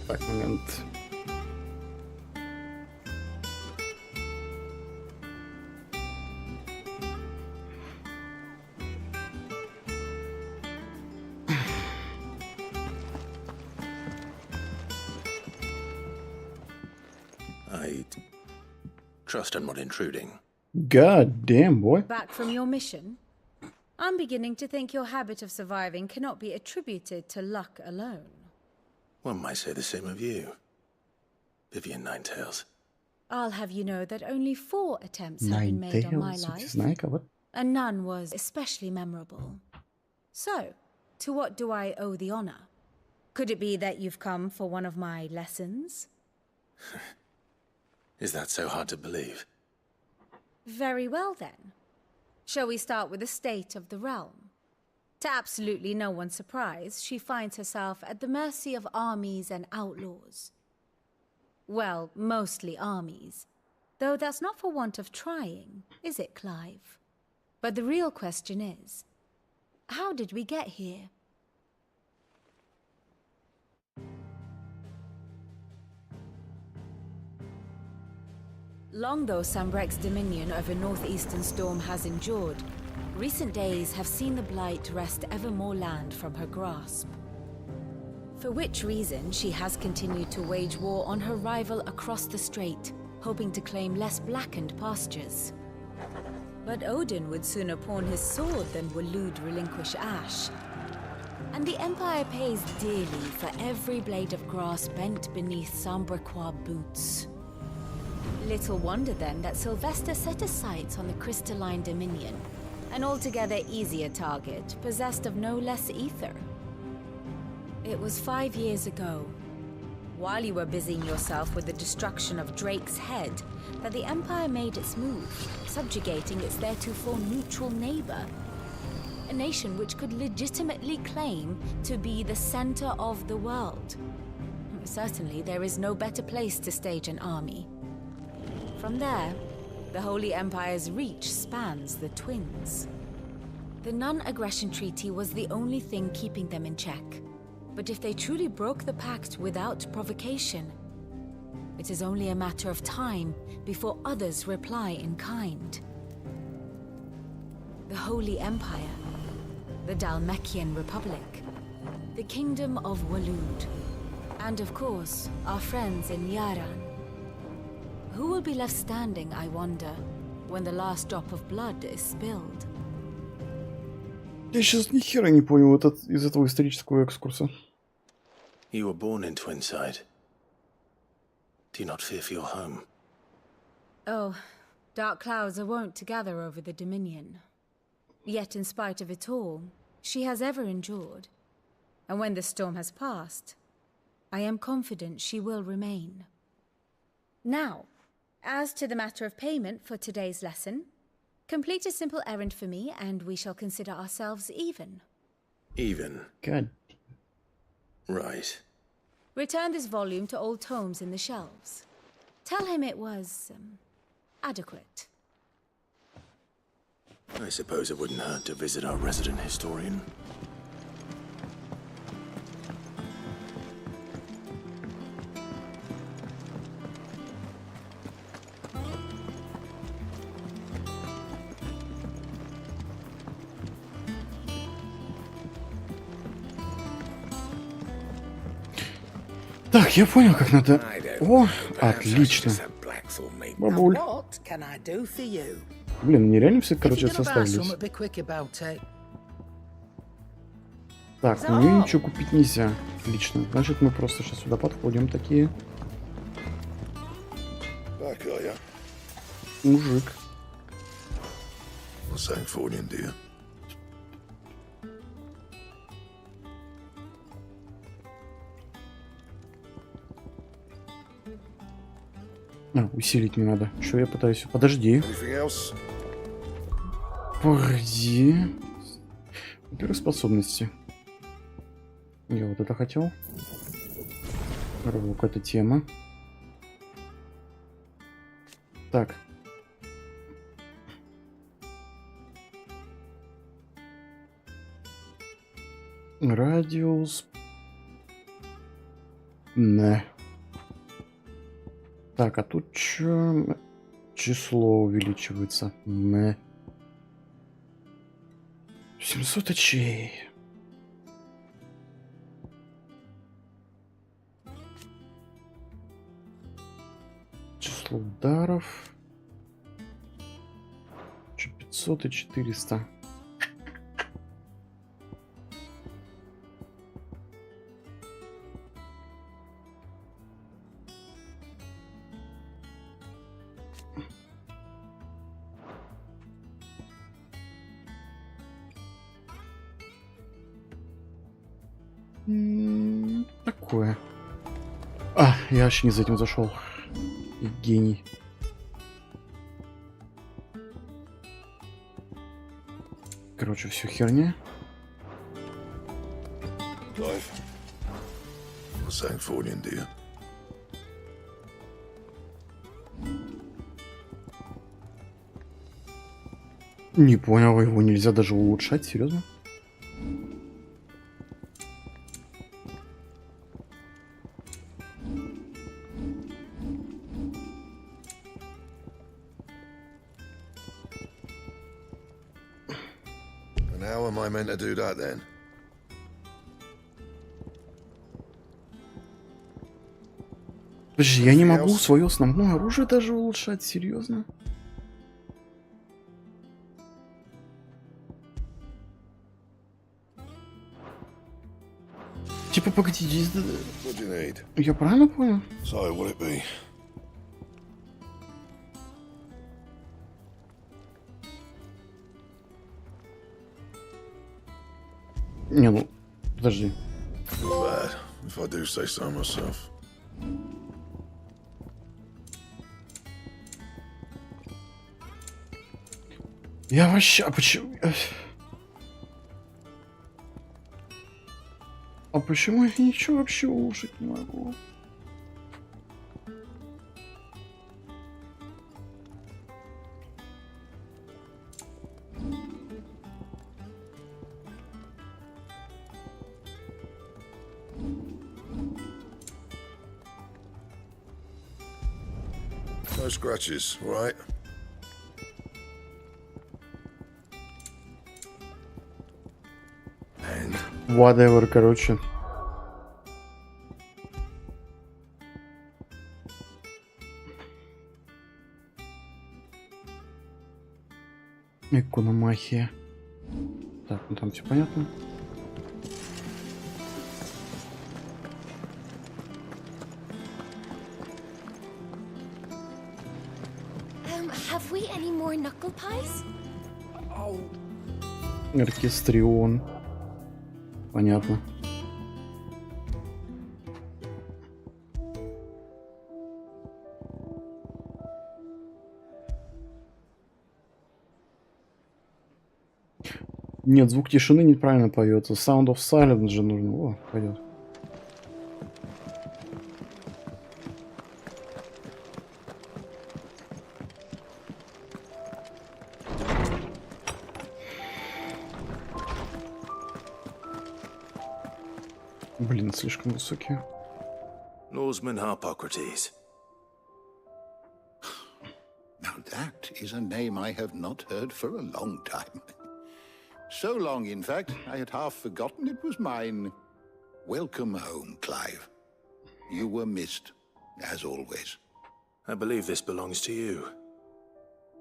Так, момент. I trust I'm not intruding. God damn, boy. Back from your mission? I'm beginning to think your habit of surviving cannot be attributed to luck alone. One might say the same of you, Vivian Ninetails. I'll have you know that only 4 attempts have been made on my life, and none was especially memorable. So, to what do I owe the honor? Could it be that you've come for one of my lessons? Is that so hard to believe? Very well then. Shall we start with the state of the realm? To absolutely no one's surprise, she finds herself at the mercy of armies and outlaws. Well, mostly armies. Though that's not for want of trying, is it, Clive? But the real question is, how did we get here? Long though Sambrek's dominion over northeastern Storm has endured, recent days have seen the Blight wrest ever more land from her grasp. For which reason she has continued to wage war on her rival across the strait, hoping to claim less blackened pastures. But Odin would sooner pawn his sword than Waloed relinquish Ash. And the Empire pays dearly for every blade of grass bent beneath Sambrequois boots. Little wonder then that Sylvester set his sights on the crystalline dominion, an altogether easier target, possessed of no less ether. It was 5 years ago, while you were busying yourself with the destruction of Drake's head, that the Empire made its move, subjugating its theretofore neutral neighbor. A nation which could legitimately claim to be the center of the world. Certainly, there is no better place to stage an army. From there, the Holy Empire's reach spans the Twins. The non-aggression treaty was the only thing keeping them in check. But if they truly broke the pact without provocation, it is only a matter of time before others reply in kind. The Holy Empire, the Dhalmekian Republic, the Kingdom of Waloed, and of course, our friends in Yaran. Who will be left standing, I wonder, when the last drop of blood is spilled? Я сейчас ни хера не понял из этого исторического экскурса. You were born in Twinside. Do you not fear for your home? Oh, Dark clouds are wont to gather over the Dominion. Yet in spite of it all, she has ever endured. And when the storm has passed, I am confident she will remain. Now, as to the matter of payment for today's lesson, complete a simple errand for me and we shall consider ourselves even. Even? God. Right. Return this volume to old tomes in the shelves. Tell him it was, adequate. I suppose it wouldn't hurt to visit our resident historian. Так, я понял, как надо... О, отлично. Бабуль. Блин, мне реально все, короче, составились. Так, мне ничего купить нельзя. Отлично. Значит, мы просто сейчас сюда подходим такие. Мужик. Усилить не надо. Что я пытаюсь? Подожди. Погоди. Во-первых, способности. Я вот это хотел. Рывок, это тема. Так. Радиус. Не. Так, а тут что? Число увеличивается. Не. 700 очей. Число ударов. 500 и 400. Такое. А, я аж не за этим зашел. Гений. Короче, все херня. Не понял, его нельзя даже улучшать, серьезно? How am I meant to do that then? Подожди, я не могу свое основное оружие даже улучшать, серьезно? Типа, погоди, я правильно понял? So, will it be? Не, ну, подожди. Bad, if I do say so myself. Я вообще... А почему... А почему я ничего вообще улучшить не могу? No scratches, right? Whatever, короче. Икономахия. Так, ну там все понятно. Have we any more knuckle pies? Оркестрион. Понятно. Нет, звук тишины неправильно поется. Sound of Silence же нужно. О, пойдет. Блин, слишком высокие. Norseman Harpocrates. Now that is a name I have not heard for a long time. So long, in fact, I had half forgotten it was mine. Welcome home, Clive. You were missed, as always. I believe this belongs to you.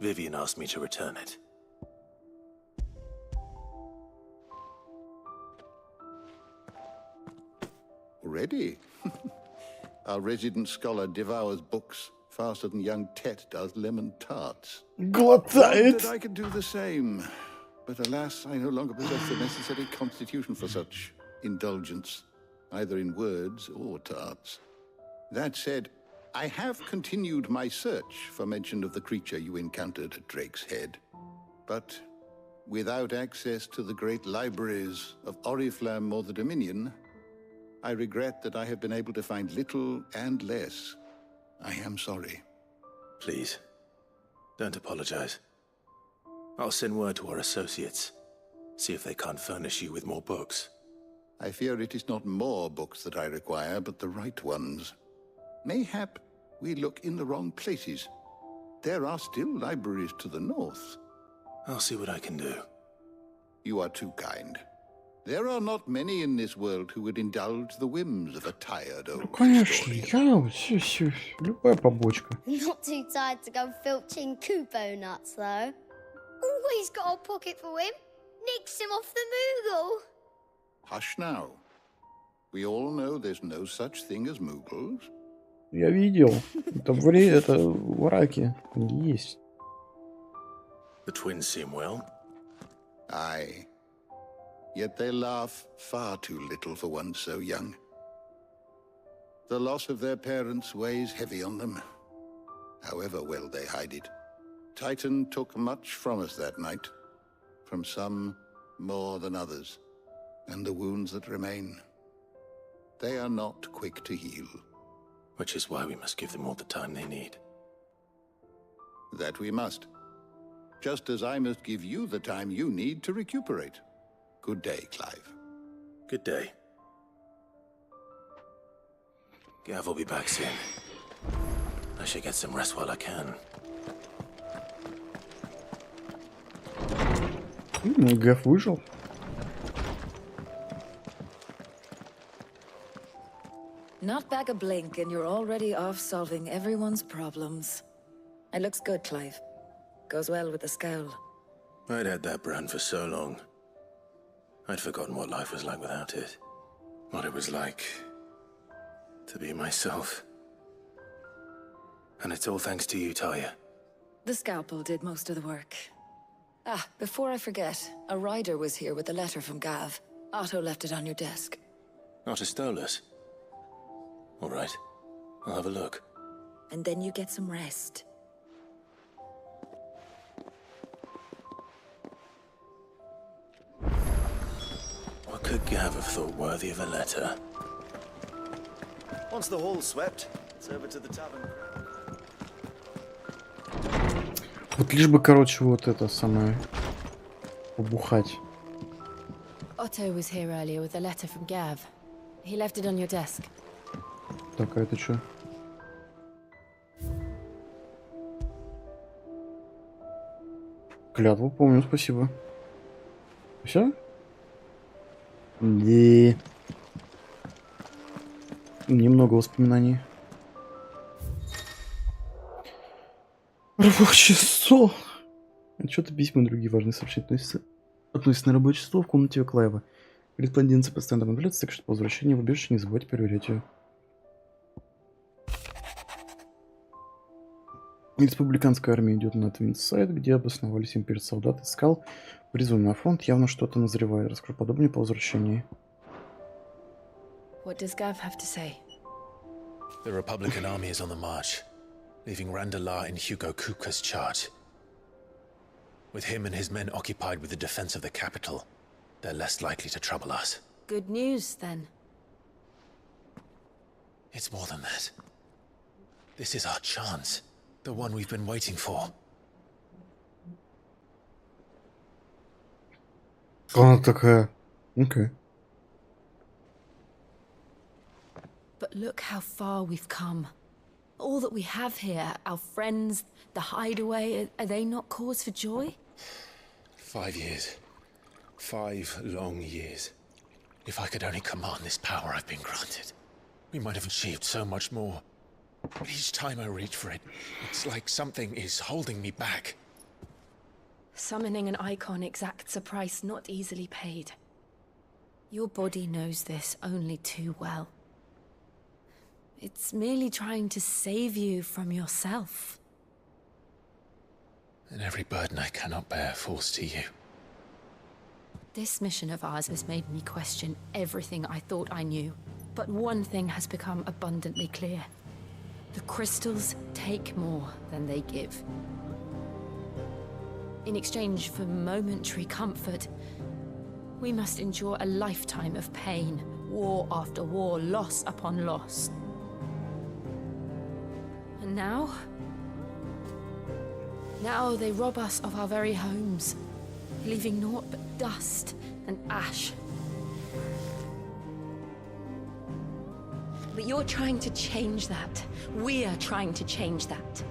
Vivian asked me to return it. Already? Our resident scholar devours books faster than young Tet does lemon tarts. Глотает! That I could do the same. But alas, I no longer possess the necessary constitution for such indulgence, either in words or tarts. That said, I have continued my search for mention of the creature you encountered at Drake's Head. But without access to the great libraries of Oriflamme or the Dominion, I regret that I have been able to find little and less. I am sorry. Please, don't apologize. I'll send word to our associates. See if they can't furnish you with more books. I fear it is not more books that I require, but the right ones. Mayhap we look in the wrong places. There are still libraries to the north. I'll see what I can do. You are too kind. There are not many in this world who would indulge the whims of a tired old Конечно, я любая побочка. Not too tired to go filching Kupo nuts, though. Always got a pocket for him. Nicks him off the Moogle. Hush now. We all know there's no such thing as Moogles. Я видел. Это враки. Они есть. The twins seem well. Aye. Yet they laugh far too little for one so young. The loss of their parents weighs heavy on them, however well they hide it. Titan took much from us that night, from some more than others, and the wounds that remain, they are not quick to heal. Which is why we must give them all the time they need. That we must. Just as I must give you the time you need to recuperate. Good day, Clive. Good day. Gav will be back soon. I should get some rest while I can. Гав выжил. Not back a blink and you're already off solving everyone's problems. It looks good, Clive. Goes well with the scowl. I'd had that brand for so long. I'd forgotten what life was like without it. What it was like to be myself. And it's all thanks to you, Talia. The scalpel did most of the work. Ah, before I forget, a rider was here with a letter from Gav. Otto left it on your desk. Otto stole us. All right, I'll have a look. And then you get some rest. What could Gav have thought worthy of a letter? Once the hall's swept, it's over to the tavern. Вот лишь бы, короче, вот это самое побухать. Otto was here earlier with a letter from Gav. He left it on your desk. Так, а это что? Клятву помню, спасибо. Все? Да. Немного воспоминаний. Рабочий стол. Отчеты, письма и другие важные сообщения относятся на рабочий стол в комнате у Клайва. Корреспонденция постоянно обновляется, так что по возвращении в убежище не забывайте проверять ее. Республиканская армия идет на Твинсайд, где обосновались имперские солдаты скал, призван на фронт, явно что-то назревая. Расскажу подробнее по возвращении. What does Gav have to say? The Republican army is on the march, leaving Randalar in Hugo Kuka's charge. With him and his men occupied with the defense of the capital, they're less likely to trouble us. Good news, then. It's more than that. This is our chance. The one we've been waiting for. Она такая... Okay. But look how far we've come. All that we have here, our friends, the hideaway, are they not cause for joy? 5 years. 5 long years. If I could only command this power I've been granted, we might have achieved so much more. But each time I reach for it, it's like something is holding me back. Summoning an icon exacts a price not easily paid. Your body knows this only too well. It's merely trying to save you from yourself. And every burden I cannot bear falls to you. This mission of ours has made me question everything I thought I knew. But one thing has become abundantly clear. The crystals take more than they give. In exchange for momentary comfort, we must endure a lifetime of pain, war after war, loss upon loss. And now they rob us of our very homes, leaving naught but dust and ash. But you're trying to change that. We're trying to change that.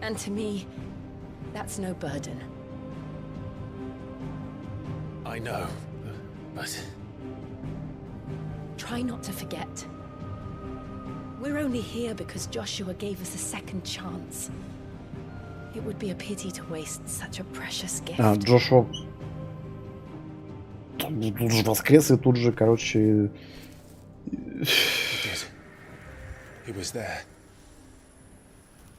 And to me, that's no burden. I know, but... Try not to forget. We're only here because Joshua gave us a second chance. It would be a pity to waste such a precious gift. Джошуа тут же воскрес и тут же, короче... He was there.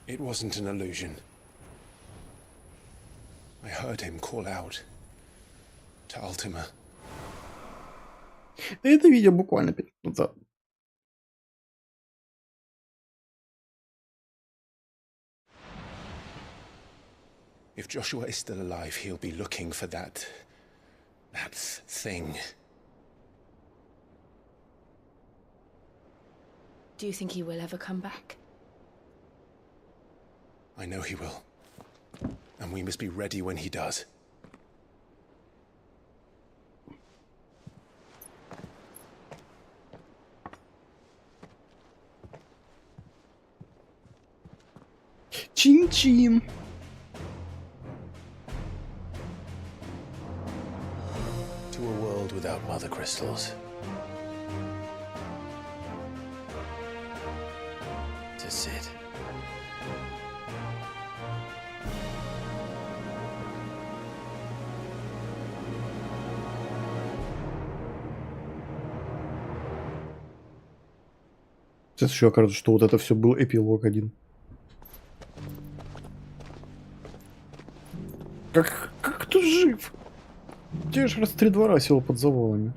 It wasn't an illusion. I heard him call out to Ultima. Это видео буквально 5 минут назад. If Joshua is still alive, he'll be looking for that thing. Do you think he will ever come back? I know he will. And we must be ready when he does. Чин-чин. To a world without mother crystals. To Sid. Сейчас еще окажется, что вот это все был эпилог один. Как кто жив? Где же раз 3 двора сел под завалами?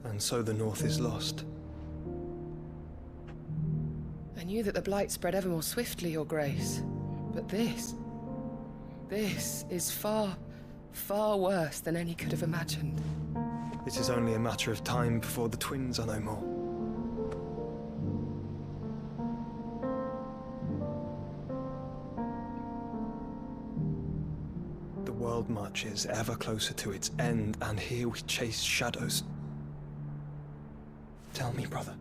And so the North is lost. I knew that the Blight spread ever more swiftly, Your Grace. But this is far, far worse than any could have imagined. It is only a matter of time before the twins are no more. The world marches ever closer to its end, and here we chase shadows. Tell me, brother,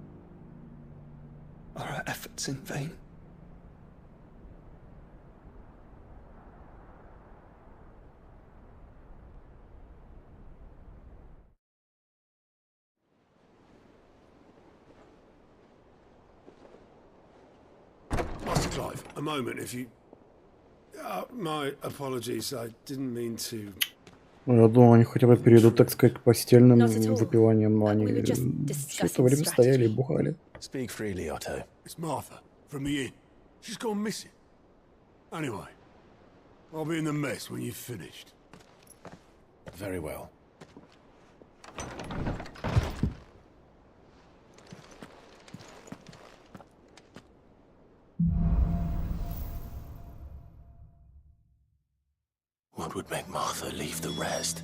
are our efforts in vain? Master Clive, a moment, if you... my apologies, I didn't mean to... Я думал, они хотя бы перейдут, так сказать, к постельным выпиваниям, но они все это время стояли и бухали. Speak freely, Otto. It's Martha, from the inn. She's gone missing. Anyway, I'll be in the mess when you've finished. Very well. What would make Martha leave the rest?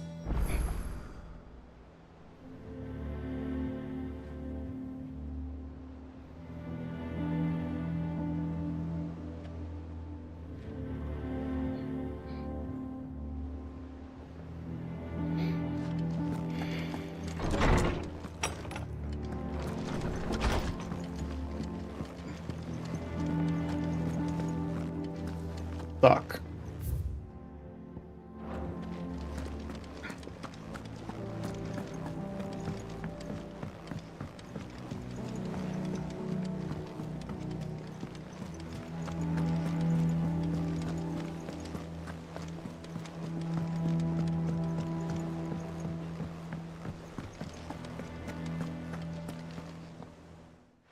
Так.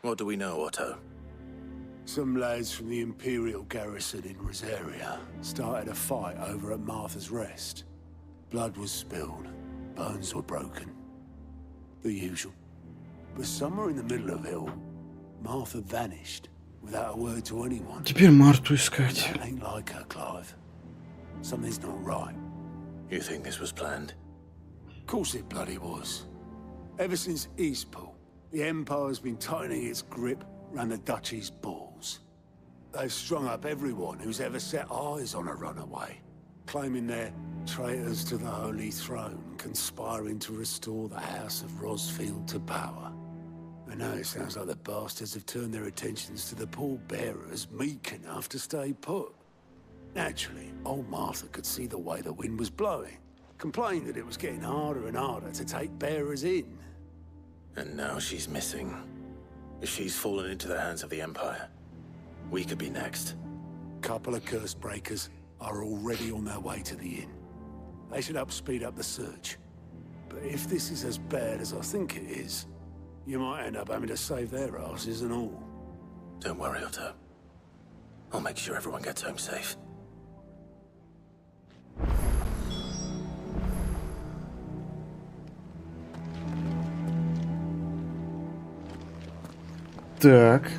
What do we know, Otto? Some lads from the Imperial garrison in Rosaria started a fight over at Martha's Rest. Blood was spilled, bones were broken. The usual. But somewhere in the middle of it all, Martha vanished without a word to anyone. Теперь Марту искать. That ain't like her, Clive. Something's not right. You think this was planned? Of course it bloody was. Ever since Eastpool, the Empire's been tightening its grip around the Duchy's balls. They've strung up everyone who's ever set eyes on a runaway, claiming they're traitors to the Holy Throne, conspiring to restore the House of Rosfield to power. And now it sounds like the bastards have turned their attentions to the pallbearers meek enough to stay put. Naturally, old Martha could see the way the wind was blowing, complained that it was getting harder and harder to take bearers in. And now she's missing. If she's fallen into the hands of the Empire, we could be next. Couple of curse breakers are already on their way to the inn. They should speed up the search. But if this is as bad as I think it is, you might end up having to save their asses and all. Don't worry, Otto. I'll make sure everyone gets home safe. Так.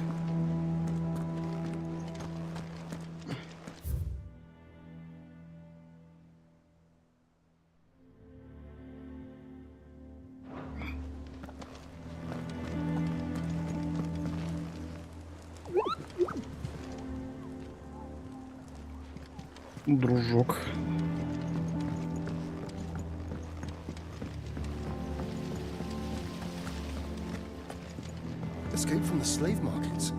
Дружок. Escape from the slave markets.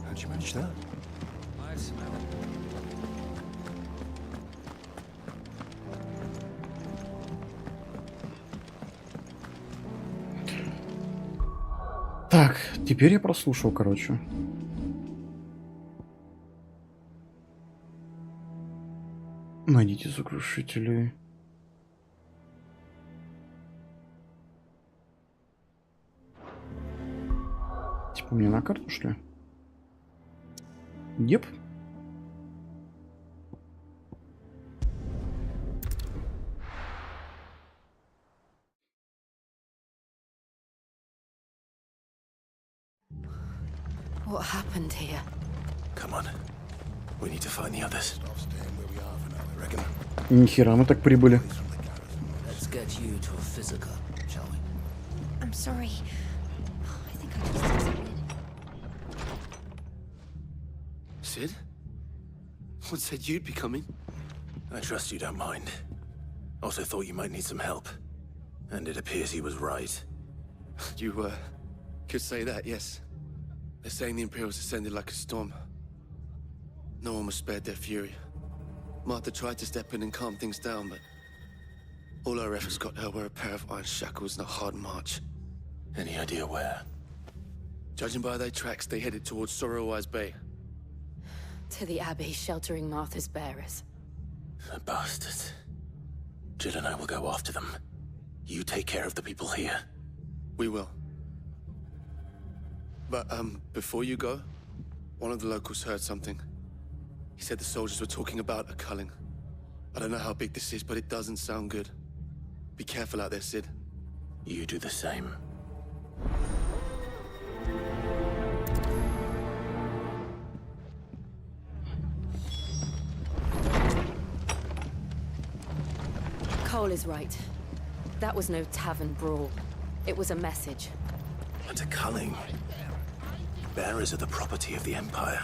How'd you manage that? I smell it. Так, теперь я прослушал, короче. Найдите сокрушителей. Типа мне на карту шли? Еп. What happened here? Come on. We need to find the others. Нихера мы так прибыли. Let's get you to a physical, shall we? I'm sorry. I think I just did something. Sid? What said you'd be coming? I trust you don't mind. Also thought you might need some help. And it appears he was right. You, could say that, yes. They're saying the Imperials ascended like a storm. No one was spared their fury. Martha tried to step in and calm things down, but all our efforts got her were a pair of iron shackles and a hard march. Any idea where? Judging by their tracks, they headed towards Sorrowwise Bay. To the Abbey sheltering Martha's bearers. The bastards. Jill and I will go after them. You take care of the people here. We will. But, before you go, one of the locals heard something. He said the soldiers were talking about a culling. I don't know how big this is, but it doesn't sound good. Be careful out there, Sid. You do the same. Cole is right. That was no tavern brawl. It was a message. And a culling. Bearers are the property of the Empire.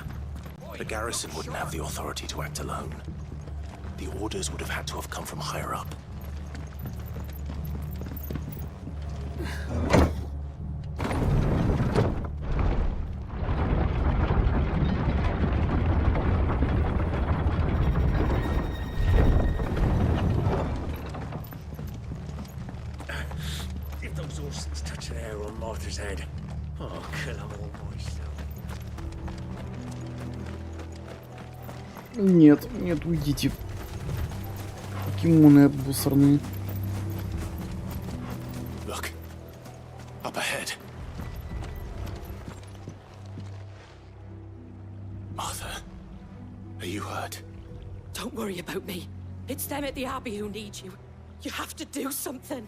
The garrison wouldn't have the authority to act alone. The orders would have had to have come from higher up. If those Orsons touch an arrow on Martha's head, I'll kill them all myself. Нет, нет, уйдите. Покемоны обусорные. Look. Up ahead. Martha, are you hurt? Don't worry about me. It's them at the Abbey who need you. You have to do something.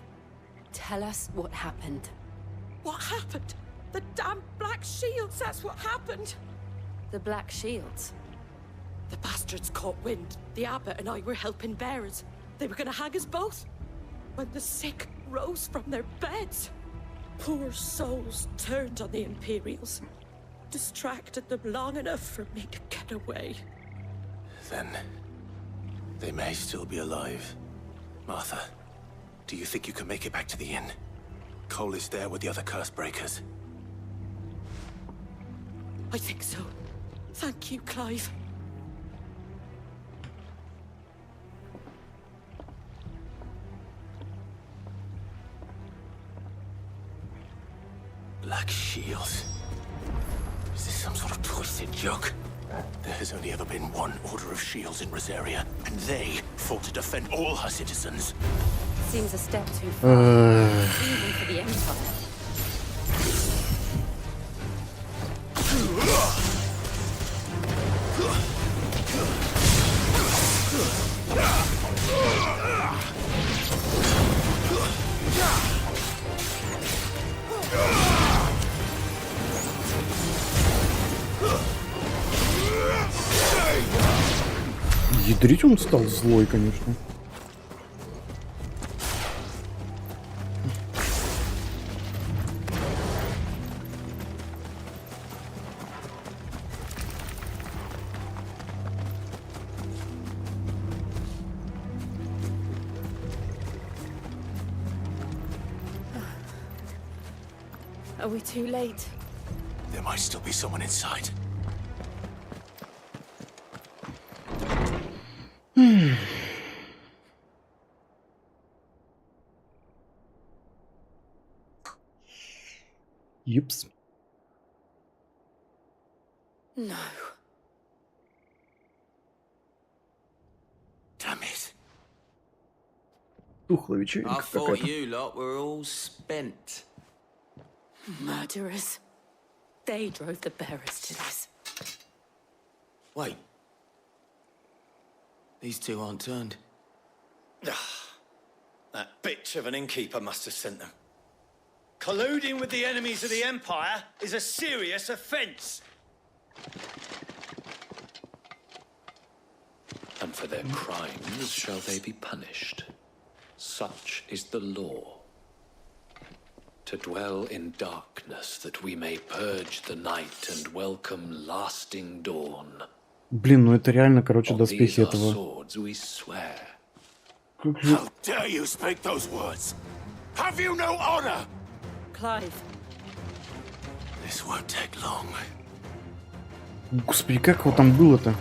Tell us what happened. What happened? The damn Black Shields, that's what happened. The Black Shields? The bastards caught wind. The abbot and I were helping bearers. They were gonna hang us both. When the sick rose from their beds, poor souls turned on the Imperials. Distracted them long enough for me to get away. Then they may still be alive. Martha, do you think you can make it back to the inn? Cole is there with the other curse breakers. I think so. Thank you, Clive. Black Shields. Is this some sort of twisted joke? There has only ever been one Order of Shields in Rosaria, and they fought to defend all her citizens. Seems a step too far, even for the Empire. Ядрить он стал злой, конечно. Are we too late? There might still be someone inside. Юпс. No. Damn it. Тухла вечеринка I thought какая-то. you lot were all spent. Murderers. They drove the bearers to this. Wait. These two aren't turned. That bitch of an innkeeper must have sent them. Colluding with the enemies of the Empire is a serious offense. And for their crimes shall they be punished. Such is the law. To dwell in darkness that we may purge the night and welcome lasting dawn. Блин, ну это реально, короче, On доспехи these our этого. swords we swear. How dare you speak those words? Have you no honor? Clive. This won't take long. Господи, как его там было-то?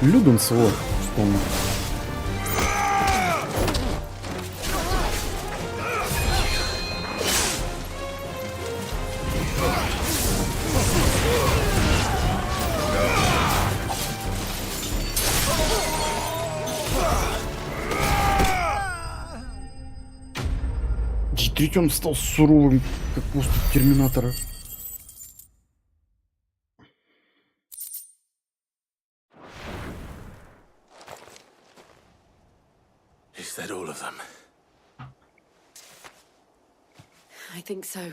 Люденс, вот, вспомнил. Действительно, он стал суровым, как после Терминатора. Is that all of them? I think so.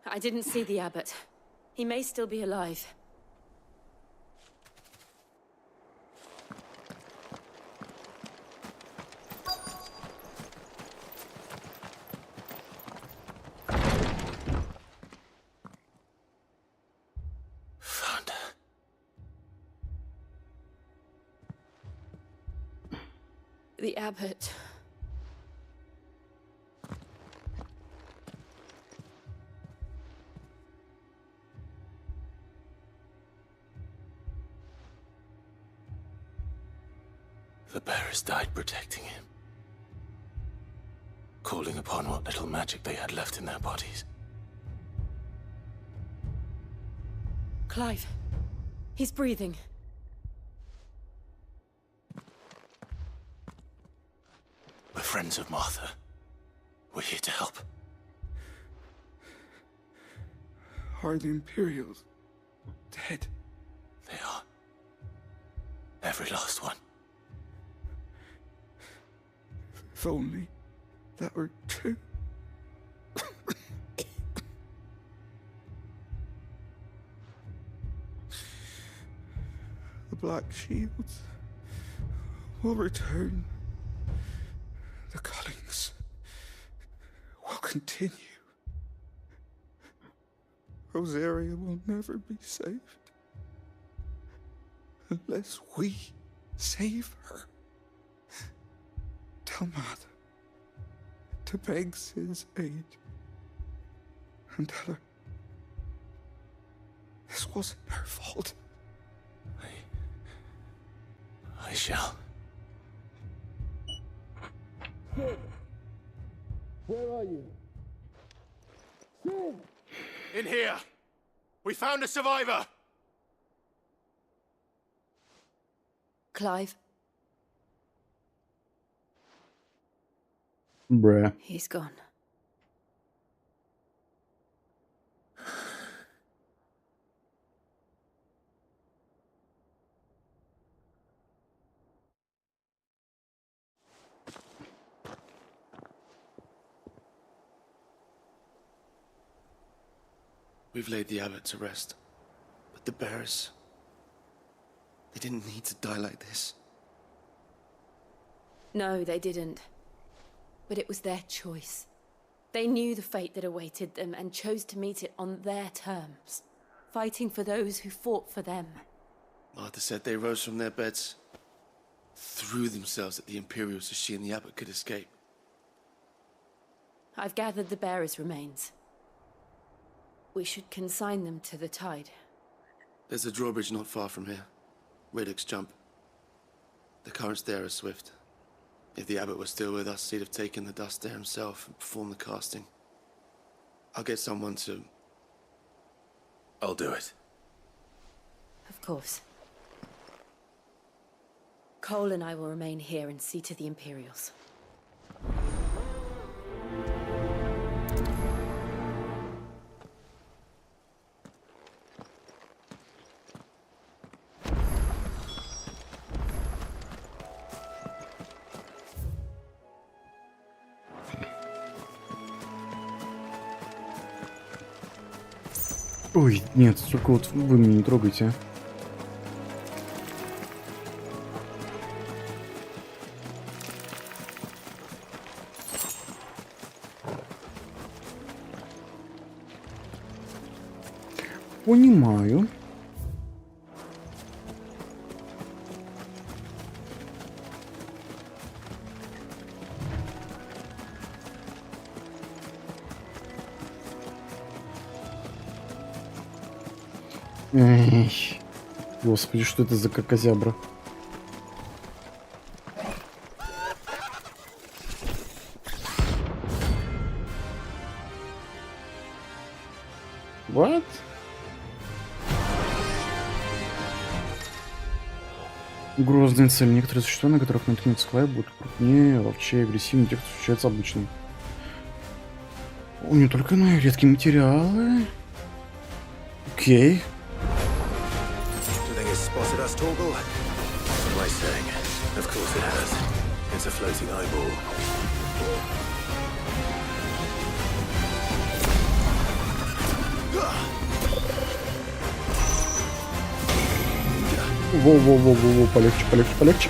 I didn't see the abbot. He may still be alive. Found her. The abbot. The bearers died protecting him. Calling upon what little magic they had left in their bodies. Clive. He's breathing. We're friends of Martha. We're here to help. Are the Imperials dead? They are. Every last one. If only that were true. The Black Shields will return. The cullings will continue. Rosaria will never be saved unless we save her. Tell Mother to beg Sid's aid and tell her this wasn't her fault. I shall. Where are you? Sid! In here! We found a survivor! Clive. Bruh. He's gone. We've laid the abbot to rest. But the bearers... they didn't need to die like this. No, they didn't. But it was their choice. They knew the fate that awaited them and chose to meet it on their terms, fighting for those who fought for them. Martha said they rose from their beds, threw themselves at the Imperials so she and the abbot could escape. I've gathered the bearers' remains. We should consign them to the tide. There's a drawbridge not far from here. Riddick's jump. The currents there are swift. If the abbot was still with us, he'd have taken the dust there himself and performed the casting. I'll get someone to... I'll do it. Of course. Cole and I will remain here and see to the Imperials. Ой, нет, только вот вы меня не трогайте. Понимаю. Эй. Господи, что это за какозябра? What? Грозные цели. Некоторые существа, на которых наткнется Клайв, будут крупнее, ловчее, агрессивнее тех, кто встречается обычно. О, не только редкие материалы. Окей. Spotted us, Torgal? What am I saying? Of course it has. It's a floating eyeball. Во-во-во-во-во, полегче, полегче, полегче.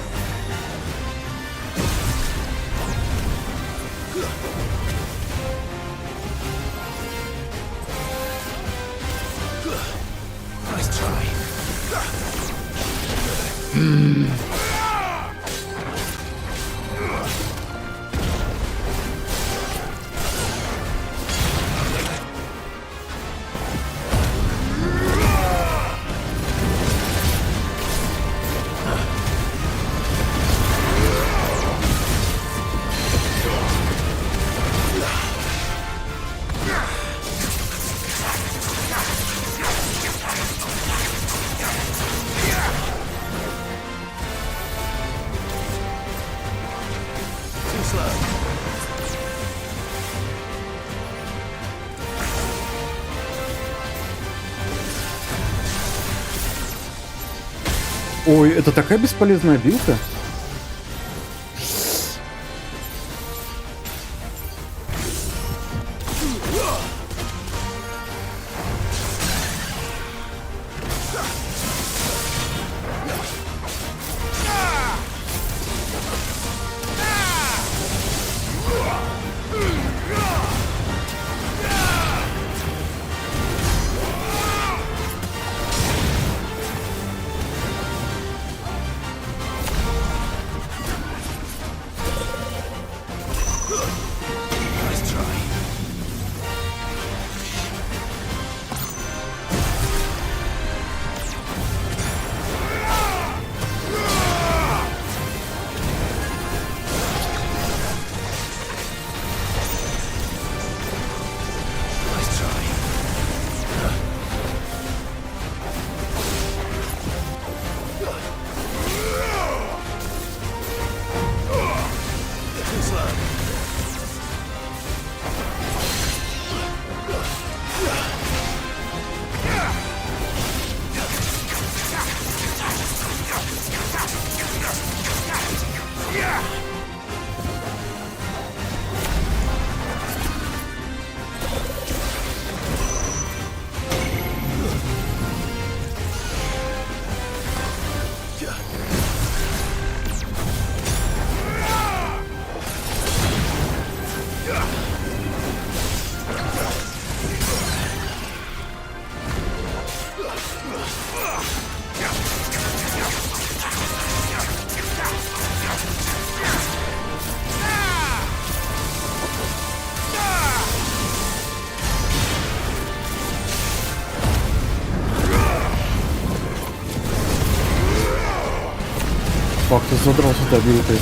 Ой, это такая бесполезная билка. Фак, ты задрал сюда билкой.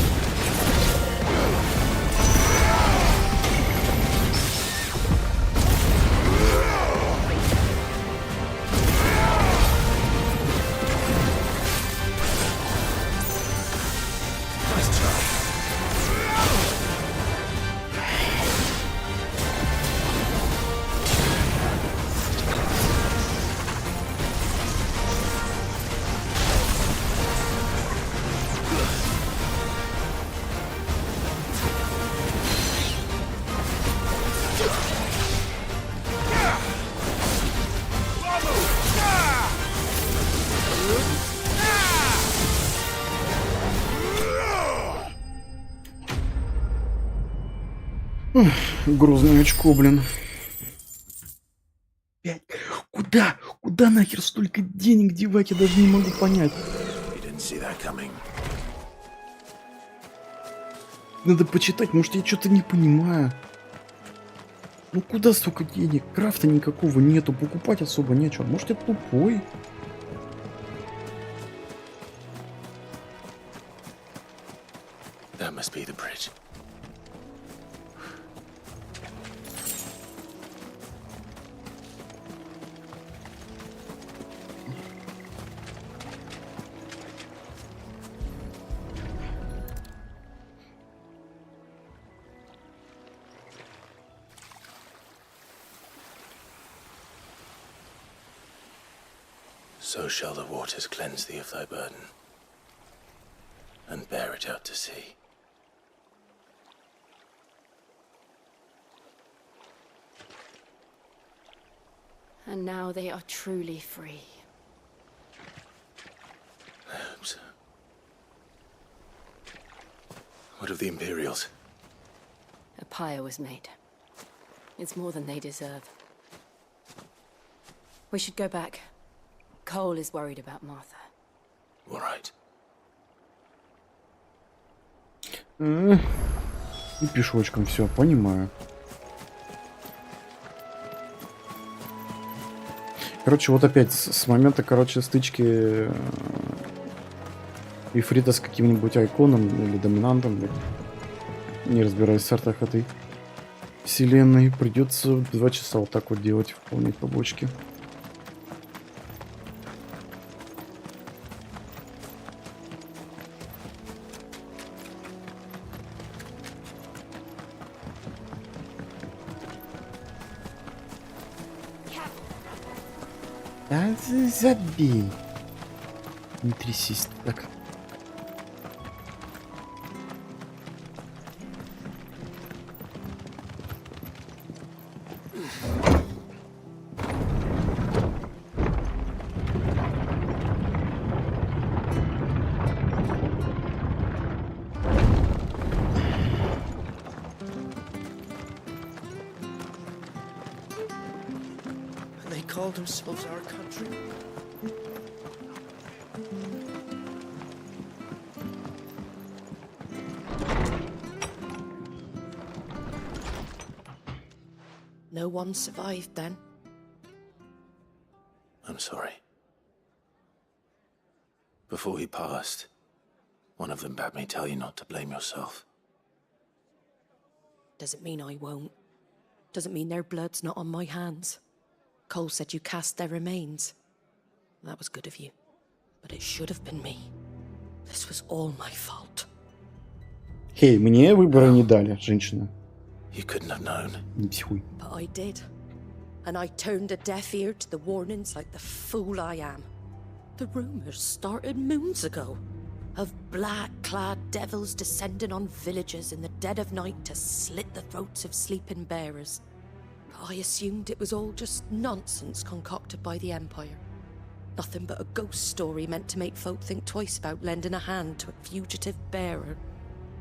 Грозное очко, блин. Опять. Куда? Куда нахер столько денег девать? Я даже не могу понять. Надо почитать, может я что-то не понимаю. Ну куда столько денег? Крафта никакого нету, покупать особо нечего. Может я тупой? That must be the bridge. So shall the waters cleanse thee of thy burden, and bear it out to sea. And now they are truly free. I hope so. What of the Imperials? A pyre was made. It's more than they deserve. We should go back. Cole is worried about Martha. All right. И пешочком, все, понимаю. Короче, вот опять с момента, короче, стычки Ифрита с каким-нибудь айконом или доминантом, не разбираюсь в сортах этой вселенной, придется 2 часа вот так вот делать, выполнять побочки. Да забей. Не трясись так. They called themselves our country. No one survived then. I'm sorry. Before he passed, one of them bade me tell you not to blame yourself. Doesn't mean I won't. Doesn't mean their blood's not on my hands. Cole said you cast their remains. That was good of you. But it should have been me. This was all my fault. Хей, мне выбора не дали, женщина. You couldn't have known. Не психуй. But I did. And I turned a deaf ear to the warnings like the fool I am. The rumors started moons ago. Of black-clad devils descending on villages in the dead of night to slit the throats of sleeping bearers. I assumed it was all just nonsense concocted by the Empire. Nothing but a ghost story meant to make folk think twice about lending a hand to a fugitive bearer.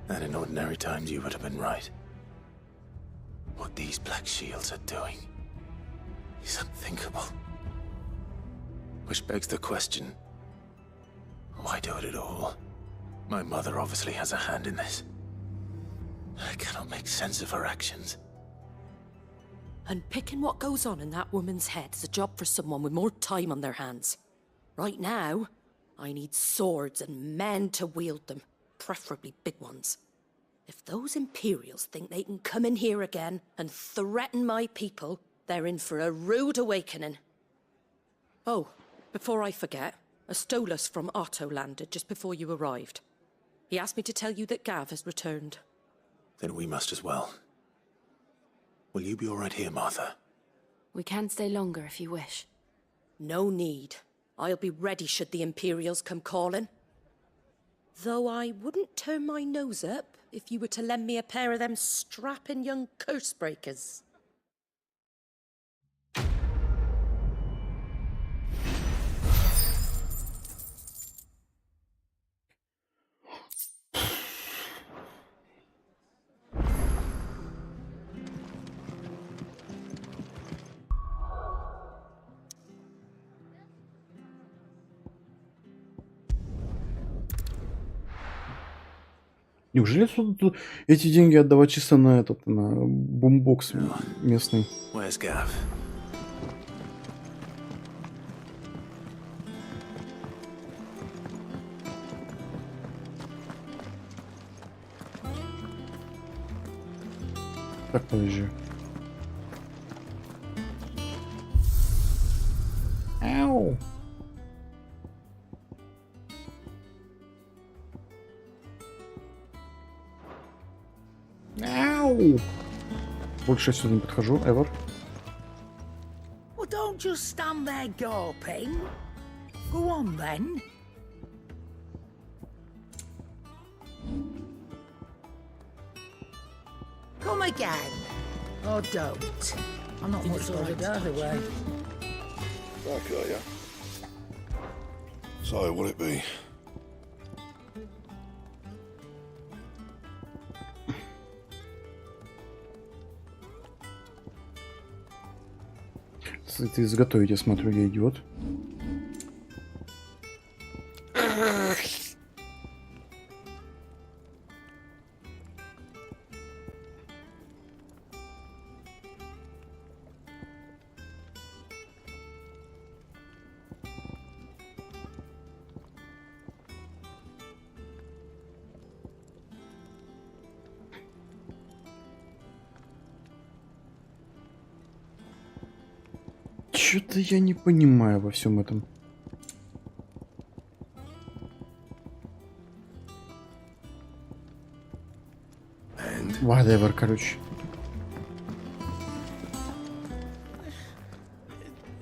And in ordinary times you would have been right. What these Black Shields are doing is unthinkable. Which begs the question, why do it at all? My mother obviously has a hand in this. I cannot make sense of her actions. And picking what goes on in that woman's head is a job for someone with more time on their hands. Right now, I need swords and men to wield them, preferably big ones. If those Imperials think they can come in here again and threaten my people, they're in for a rude awakening. Oh, before I forget, a Stolas from Otto landed just before you arrived. He asked me to tell you that Gav has returned. Then we must as well. Will you be all right here, Martha? We can stay longer if you wish. No need. I'll be ready should the Imperials come calling. Though I wouldn't turn my nose up if you were to lend me a pair of them strapping young curse breakers. Неужели тут эти деньги отдавать чисто на этот, на бумбокс местный? Where's Gav? Так, подожди. Ау! Ау! Больше я сюда не подхожу, ever. Well, don't just stand there gawping. Go on, then. Come again. Or don't. I'm not much worried either way. Back, are ya? So, what'll it be? Ты изготовить, я смотрю, я идиот. Что-то я не понимаю во всем этом. Whatever, короче.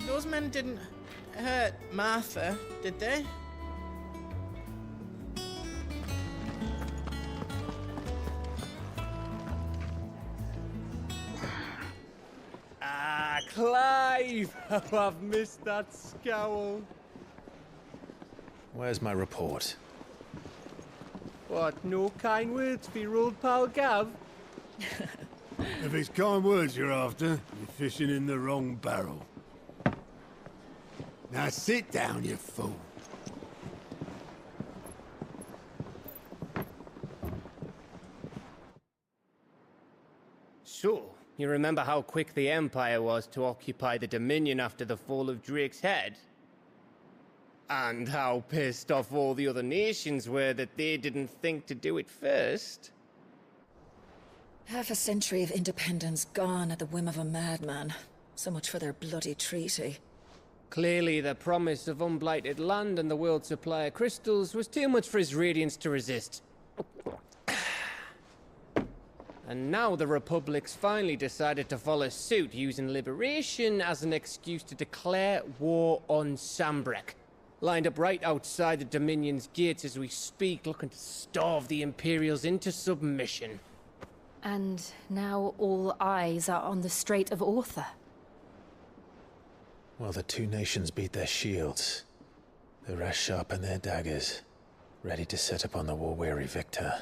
Those men didn't hurt Martha, did they? Ah, Clive! Oh, I've missed that scowl. Where's my report? What, no kind words for your old pal Gav? If it's kind words you're after, you're fishing in the wrong barrel. Now sit down, you fool. So, you remember how quick the Empire was to occupy the Dominion after the fall of Drake's head? And how pissed off all the other nations were that they didn't think to do it first? Half a century of independence gone at the whim of a madman. So much for their bloody treaty. Clearly, the promise of unblighted land and the world's supply of crystals was too much for his radiance to resist. And now the Republic's finally decided to follow suit, using liberation as an excuse to declare war on Sambrek. Lined up right outside the Dominion's gates as we speak, looking to starve the Imperials into submission. And now all eyes are on the Strait of Author. While the two nations beat their shields, the rest sharpen their daggers, ready to set upon the war-weary victor.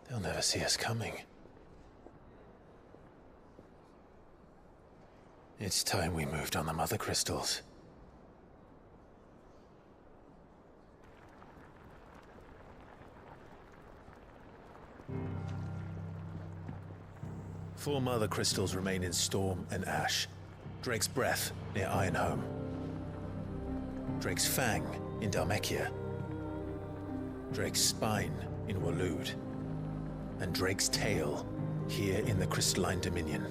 They'll never see us coming. It's time we moved on the mother crystals. Four mother crystals remain in Storm and Ash. Drake's Breath near Ironhome. Drake's Fang in Dhalmekia. Drake's Spine in Waloed. And Drake's Tail here in the Crystalline Dominion.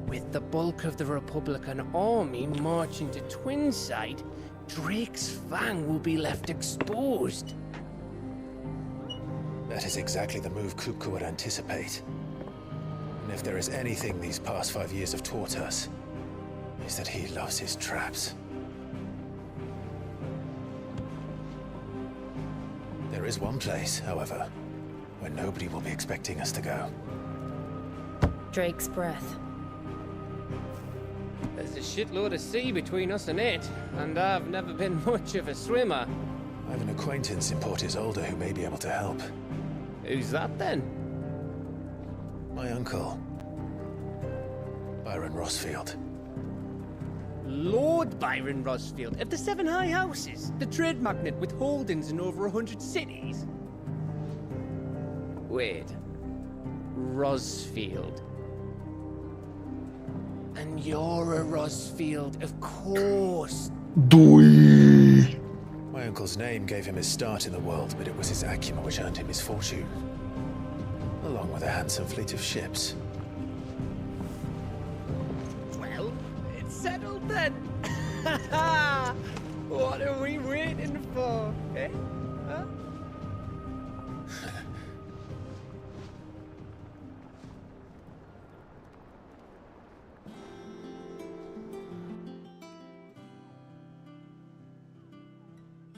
With the bulk of the Republican army marching to Twinside, Drake's Fang will be left exposed. That is exactly the move Kupka would anticipate. And if there is anything these past 5 years have taught us, is that he loves his traps. There is one place, however, where nobody will be expecting us to go. Drake's Breath. There's a shitload of sea between us and it, and I've never been much of a swimmer. I have an acquaintance in Port Isolde who may be able to help. Who's that then? My uncle, Byron Rossfield. Lord Byron Rossfield of the Seven High Houses, the trade magnate with holdings in over 100 cities. Wait, Rossfield. And you're a Rossfield, of course. Дуй! My uncle's name gave him his start in the world, but it was his acumen which earned him his fortune, along with a handsome fleet of ships. Well, it's settled then. What are we waiting for, eh? Huh?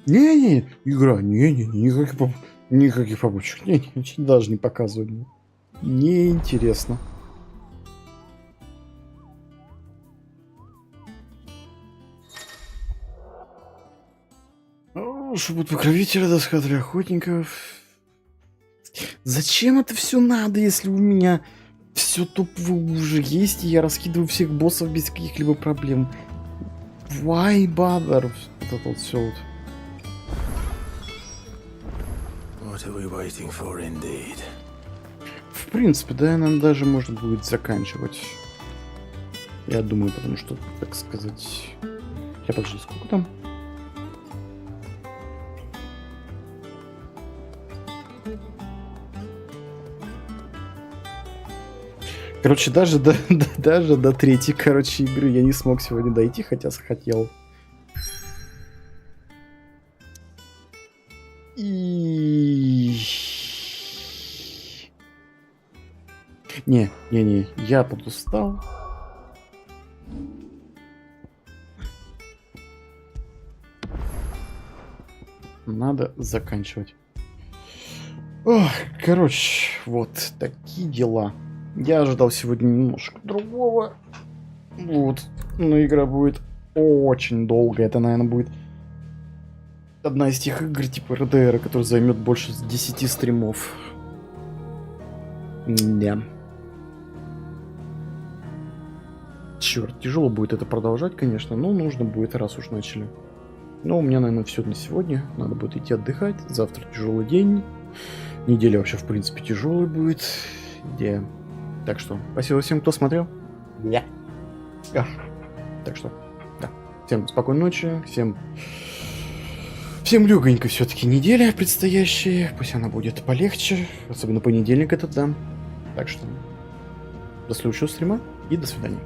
Не-не, игра, никаких побочек, даже не показывают. Неинтересно. Шепот покровителя, доска для охотников. Зачем это все надо, если у меня все топовое уже есть, и я раскидываю всех боссов без каких-либо проблем? Why bother? Вот это вот все вот. What are we waiting for, indeed? В принципе, да, нам даже можно будет заканчивать. Я думаю, потому что, так сказать... Я подожди, сколько там? Короче, даже до третьей, короче, игры я не смог сегодня дойти, хотя захотел. И... Не, я подустал. Надо заканчивать. Ох, короче, вот такие дела. Я ожидал сегодня немножко другого. Вот. Но игра будет очень долгая. Это, наверное, будет одна из тех игр типа РДР, которая займет больше 10 стримов. Да. Черт, тяжело будет это продолжать, конечно, но нужно будет, раз уж начали. Но у меня, наверное, все на сегодня. Надо будет идти отдыхать. Завтра тяжелый день. Неделя вообще, в принципе, тяжелая будет. Где... Так что, спасибо всем, кто смотрел. Так что, да. Всем спокойной ночи, всем легонько все-таки неделя предстоящая. Пусть она будет полегче, особенно понедельник этот, да. Так что, до следующего стрима и до свидания.